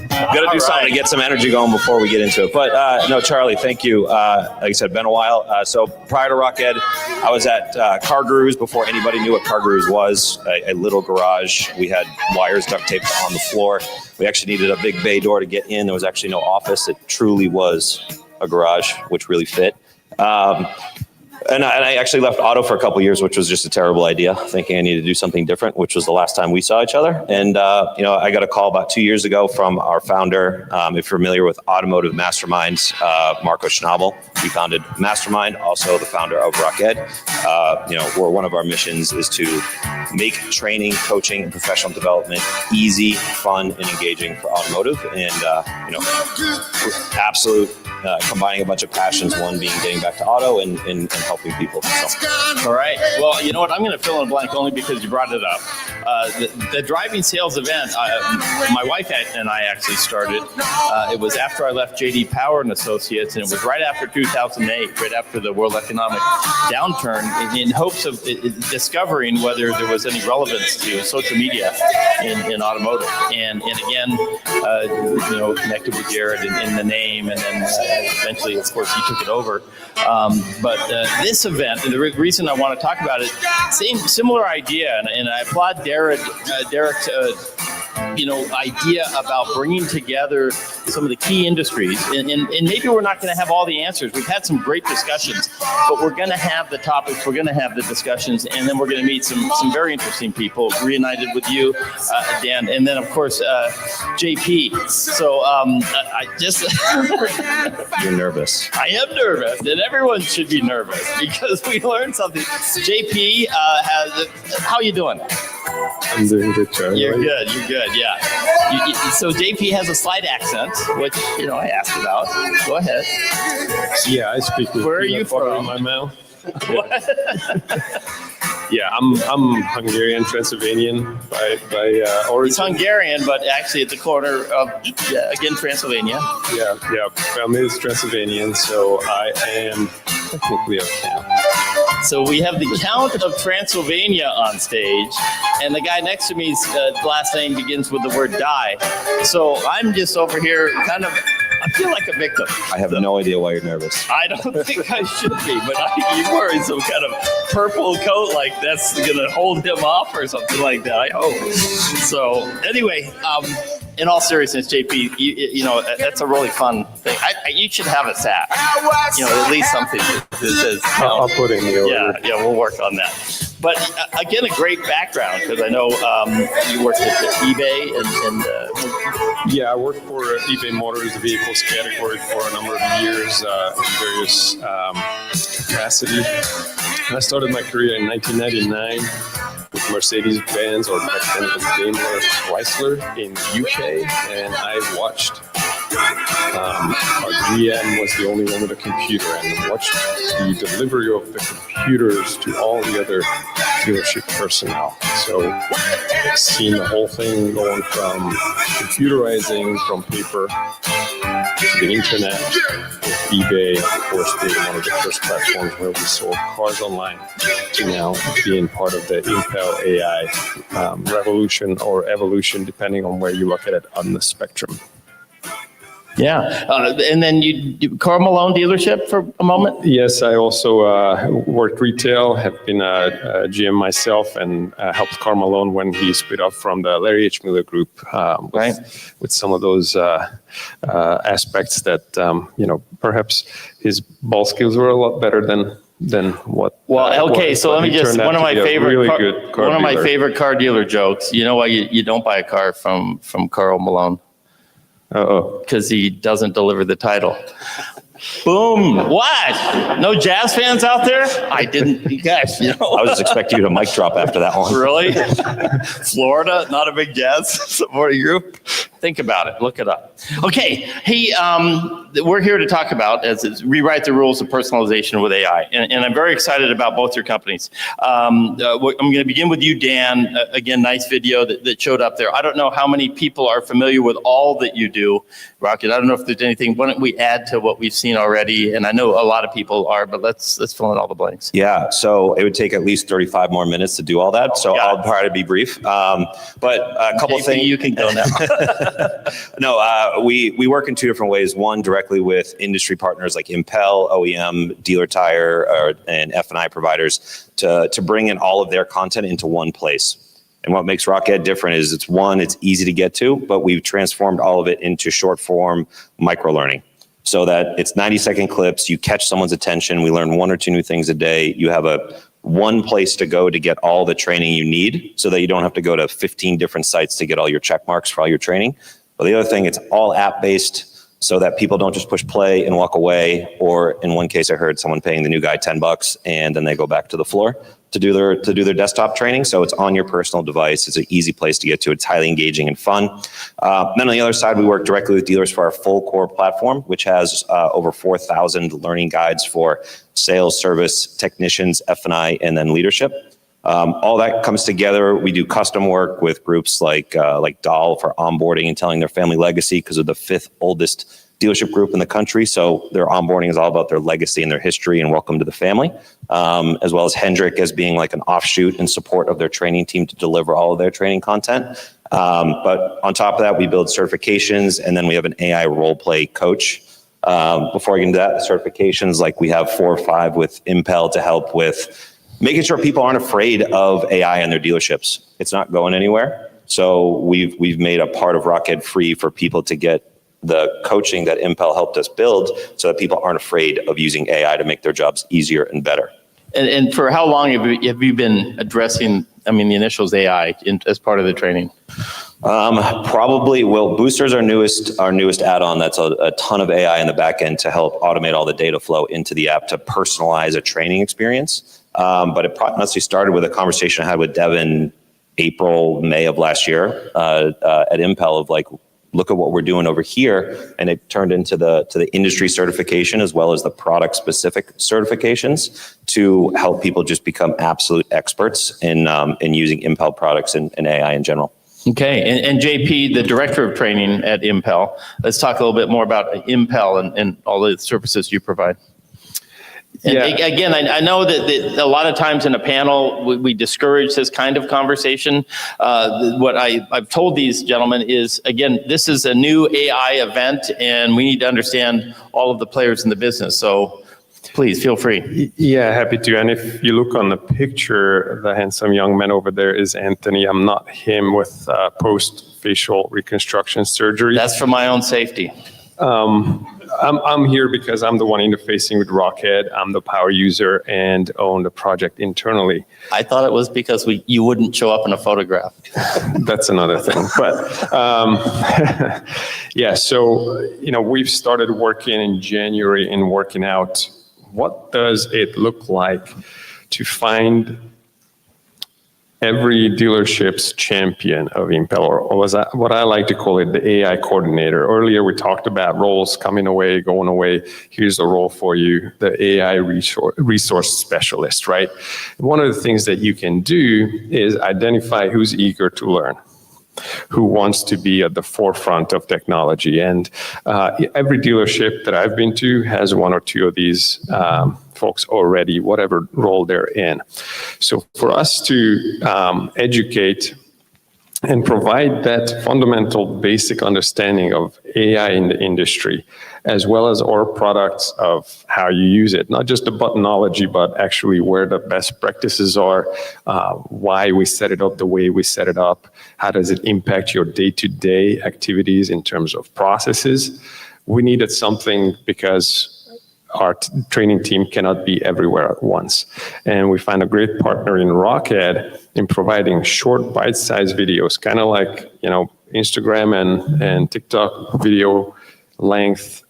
Got to do something to get some energy going before we get into it. But no, Charlie, thank you. Like I said, been a while. So prior to Rockhead, I was at Car Gurus before anybody knew what Car Gurus was. A little garage. We had wires duct taped on the floor. We actually needed a big bay door to get in. There was actually no office. It truly was a garage, which really fit. And I actually left auto for a couple of years, which was just a terrible idea, thinking I needed to do something different, which was the last time we saw each other. And, I got a call about 2 years ago from our founder, if you're familiar with Automotive Masterminds, Marco Schnabel. He founded Mastermind, also the founder of Rockhead. Where one of our missions is to make training, coaching, and professional development easy, fun, and engaging for automotive. And, absolute combining a bunch of passions, one being getting back to auto and helping people. So. All right. Well, you know what? I'm going to fill in a blank only because you brought it up. The driving sales event, my wife and I actually started. It was after I left JD Power and Associates, and it was right after 2008, right after the world economic downturn, in hopes of discovering whether there was any relevance to social media in automotive. And again, connected with Jared in the name, and then eventually, of course, he took it over. But this event, and the reason I want to talk about it, similar idea, and I applaud Derek's idea about bringing together some of the key industries. And maybe we're not going to have all the answers. We've had some great discussions, but we're going to have the topics, we're going to have the discussions, and then we're going to meet some very interesting people, reunited with you, Dan, and then, of course, JP. So I just... You're nervous. I am nervous, and everyone should be nervous because we learned something. JP how you doing? I'm doing good, Charlie. You're good, yeah. So JP has a slight accent, which, I asked about. Go ahead. Yeah, I speak with. Where are you from? In my mouth. Yeah, I'm Hungarian, Transylvanian by origin. He's Hungarian, but actually at the corner of, again, Transylvania. Yeah, family is Transylvanian, so I am technically a Count. So we have the Count of Transylvania on stage, and the guy next to me's last name begins with the word die. So I'm just over here kind of, I feel like a victim. I have no idea why you're nervous. I don't think I should be, but you're wearing some kind of purple coat like that's going to hold him off or something like that, I hope. So anyway, in all seriousness, JP, that's a really fun thing. You should have a hat. At least something that says. I'll put in the order. Yeah, we'll work on that. But again, a great background because I know you worked at eBay and yeah, I worked for eBay Motors, the vehicles category, for a number of years in various capacity. And I started my career in 1999 with Mercedes-Benz, or back then it was Daimler Chrysler in the UK, and I watched. Our GM was the only one with a computer, and watched the delivery of the computers to all the other dealership personnel. So I've seen the whole thing going from computerizing from paper to the internet, with eBay, of course, being one of the first platforms where we sold cars online, to now being part of the Impel AI revolution or evolution, depending on where you look at it on the spectrum. Yeah, and then you Carl Malone dealership for a moment? Yes, I also worked retail, have been a GM myself, and helped Carl Malone when he split off from the Larry H. Miller Group with some of those aspects that, perhaps his ball skills were a lot better than what. Well, okay, so let me just, one of my favorite car dealer jokes. You know why you don't buy a car from Carl Malone? Uh-oh. Because he doesn't deliver the title. Boom. What? No jazz fans out there? I didn't, you guys, you know. I was just expecting you to mic drop after that one. Really? Florida, not a big jazz supporting group? Think about it. Look it up. Okay. Hey, we're here to talk about as rewrite the rules of personalization with AI. And I'm very excited about both your companies. I'm going to begin with you, Dan. Again, nice video that showed up there. I don't know how many people are familiar with all that you do, Rocket. I don't know if there's anything. Why don't we add to what we've seen already? And I know a lot of people are, but let's fill in all the blanks. Yeah, so it would take at least 35 more minutes to do all that. So I'll try to be brief. But a couple of things. You can go now. No, we work in two different ways. One, directly with industry partners like Impel, OEM, Dealer Tire, and F&I providers to bring in all of their content into one place. And what makes Rocket different is it's easy to get to, but we've transformed all of it into short form micro-learning so that it's 90-second clips. You catch someone's attention. We learn 1 or 2 new things a day. You have one place to go to get all the training you need so that you don't have to go to 15 different sites to get all your check marks for all your training. But the other thing, it's all app-based so that people don't just push play and walk away. Or in one case, I heard someone paying the new guy $10 and then they go back to the floor to do their desktop training. So it's on your personal device. It's an easy place to get to. It's highly engaging and fun. Then on the other side, we work directly with dealers for our full core platform, which has over 4,000 learning guides for sales, service, technicians, F&I, and then leadership. All that comes together. We do custom work with groups like Dahl for onboarding and telling their family legacy because of the 5th oldest dealership group in the country. So their onboarding is all about their legacy and their history and welcome to the family, as well as Hendrick as being like an offshoot in support of their training team to deliver all of their training content. But on top of that, we build certifications, and then we have an AI role play coach. Before I get into that, certifications, like we have 4 or 5 with Impel to help with making sure people aren't afraid of AI in their dealerships. It's not going anywhere. So we've made a part of Rocket free for people to get the coaching that Impel helped us build so that people aren't afraid of using AI to make their jobs easier and better. And for how long have you been addressing, the initials AI as part of the training? Probably, Booster's our newest add-on. That's a ton of AI in the back end to help automate all the data flow into the app to personalize a training experience. But it honestly started with a conversation I had with Devin April, May of last year at Impel of like, look at what we're doing over here. And it turned into the industry certification as well as the product specific certifications to help people just become absolute experts in using Impel products and AI in general. Okay, and JP, the director of training at Impel, let's talk a little bit more about Impel and all the services you provide. And again, I know that a lot of times in a panel, we discourage this kind of conversation. What I've told these gentlemen is, again, this is a new AI event, and we need to understand all of the players in the business. So please feel free. Yeah, happy to. And if you look on the picture, the handsome young man over there is Anthony. I'm not him with post-facial reconstruction surgery. That's for my own safety. I'm here because I'm the one interfacing with Rocket. I'm the power user and own the project internally. I thought it was because you wouldn't show up in a photograph. That's another thing. But yeah, so we've started working in January and working out what does it look like to find every dealership's champion of Impel, or what I like to call it, the AI coordinator. Earlier, we talked about roles coming away, going away. Here's a role for you, the AI resource specialist, right? One of the things that you can do is identify who's eager to learn, who wants to be at the forefront of technology. And every dealership that I've been to has 1 or 2 of these folks already, whatever role they're in. So for us to educate and provide that fundamental basic understanding of AI in the industry, as well as our products of how you use it, not just the buttonology, but actually where the best practices are, why we set it up the way we set it up, how does it impact your day-to-day activities in terms of processes. We needed something because our training team cannot be everywhere at once. And we find a great partner in Rocket in providing short bite-sized videos, kind of like, Instagram and TikTok video length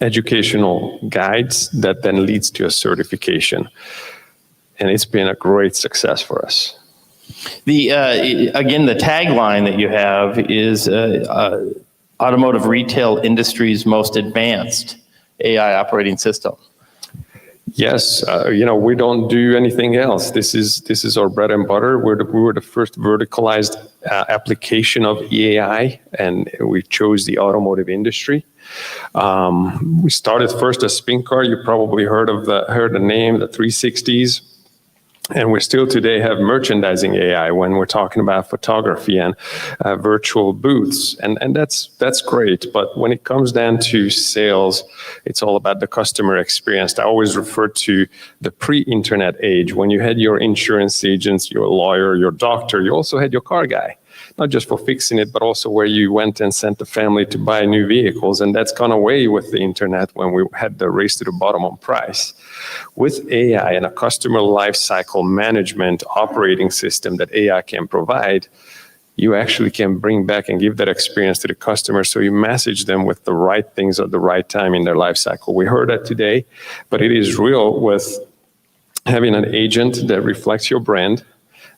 educational guides that then leads to a certification. And it's been a great success for us. Again, the tagline that you have is automotive retail industry's most advanced AI operating system. Yes, we don't do anything else. This is our bread and butter. We were the first verticalized application of AI, and we chose the automotive industry. We started first as spin car. You probably heard the name, the 360s. And we still today have merchandising AI when we're talking about photography and virtual booths. And that's great. But when it comes down to sales, it's all about the customer experience. I always refer to the pre-internet age. When you had your insurance agents, your lawyer, your doctor, you also had your car guy. Not just for fixing it, but also where you went and sent the family to buy new vehicles. And that's gone away with the internet when we had the race to the bottom on price. With AI and a customer lifecycle management operating system that AI can provide, you actually can bring back and give that experience to the customer, so you message them with the right things at the right time in their life cycle. We heard that today, but it is real with having an agent that reflects your brand,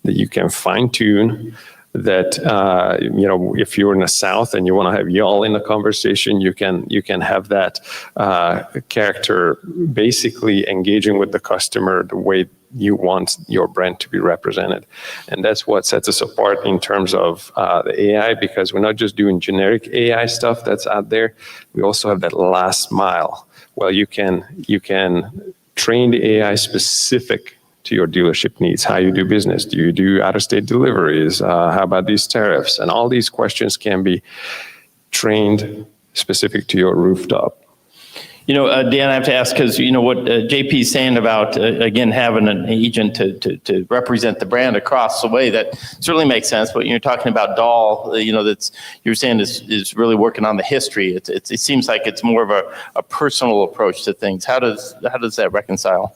that you can fine-tune, that if you're in the South and you want to have y'all in the conversation, you can have that character basically engaging with the customer the way you want your brand to be represented. And that's what sets us apart in terms of the AI, because we're not just doing generic AI stuff that's out there. We also have that last mile. Well, you can train the AI specific to your dealership needs, how you do business. Do you do out-of-state deliveries? How about these tariffs? And all these questions can be trained specific to your rooftop. Dan, I have to ask, because what JP is saying about, again, having an agent to represent the brand across the way, that certainly makes sense. But you're talking about DAL, that's you're saying is really working on the history. It seems like it's more of a personal approach to things. How does that reconcile?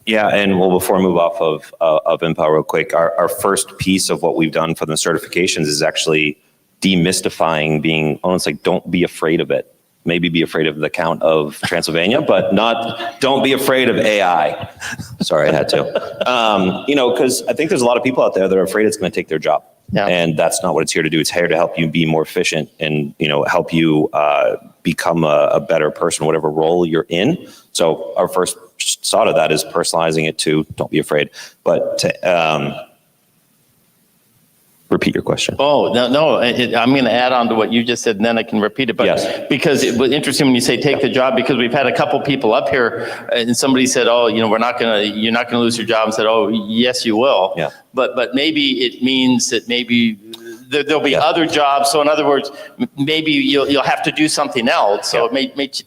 Yeah, and before I move off of Empower real quick, our first piece of what we've done for the certifications is actually demystifying being almost like, don't be afraid of it. Maybe be afraid of the Count of Transylvania, but don't be afraid of AI. Sorry, I had to. Because I think there's a lot of people out there that are afraid it's going to take their job. Yeah. And that's not what it's here to do. It's here to help you be more efficient and, help you become a better person, whatever role you're in. So our first thought of that is personalizing it to don't be afraid. But repeat your question. Oh, no, I'm going to add on to what you just said, and then I can repeat it. But yes. Because it was interesting when you say take the job, because we've had a couple people up here, and somebody said, "Oh, you're not going to lose your job," and said, "Oh, yes, you will." Yeah. But maybe it means that maybe there'll be other jobs. So in other words, maybe you'll have to do something else. So it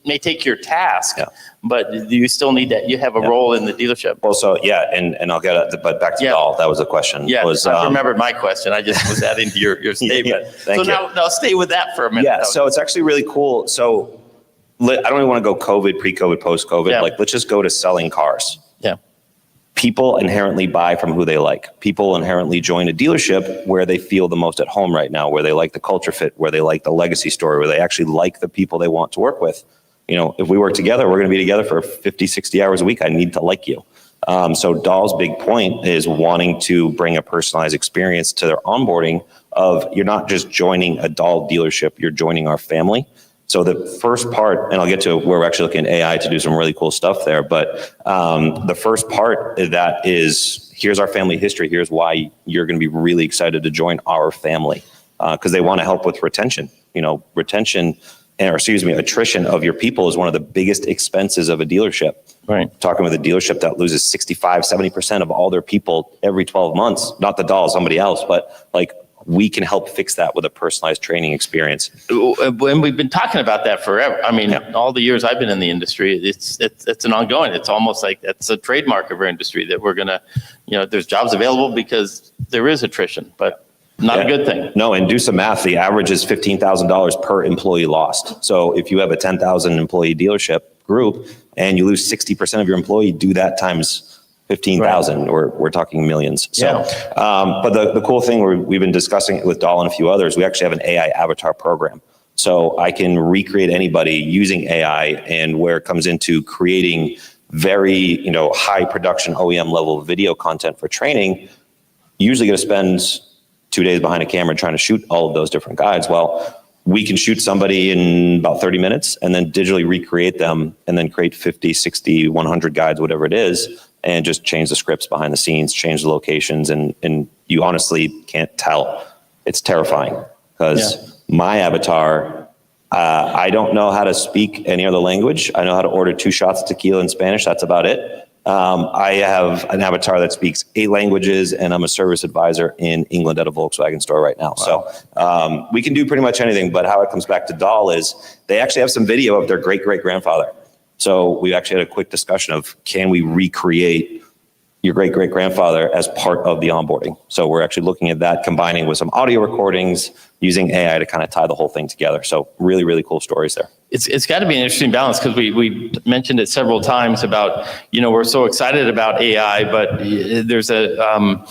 may take your task. Yeah. But you still need that. You have a role in the dealership. Also, and I'll get it. But back to Dahl, that was a question. Yeah, I remembered my question. I just was adding to your statement. Thank you. Now stay with that for a minute. Yeah, so it's actually really cool. So I don't even want to go COVID, pre-COVID, post-COVID. Yeah. Let's just go to selling cars. Yeah. People inherently buy from who they like. People inherently join a dealership where they feel the most at home right now, where they like the culture fit, where they like the legacy story, where they actually like the people they want to work with. If we work together, we're going to be together for 50, 60 hours a week. I need to like you. So Dahl's big point is wanting to bring a personalized experience to their onboarding of, you're not just joining a Dahl dealership, you're joining our family. So the first part, and I'll get to where we're actually looking at AI to do some really cool stuff there, but the first part of that is, here's our family history. Here's why you're going to be really excited to join our family, because they want to help with retention. Attrition of your people is one of the biggest expenses of a dealership. Right. Talking with a dealership that loses 65, 70% of all their people every 12 months, not the Dahl, somebody else, but we can help fix that with a personalized training experience. And we've been talking about that forever. I mean, all the years I've been in the industry, it's an ongoing, it's almost like it's a trademark of our industry that we're going to, there's jobs available because there is attrition, but not a good thing. No, and do some math. The average is $15,000 per employee lost. So if you have a 10,000 employee dealership group and you lose 60% of your employee, do that times 15,000, right. We're talking millions. So, but the cool thing, we've been discussing it with Dahl and a few others, we actually have an AI avatar program. So I can recreate anybody using AI, and where it comes into creating very, high production OEM level video content for training, usually going to spend 2 days behind a camera trying to shoot all of those different guides. Well, we can shoot somebody in about 30 minutes and then digitally recreate them and then create 50, 60, 100 guides, whatever it is, and just change the scripts behind the scenes, change the locations, and you honestly can't tell. It's terrifying because my avatar, I don't know how to speak any other language. I know how to order 2 shots of tequila in Spanish. That's about it. I have an avatar that speaks 8 languages, and I'm a service advisor in England at a Volkswagen store right now. Wow. So we can do pretty much anything, but how it comes back to Doll is they actually have some video of their great-great-grandfather. So we actually had a quick discussion of, can we recreate your great-great-grandfather as part of the onboarding? So we're actually looking at that, combining with some audio recordings, using AI to kind of tie the whole thing together. So really, really cool stories there. It's got to be an interesting balance, because we mentioned it several times about, we're so excited about AI, but there's a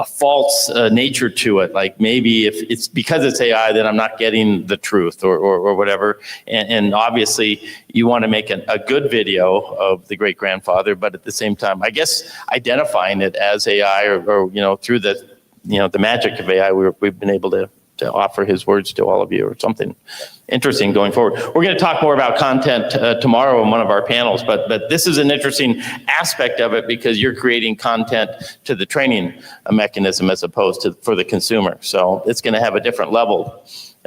false nature to it. Like maybe if it's because it's AI, then I'm not getting the truth or whatever. And obviously you want to make a good video of the great grandfather, but at the same time, I guess identifying it as AI or through the magic of AI, we've been able to offer his words to all of you, or something interesting going forward. We're going to talk more about content tomorrow in one of our panels, but this is an interesting aspect of it, because you're creating content to the training mechanism as opposed to for the consumer. So it's going to have a different level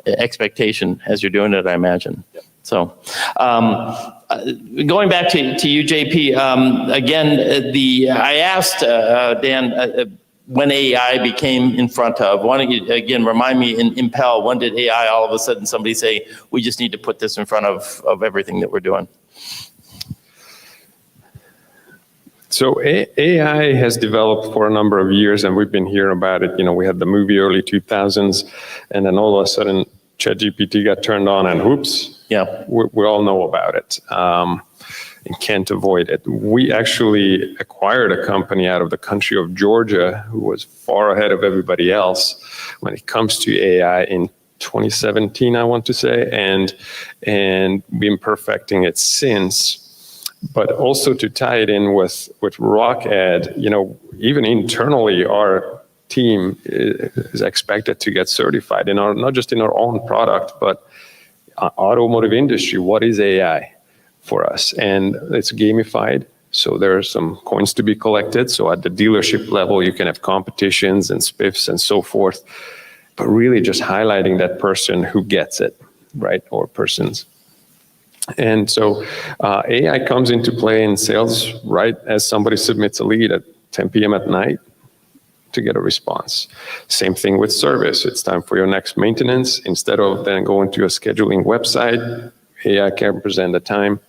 expectation as you're doing it, I imagine. So going back to you, JP, again, I asked Dan, when AI became in front of, why don't you again remind me in Impel, when did AI all of a sudden somebody say, we just need to put this in front of everything that we're doing? So AI has developed for a number of years, and we've been hearing about it. We had the movie early 2000s, and then all of a sudden ChatGPT got turned on, and whoops, we all know about it. And can't avoid it. We actually acquired a company out of the country of Georgia who was far ahead of everybody else when it comes to AI in 2017, I want to say, and been perfecting it since. But also to tie it in with RockEd, even internally, our team is expected to get certified in not just in our own product, but automotive industry. What is AI? For us, and it's gamified, so there are some coins to be collected. So at the dealership level, you can have competitions and spiffs and so forth, but really just highlighting that person who gets it, right, or persons. And so AI comes into play in sales right as somebody submits a lead at 10 p.m. at night to get a response. Same thing with service. It's time for your next maintenance. Instead of then going to a scheduling website, AI can present a time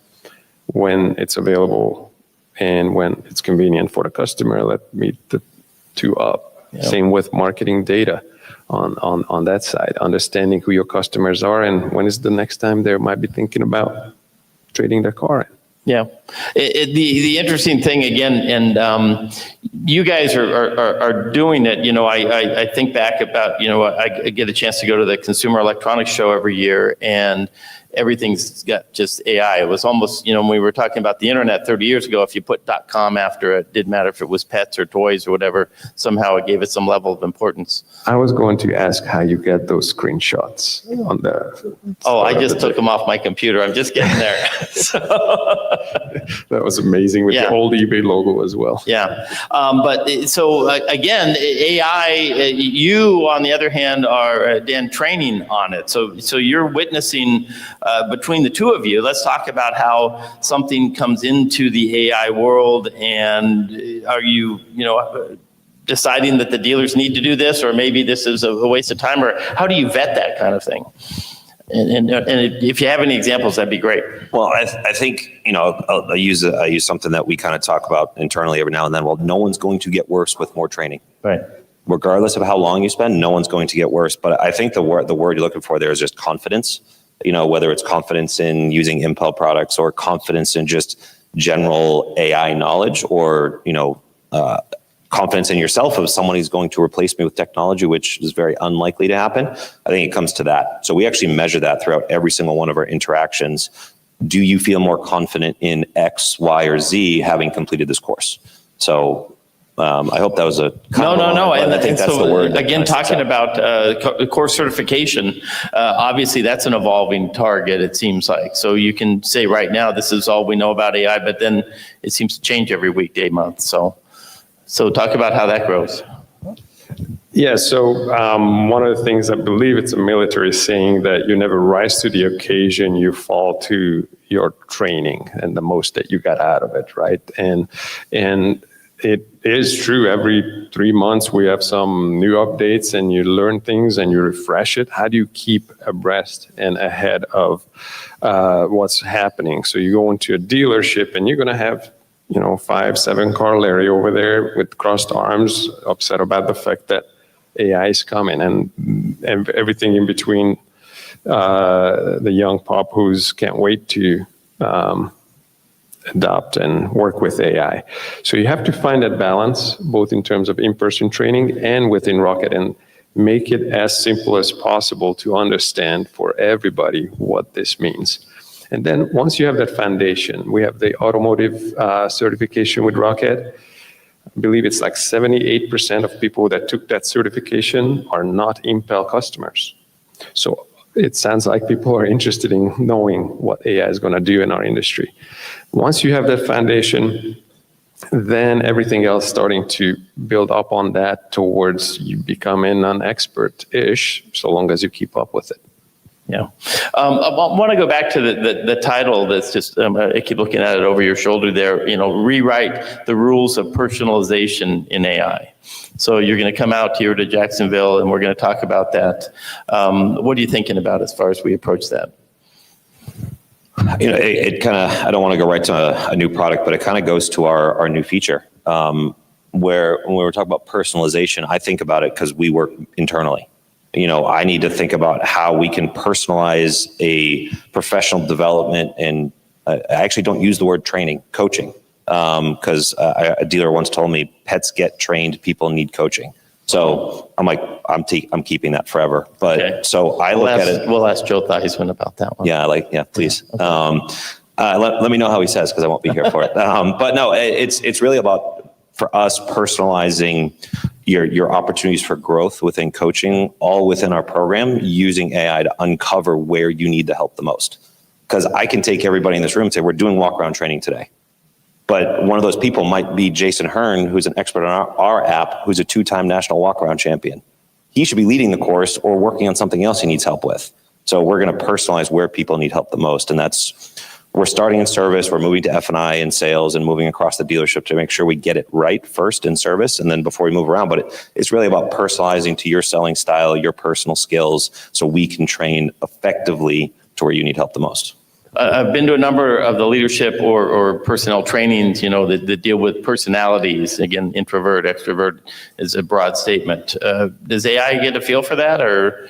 when it's available and when it's convenient for the customer. Let me the 2 up. Yep. Same with marketing data on that side, understanding who your customers are and when is the next time they might be thinking about trading their car in. Yeah. The interesting thing again, and you guys are doing it, I think back about, I get a chance to go to the Consumer Electronics Show every year, and everything's got just AI. It was almost, when we were talking about the internet 30 years ago, if you put .com after it, didn't matter if it was pets or toys or whatever, somehow it gave it some level of importance. I was going to ask how you get those screenshots on the... Oh, I just took them off my computer. I'm just getting there. That was amazing with the old eBay logo as well. Yeah. But so again, AI, you on the other hand are Dan training on it. So you're witnessing between the two of you. Let's talk about how something comes into the AI world, and are you, deciding that the dealers need to do this, or maybe this is a waste of time, or how do you vet that kind of thing? And if you have any examples, that'd be great. Well, I think, I use something that we kind of talk about internally every now and then. Well, no one's going to get worse with more training. Right. Regardless of how long you spend, no one's going to get worse. But I think the word you're looking for there is just confidence. Whether it's confidence in using Impel products or confidence in just general AI knowledge, or, confidence in yourself of someone who's going to replace me with technology, which is very unlikely to happen. I think it comes to that. So we actually measure that throughout every single one of our interactions. Do you feel more confident in X, Y, or Z having completed this course? So I hope that was a no. And I think that's so the word. Again, talking about course certification, obviously that's an evolving target, it seems like. So you can say right now, this is all we know about AI, but then it seems to change every week, day, month. So talk about how that grows. Yeah, so one of the things, I believe it's a military saying that you never rise to the occasion, you fall to your training and the most that you got out of it, right? And it is true, every 3 months we have some new updates and you learn things and you refresh it. How do you keep abreast and ahead of what's happening? So you go into a dealership and you're gonna have 5-7 car Larry over there with crossed arms, upset about the fact that AI is coming, and everything in between. The young pop who's can't wait to adopt and work with AI. So you have to find that balance, both in terms of in-person training and within Rocket, and make it as simple as possible to understand for everybody what this means. And then once you have that foundation, we have the automotive certification with Rocket. I believe it's like 78% of people that took that certification are not Impel customers. So it sounds like people are interested in knowing what AI is going to do in our industry. Once you have that foundation, then everything else starting to build up on that towards you becoming an expert-ish, so long as you keep up with it. Yeah. I want to go back to the title that's just, I keep looking at it over your shoulder there, rewrite the rules of personalization in AI. So you're going to come out here to Jacksonville and we're going to talk about that. What are you thinking about as far as we approach that? It kind of, I don't want to go right to a new product, but it kind of goes to our new feature. Where when we were talking about personalization, I think about it because we work internally. I need to think about how we can personalize a professional development, and I actually don't use the word training, coaching, because a dealer once told me pets get trained, people need coaching. So I'm like, I'm keeping that forever. But okay. So I look at it. We'll ask Joe Theismann about that one. Yeah, please. Okay. Let me know how he says, because I won't be here for it. But no, it's really about, for us, personalizing your opportunities for growth within coaching, all within our program, using AI to uncover where you need the help the most. Because I can take everybody in this room and say, we're doing walk-around training today. But one of those people might be Jason Hearn, who's an expert on our app, who's a 2-time national walk-around champion. He should be leading the course or working on something else he needs help with. So we're going to personalize where people need help the most. And we're starting in service, we're moving to F&I and sales and moving across the dealership to make sure we get it right first in service and then before we move around. But it's really about personalizing to your selling style, your personal skills, so we can train effectively to where you need help the most. I've been to a number of the leadership or personnel trainings, that deal with personalities. Again, introvert, extrovert is a broad statement. Does AI get a feel for that, or?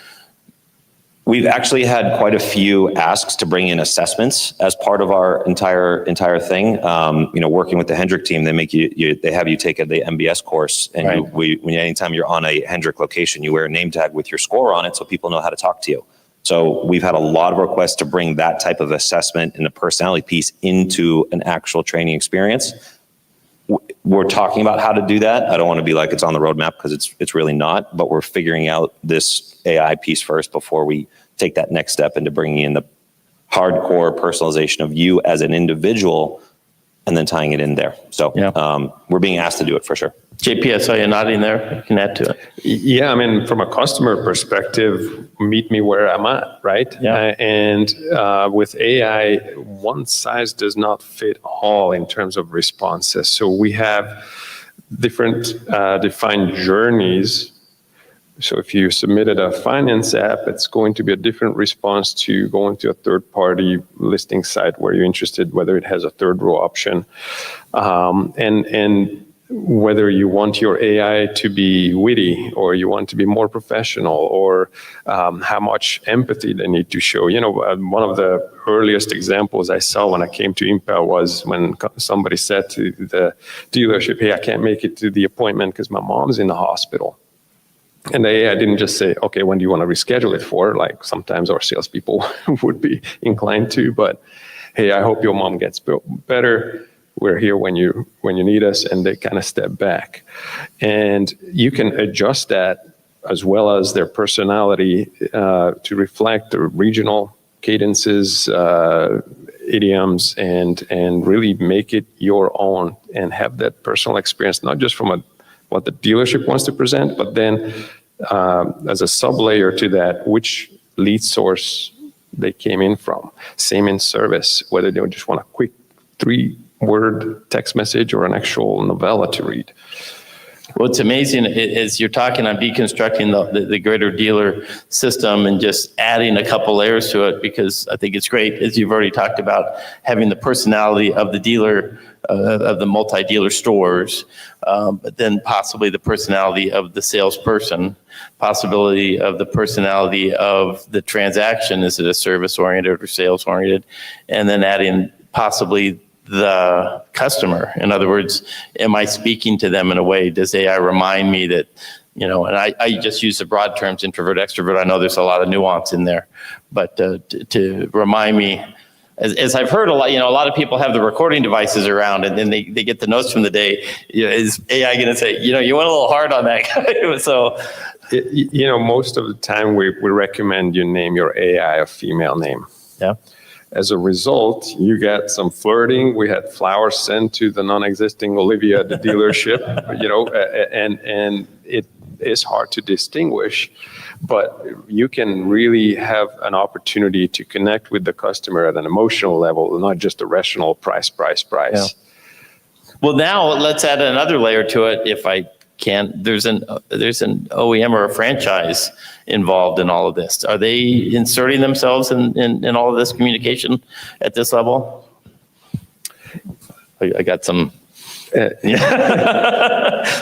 We've actually had quite a few asks to bring in assessments as part of our entire thing. Working with the Hendrick team, they have you take the MBS course, and right. Anytime you're on a Hendrick location, you wear a name tag with your score on it, so people know how to talk to you. So we've had a lot of requests to bring that type of assessment and a personality piece into an actual training experience. We're talking about how to do that. I don't want to be like it's on the roadmap, because it's really not, but we're figuring out this AI piece first before we take that next step into bringing in the hardcore personalization of you as an individual and then tying it in there. So we're being asked to do it for sure. JP, I saw you nodding there. You can add to it. Yeah, from a customer perspective, meet me where I'm at, right? Yeah. And with AI, one size does not fit all in terms of responses. So we have different defined journeys. So if you submitted a finance app, it's going to be a different response to going to a third-party listing site where you're interested, whether it has a third row option. And whether you want your AI to be witty or you want to be more professional, or how much empathy they need to show. One of the earliest examples I saw when I came to Impel was when somebody said to the dealership, hey, I can't make it to the appointment because my mom's in the hospital. And the AI didn't just say, okay, when do you want to reschedule it for? Like sometimes our salespeople would be inclined to, but hey, I hope your mom gets better. We're here when you need us, and they kind of step back. And you can adjust that as well as their personality to reflect the regional cadences, idioms, and really make it your own and have that personal experience, not just from what the dealership wants to present, but then as a sub-layer to that, which lead source they came in from. Same in service, whether they just want a quick 3-word text message or an actual novella to read. Well, it's amazing as you're talking on deconstructing the greater dealer system and just adding a couple layers to it, because I think it's great, as you've already talked about, having the personality of the dealer, of the multi-dealer stores, but then possibly the personality of the salesperson, possibility of the personality of the transaction. Is it a service-oriented or sales-oriented? And then adding possibly the customer. In other words, am I speaking to them in a way? Does AI remind me that, and I just use the broad terms, introvert, extrovert. I know there's a lot of nuance in there, but to remind me, as I've heard a lot of people have the recording devices around, and then they get the notes from the day. Is AI going to say, you went a little hard on that guy? So, most of the time we recommend you name your AI a female name. Yeah. As a result, you get some flirting. We had flowers sent to the non-existing Olivia at the dealership, and it is hard to distinguish, but you can really have an opportunity to connect with the customer at an emotional level, not just a rational price. Yeah. Well, now let's add another layer to it. If I can, there's an OEM or a franchise involved in all of this. Are they inserting themselves in all of this communication at this level? I got some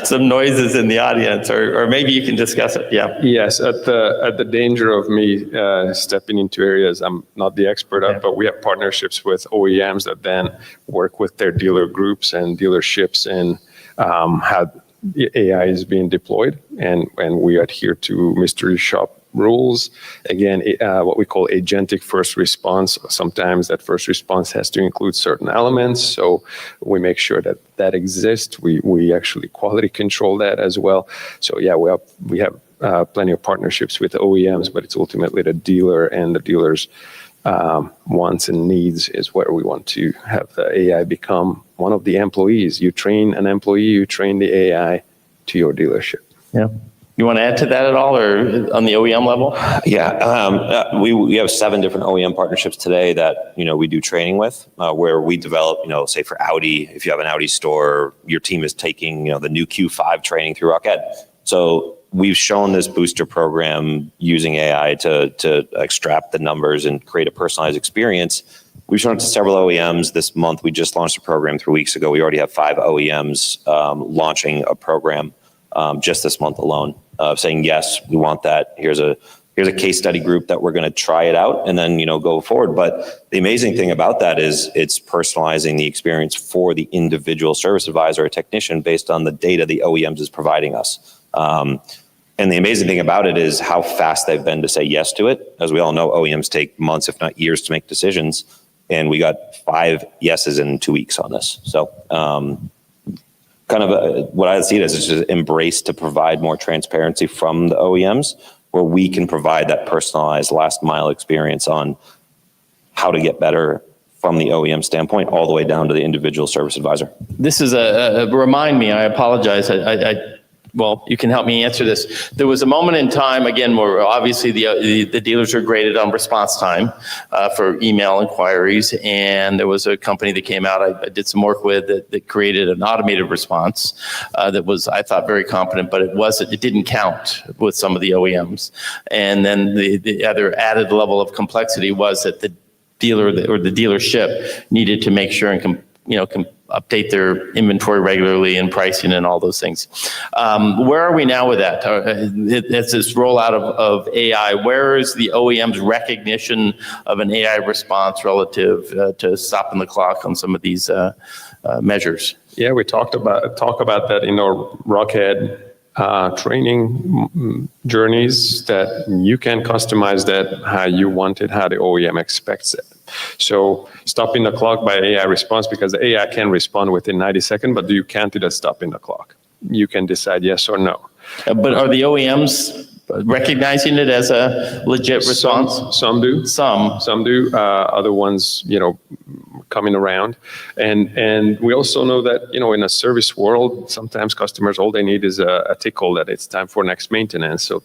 some noises in the audience, or maybe you can discuss it. Yeah. Yes, at the danger of me stepping into areas I'm not the expert of, but we have partnerships with OEMs that then work with their dealer groups and dealerships and how AI is being deployed, and we adhere to mystery shop rules. Again, what we call agentic first response. Sometimes that first response has to include certain elements, so we make sure that exists. We actually quality control that as well. So yeah, we have plenty of partnerships with OEMs, but it's ultimately the dealer and the dealer's wants and needs is where we want to have the AI become one of the employees. You train an employee, you train the AI to your dealership. Yeah. You want to add to that at all, or on the OEM level? Yeah, we have 7 different OEM partnerships today that we do training with, where we develop, say for Audi, if you have an Audi store, your team is taking the new Q5 training through Rocket. So we've shown this booster program using AI to extract the numbers and create a personalized experience. We've shown it to several OEMs this month. We just launched a program 3 weeks ago. We already have 5 OEMs launching a program just this month alone, saying, yes, we want that. Here's a case study group that we're going to try it out and then, go forward. But the amazing thing about that is it's personalizing the experience for the individual service advisor or technician based on the data the OEMs is providing us. And the amazing thing about it is how fast they've been to say yes to it. As we all know, OEMs take months, if not years, to make decisions. And we got 5 yeses in 2 weeks on this. So what I see it as is just embrace to provide more transparency from the OEMs, where we can provide that personalized last mile experience on how to get better from the OEM standpoint, all the way down to the individual service advisor. This is remind me, I apologize. Well, you can help me answer this. There was a moment in time, again, where obviously the dealers are graded on response time for email inquiries, and there was a company that came out I did some work with that created an automated response that was, I thought, very competent, but it didn't count with some of the OEMs. And then the other added level of complexity was that the dealer or the dealership needed to make sure and can update their inventory regularly and pricing and all those things. Where are we now with that? As this rollout of AI, where is the OEM's recognition of an AI response relative to stopping the clock on some of these measures? Yeah, we talk about that in our Rockhead training journeys, that you can customize that how you want it, how the OEM expects it. So stopping the clock by AI response, because the AI can respond within 90 seconds, but you can't do that stopping the clock. You can decide yes or no. But are the OEMs recognizing it as a legit response? Some do. Some do. Other ones, coming around. And we also know that, in a service world, sometimes customers, all they need is a tickle that it's time for next maintenance. So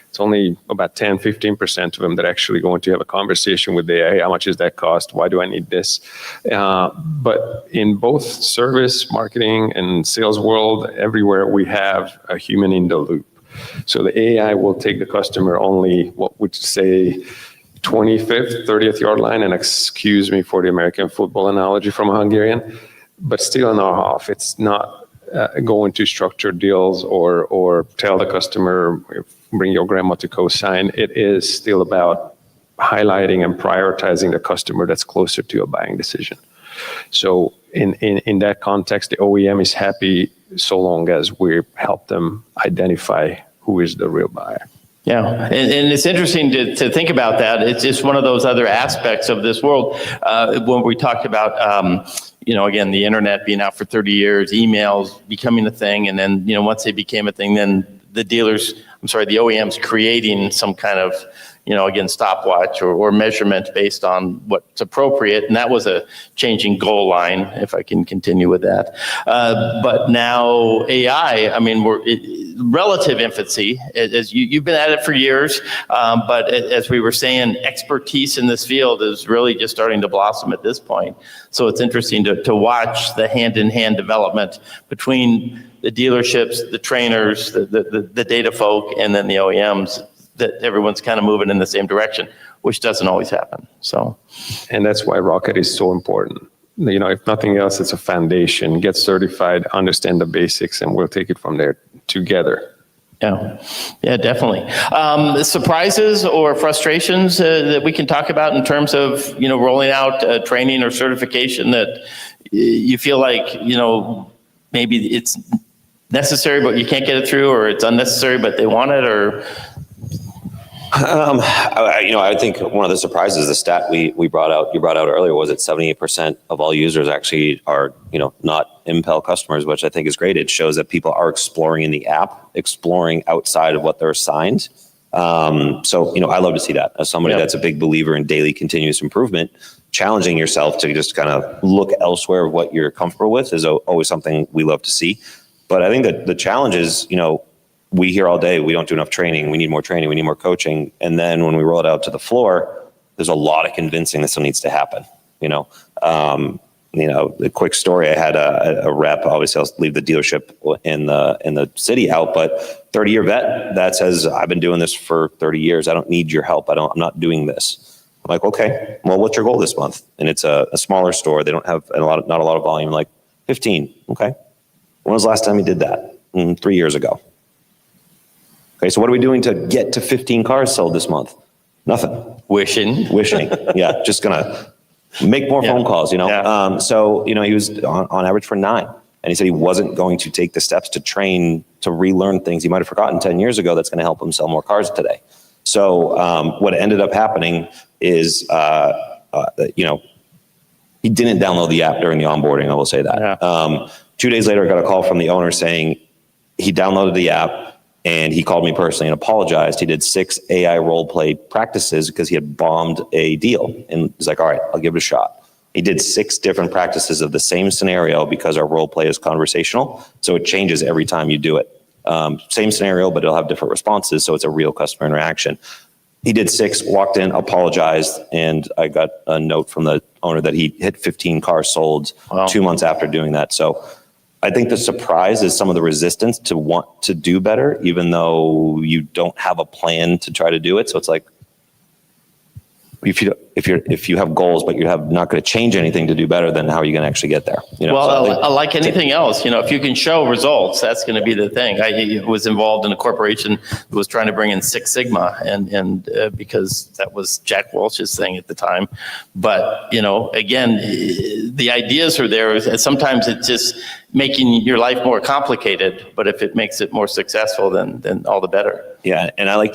it's only about 10, 15% of them that are actually going to have a conversation with the AI. How much does that cost? Why do I need this? But in both service, marketing, and sales world, everywhere we have a human in the loop. So the AI will take the customer only, what would you say, 25th, 30th yard line, and excuse me for the American football analogy from a Hungarian, but still in our half. It's not going to structure deals or tell the customer, bring your grandma to co-sign. It is still about highlighting and prioritizing the customer that's closer to a buying decision. So in that context, the OEM is happy so long as we help them identify who is the real buyer. Yeah, and it's interesting to think about that. It's just one of those other aspects of this world. When we talked about, again, the internet being out for 30 years, emails becoming a thing, and then, once they became a thing, then the OEMs creating some kind of, again, stopwatch or measurement based on what's appropriate. And that was a changing goal line, if I can continue with that. But now AI, we're relative infancy, as you've been at it for years. But as we were saying, expertise in this field is really just starting to blossom at this point. So it's interesting to watch the hand-in-hand development between the dealerships, the trainers, the data folk, and then the OEMs, that everyone's kind of moving in the same direction, which doesn't always happen. So, and that's why Rocket is so important. If nothing else, it's a foundation. Get certified, understand the basics, and we'll take it from there together. Yeah, definitely. Surprises or frustrations that we can talk about in terms of, rolling out training or certification that you feel like, maybe it's necessary, but you can't get it through, or it's unnecessary, but they want it, or... I think one of the surprises, the stat you brought out earlier, was that 78% of all users actually are, not Impel customers, which I think is great. It shows that people are exploring in the app, exploring outside of what they're assigned. So, I love to see that. As somebody that's a big believer in daily continuous improvement, challenging yourself to just kind of look elsewhere of what you're comfortable with is always something we love to see. But I think that the challenge is, we hear all day, we don't do enough training, we need more training, we need more coaching. And then when we roll it out to the floor, there's a lot of convincing that still needs to happen. A quick story, I had a rep, obviously I'll leave the dealership in the city out, but 30-year vet that says, I've been doing this for 30 years. I don't need your help. I'm not doing this. I'm like, okay, well, what's your goal this month? And it's a smaller store. They don't have not a lot of volume, like 15. Okay. When was the last time you did that? 3 years ago. Okay, so what are we doing to get to 15 cars sold this month? Nothing. Wishing. Yeah, just gonna make more phone calls, So, he was on average for 9. And he said he wasn't going to take the steps to train, to relearn things he might have forgotten 10 years ago that's gonna help him sell more cars today. So what ended up happening is, he didn't download the app during the onboarding, I will say that. 2 days later, I got a call from the owner saying he downloaded the app, and he called me personally and apologized. He did 6 AI role play practices because he had bombed a deal. And he's like, all right, I'll give it a shot. He did 6 different practices of the same scenario because our role play is conversational. So it changes every time you do it. Same scenario, but it'll have different responses. So it's a real customer interaction. He did 6, walked in, apologized, and I got a note from the owner that he hit 15 cars sold 2 months after doing that. So I think the surprise is some of the resistance to want to do better, even though you don't have a plan to try to do it. So it's like, if you have goals, but you're not going to change anything to do better, then how are you going to actually get there? Well, like anything else, if you can show results, that's going to be the thing. I was involved in a corporation that was trying to bring in Six Sigma, and because that was Jack Welch's thing at the time. But again, the ideas are there. Sometimes it's just making your life more complicated, but if it makes it more successful, then all the better. Yeah, and I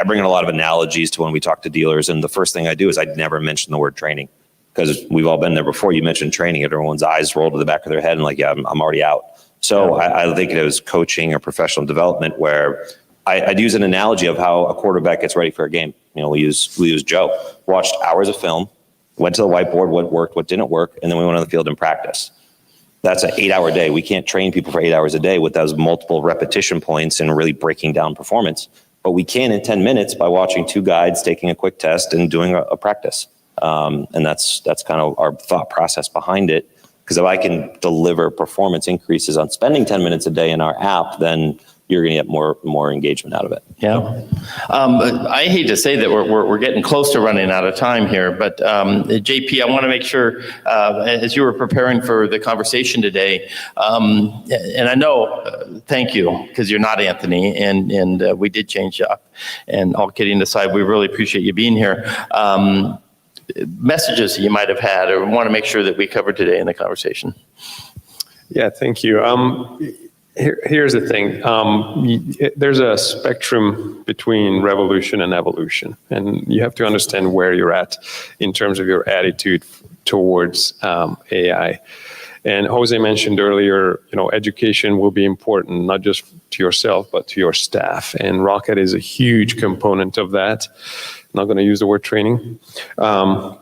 bring in a lot of analogies to when we talk to dealers, and the first thing I do is I never mention the word training, because we've all been there before. You mentioned training, everyone's eyes roll to the back of their head and I'm already out. So I think it was coaching or professional development, where I'd use an analogy of how a quarterback gets ready for a game. We use Joe. Watched hours of film, went to the whiteboard, what worked, what didn't work, and then we went on the field and practice. That's an 8-hour day. We can't train people for 8 hours a day with those multiple repetition points and really breaking down performance. But we can in 10 minutes by watching 2 guides, taking a quick test, and doing a practice. And that's kind of our thought process behind it. Because if I can deliver performance increases on spending 10 minutes a day in our app, then you're going to get more engagement out of it. Yeah. I hate to say that we're getting close to running out of time here, but JP, I want to make sure, as you were preparing for the conversation today, and I know, thank you, because you're not Anthony, and we did change up. And all kidding aside, we really appreciate you being here. Messages you might have had or want to make sure that we cover today in the conversation. Yeah, thank you. Here's the thing. There's a spectrum between revolution and evolution, and you have to understand where you're at in terms of your attitude towards AI. And Jose mentioned earlier, education will be important, not just to yourself, but to your staff. And Rocket is a huge component of that. I'm not going to use the word training. But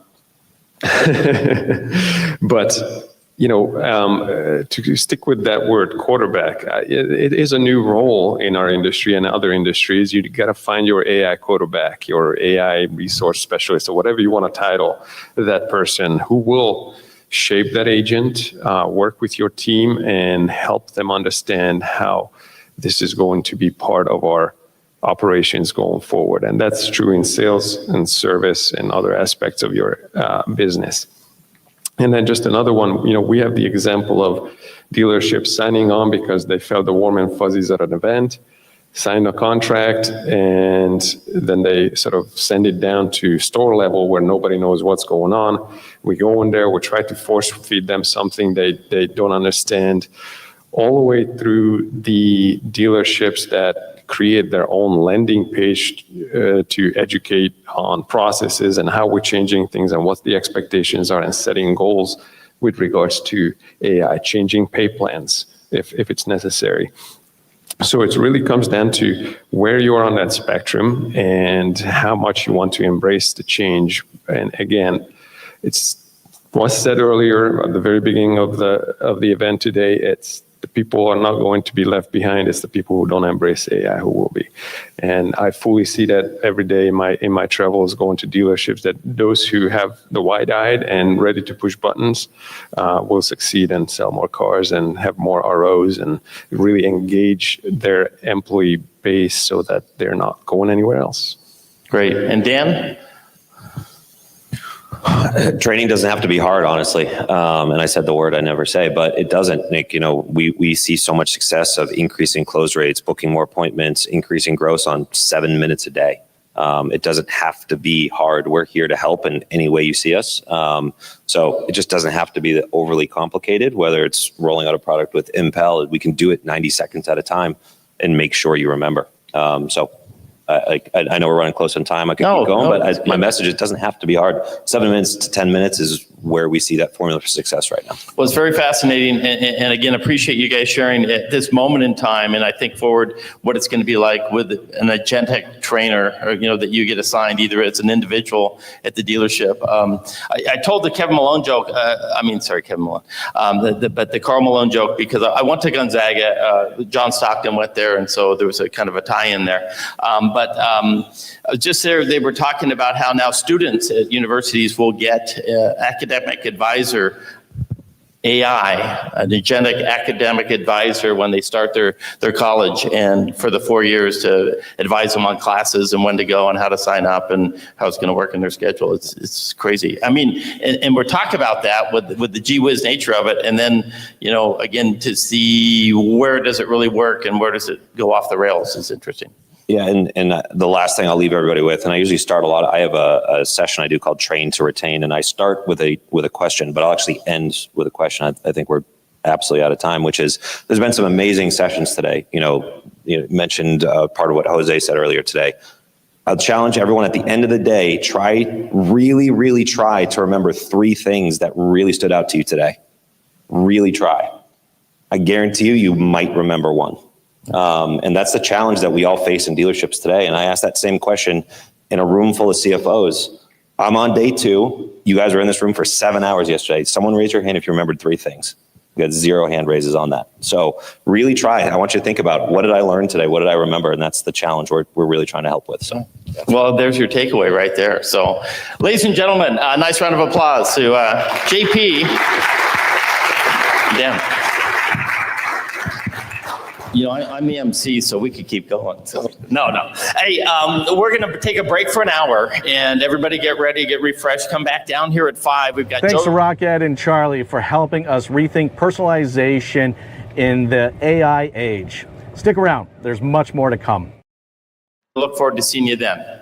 to stick with that word quarterback, it is a new role in our industry and other industries. You got to find your AI quarterback, your AI resource specialist, or whatever you want to title that person, who will shape that agent, work with your team, and help them understand how this is going to be part of our operations going forward. And that's true in sales and service and other aspects of your business. And then just another one, we have the example of dealerships signing on because they felt the warm and fuzzies at an event, signed a contract, and then they sort of send it down to store level where nobody knows what's going on. We go in there, we try to force feed them something they don't understand, all the way through the dealerships that create their own landing page to educate on processes and how we're changing things and what the expectations are, and setting goals with regards to AI, changing pay plans if it's necessary. So it really comes down to where you are on that spectrum and how much you want to embrace the change. And again, it's was said earlier at the very beginning of the event today, it's the people are not going to be left behind. It's the people who don't embrace AI who will be. And I fully see that every day in my travels going to dealerships, that those who have the wide-eyed and ready to push buttons will succeed and sell more cars and have more ROs and really engage their employee base so that they're not going anywhere else. Great. And Dan? Training doesn't have to be hard, honestly. And I said the word I never say, but it doesn't, Nick. We see so much success of increasing close rates, booking more appointments, increasing gross on 7 minutes a day. It doesn't have to be hard. We're here to help in any way you see us. So it just doesn't have to be overly complicated, whether it's rolling out a product with Impel. We can do it 90 seconds at a time and make sure you remember. I know we're running close on time. I could keep going, but my message, it doesn't have to be hard. 7 minutes to 10 minutes is where we see that formula for success right now. Well, it's very fascinating. And again, appreciate you guys sharing at this moment in time. And I think forward what it's going to be like with an agentic trainer, or, that you get assigned either as an individual at the dealership. I told the Kevin Malone joke. Kevin Malone, but the Karl Malone joke, because I went to Gonzaga. John Stockton went there. And so there was a kind of a tie-in there. But just there, they were talking about how now students at universities will get academic advisor AI, an agentic academic advisor when they start their college, and for the 4 years to advise them on classes and when to go and how to sign up and how it's going to work in their schedule. It's crazy. I mean, and we're talking about that with the gee whiz nature of it. And then, you know, again, to see where does it really work and where does it go off the rails is interesting. Yeah, and the last thing I'll leave everybody with, and I usually start I have a session I do called Train to Retain, and I start with a question, but I'll actually end with a question. I think we're absolutely out of time, which is, there's been some amazing sessions today. You mentioned part of what Jose said earlier today. I'll challenge everyone at the end of the day, really try to remember 3 things that really stood out to you today. Really try. I guarantee you might remember one. And that's the challenge that we all face in dealerships today. And I asked that same question in a room full of CFOs. I'm on day 2. You guys were in this room for 7 hours yesterday. Someone raise your hand if you remembered 3 things. We got 0 hand raises on that. So really try. I want you to think about, what did I learn today? What did I remember? And that's the challenge we're really trying to help with. So, well, there's your takeaway right there. So, ladies and gentlemen, a nice round of applause to JP. Dan. You know, I'm the MC, so we could keep going. So, no. Hey, we're going to take a break for an hour, and everybody get ready, get refreshed. Come back down here at 5. We've got Thanks to Rocket and Charlie for helping us rethink personalization in the AI age. Stick around. There's much more to come. Look forward to seeing you then.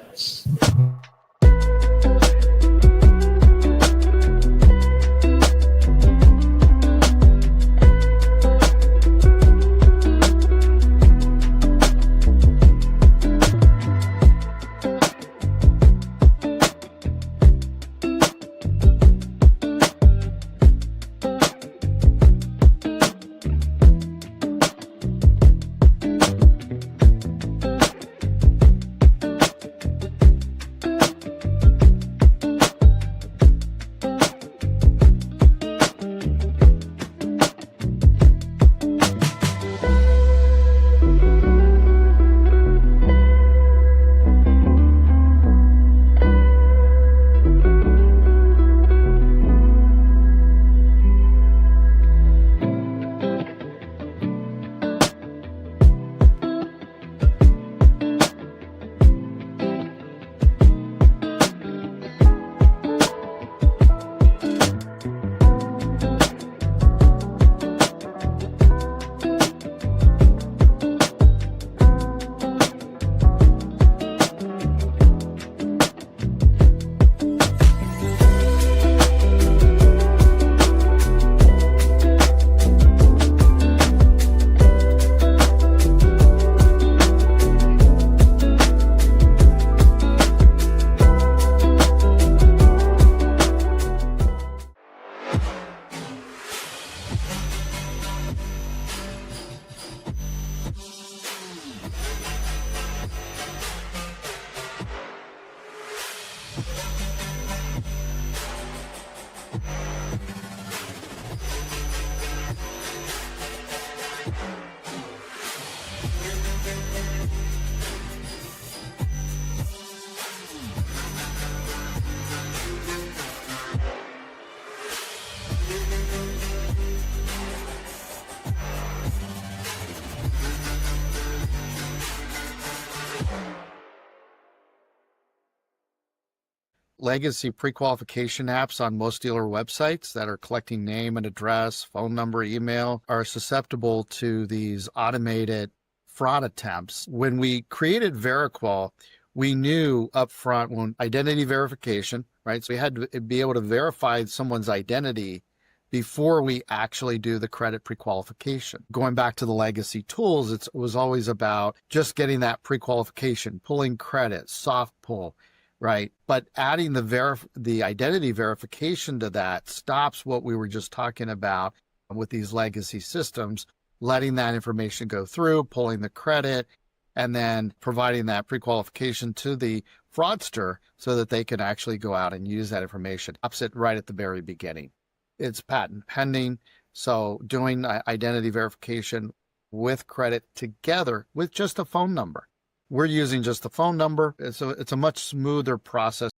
Legacy pre-qualification apps on most dealer websites that are collecting name and address, phone number, email, are susceptible to these automated fraud attempts. When we created VeriQual, we knew upfront when identity verification, right? So we had to be able to verify someone's identity before we actually do the credit pre-qualification. Going back to the legacy tools, it was always about just getting that pre-qualification, pulling credit, soft pull, right? But adding the identity verification to that stops what we were just talking about with these legacy systems, letting that information go through, pulling the credit, and then providing that pre-qualification to the fraudster so that they can actually go out and use that information. Stops it right at the very beginning. It's patent pending, so doing identity verification with credit together with just a phone number. We're using just the phone number, so it's a much smoother process.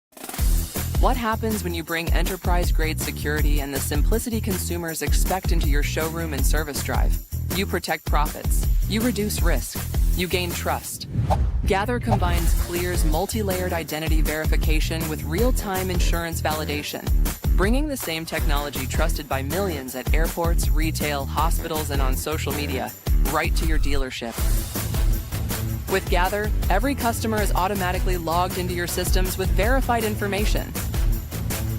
What happens when you bring enterprise-grade security and the simplicity consumers expect into your showroom and service drive? You protect profits. You reduce risk. You gain trust. Gather combines Clear's multi-layered identity verification with real-time insurance validation, bringing the same technology trusted by millions at airports, retail, hospitals, and on social media right to your dealership. With Gather, every customer is automatically logged into your systems with verified information.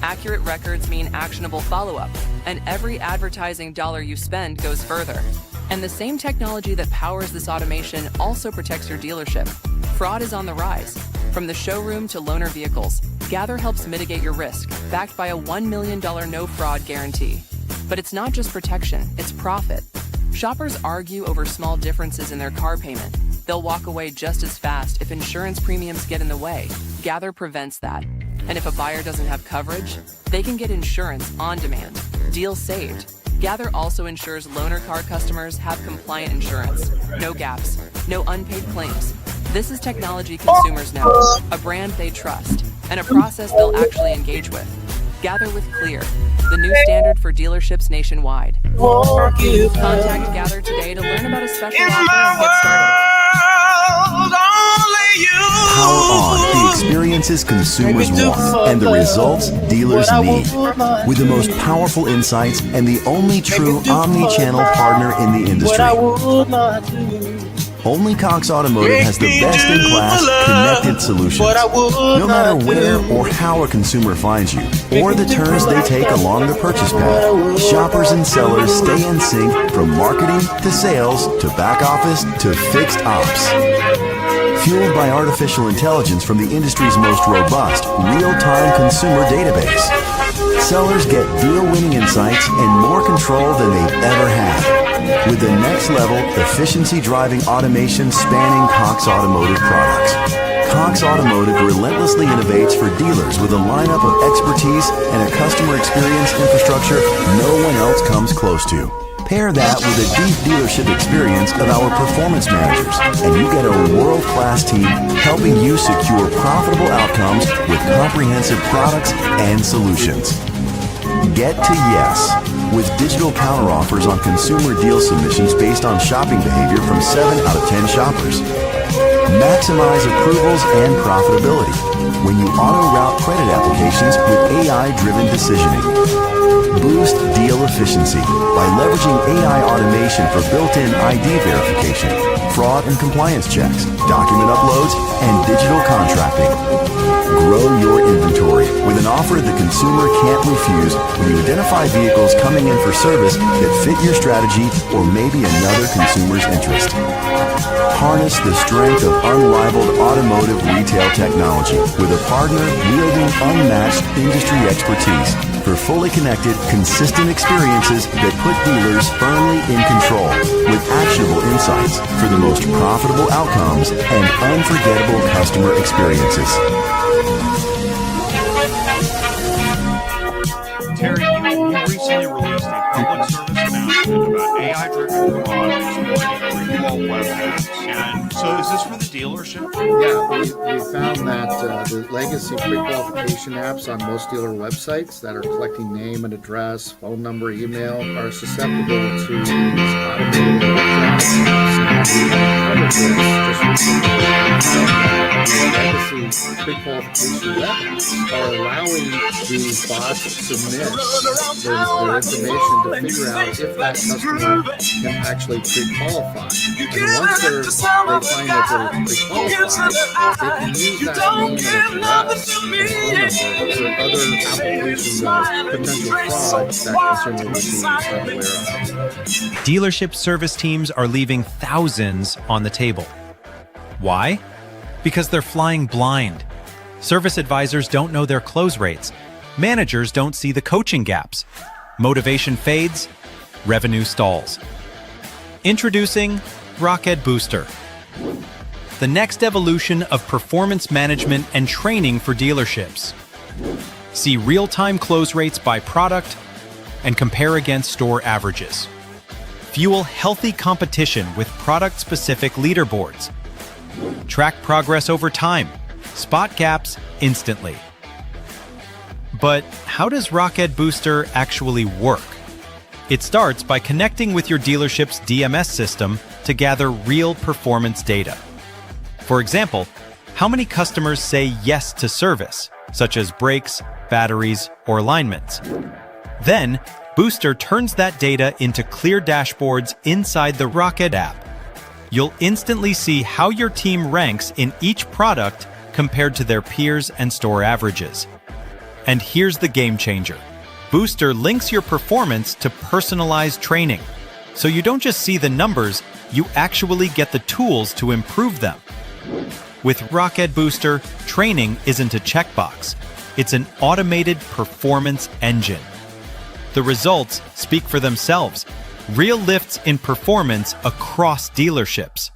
Accurate records mean actionable follow-up, and every advertising dollar you spend goes further. And the same technology that powers this automation also protects your dealership. Fraud is on the rise. From the showroom to loaner vehicles, Gather helps mitigate your risk, backed by a $1 million no-fraud guarantee. But it's not just protection, it's profit. Shoppers argue over small differences in their car payment. They'll walk away just as fast if insurance premiums get in the way. Gather prevents that. And if a buyer doesn't have coverage, they can get insurance on demand. Deal saved. Gather also ensures loaner car customers have compliant insurance. No gaps, no unpaid claims. This is technology consumers know, a brand they trust, and a process they'll actually engage with. Gather with Clear, the new standard for dealerships nationwide. Contact Gather today to learn about a special offer and get started. Power on the experiences consumers want and the results dealers need. With the most powerful insights and the only true omni-channel partner in the industry. Only Cox Automotive has the best-in-class connected solutions. No matter where or how a consumer finds you, or the turns they take along the purchase path, shoppers and sellers stay in sync from marketing to sales to back office to fixed ops. Fueled by artificial intelligence from the industry's most robust, real-time consumer database. Sellers get deal-winning insights and more control than they've ever had. With the next-level, efficiency-driving automation spanning Cox Automotive products. Cox Automotive relentlessly innovates for dealers with a lineup of expertise and a customer experience infrastructure no one else comes close to. Pair that with a deep dealership experience of our performance managers, and you get a world-class team helping you secure profitable outcomes with comprehensive products and solutions. Get to yes with digital counteroffers on consumer deal submissions based on shopping behavior from 7 out of 10 shoppers. Maximize approvals and profitability when you auto-route credit applications with AI-driven decisioning. Boost deal efficiency by leveraging AI automation for built-in ID verification, fraud and compliance checks, document uploads, and digital contracting. Grow your inventory with an offer the consumer can't refuse when you identify vehicles coming in for service that fit your strategy or maybe another consumer's interest. Harness the strength of unrivaled automotive retail technology with a partner wielding unmatched industry expertise for fully connected, consistent experiences that put dealers firmly in control with actionable insights for the most profitable outcomes and unforgettable customer experiences. Terry, you recently released a public service announcement about AI-driven fraud exploiting pre-qual web apps. And so is this for the dealership? Yeah, we found that the legacy pre-qualification apps on most dealer websites that are collecting name and address, phone number, email are susceptible to these automated legacy pre-qualification web apps are allowing these bots to submit their information to figure out if that customer can actually pre-qualify. And once they find that they're pre-qualified, they can use that name and address and phone number for other applications of potential fraud that consumer would be unaware of. Dealership service teams are leaving thousands on the table. Why? Because they're flying blind. Service advisors don't know their close rates. Managers don't see the coaching gaps. Motivation fades, revenue stalls. Introducing Rocket Booster, the next evolution of performance management and training for dealerships. See real-time close rates by product and compare against store averages. Fuel healthy competition with product-specific leaderboards. Track progress over time. Spot gaps instantly. But how does Rocket Booster actually work? It starts by connecting with your dealership's DMS system to gather real performance data. For example, how many customers say yes to service, such as brakes, batteries, or alignments? Then, Booster turns that data into clear dashboards inside the Rocket app. You'll instantly see how your team ranks in each product compared to their peers and store averages. And here's the game changer. Booster links your performance to personalized training. So you don't just see the numbers, you actually get the tools to improve them. With Rocket Booster, training isn't a checkbox. It's an automated performance engine. The results speak for themselves. Real lifts in performance across dealerships,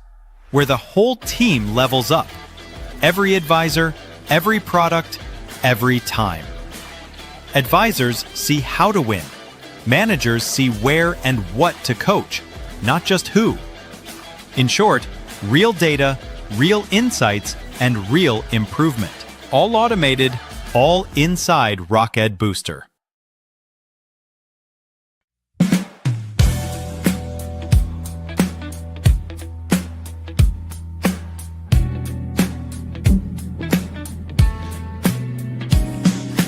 where the whole team levels up. Every advisor, every product, every time. Advisors see how to win. Managers see where and what to coach, not just who. In short, real data, real insights, and real improvement. All automated, all inside Rocket Booster.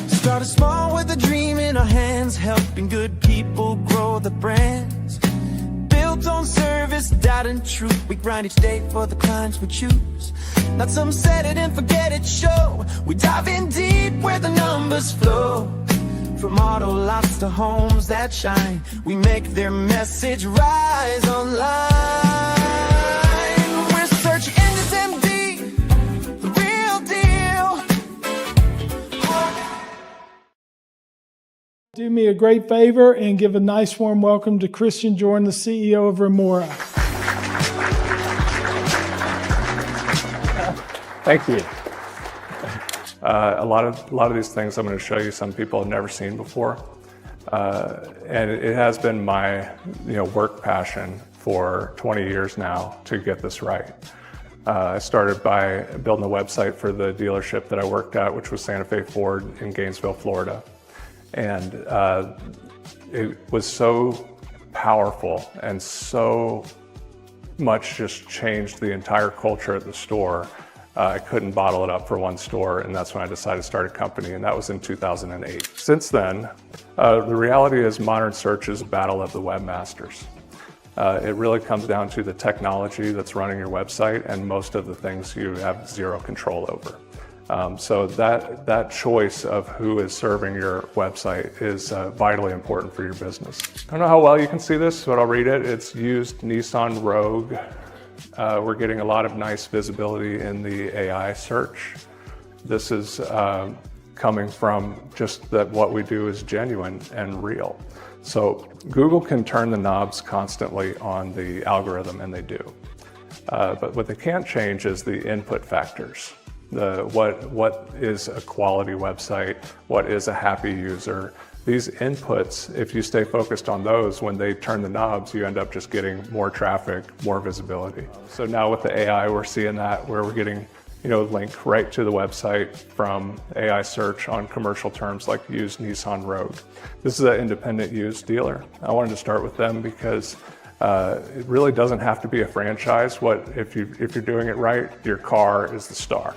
Started small with a dream in our hands, helping good people grow the brands. Built on service, doubt and truth. We grind each day for the clients we choose. Not some set it and forget it show. We dive in deep where the numbers flow. From auto lots to homes that shine, we make their message rise online. We're search engines MD, the real deal. Do me a great favor and give a nice warm welcome to Christian Jordan, the CEO of Remora. Thank you. A lot of these things I'm going to show you, some people have never seen before, and it has been my work passion for 20 years now to get this right. I started by building a website for the dealership that I worked at, which was Santa Fe Ford in Gainesville, Florida. And it was so powerful and so much just changed the entire culture at the store. I couldn't bottle it up for one store, and that's when I decided to start a company, and that was in 2008. Since then, the reality is modern search is a battle of the webmasters. It really comes down to the technology that's running your website, and most of the things you have zero control over. So that choice of who is serving your website is vitally important for your business. I don't know how well you can see this, but I'll read it. It's used Nissan Rogue. We're getting a lot of nice visibility in the AI search. This is coming from just that what we do is genuine and real. So Google can turn the knobs constantly on the algorithm, and they do. But what they can't change is the input factors. What is a quality website? What is a happy user? These inputs, if you stay focused on those, when they turn the knobs, you end up just getting more traffic, more visibility. So now with the AI, we're seeing that where we're getting, link right to the website from AI search on commercial terms like used Nissan Rogue. This is an independent used dealer. I wanted to start with them because it really doesn't have to be a franchise. If you're doing it right, your car is the star.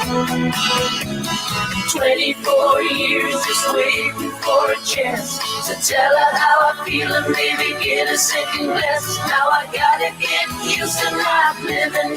24 years just waiting for a chance to tell her how I feel and maybe get a second glance. Now I gotta get used to not living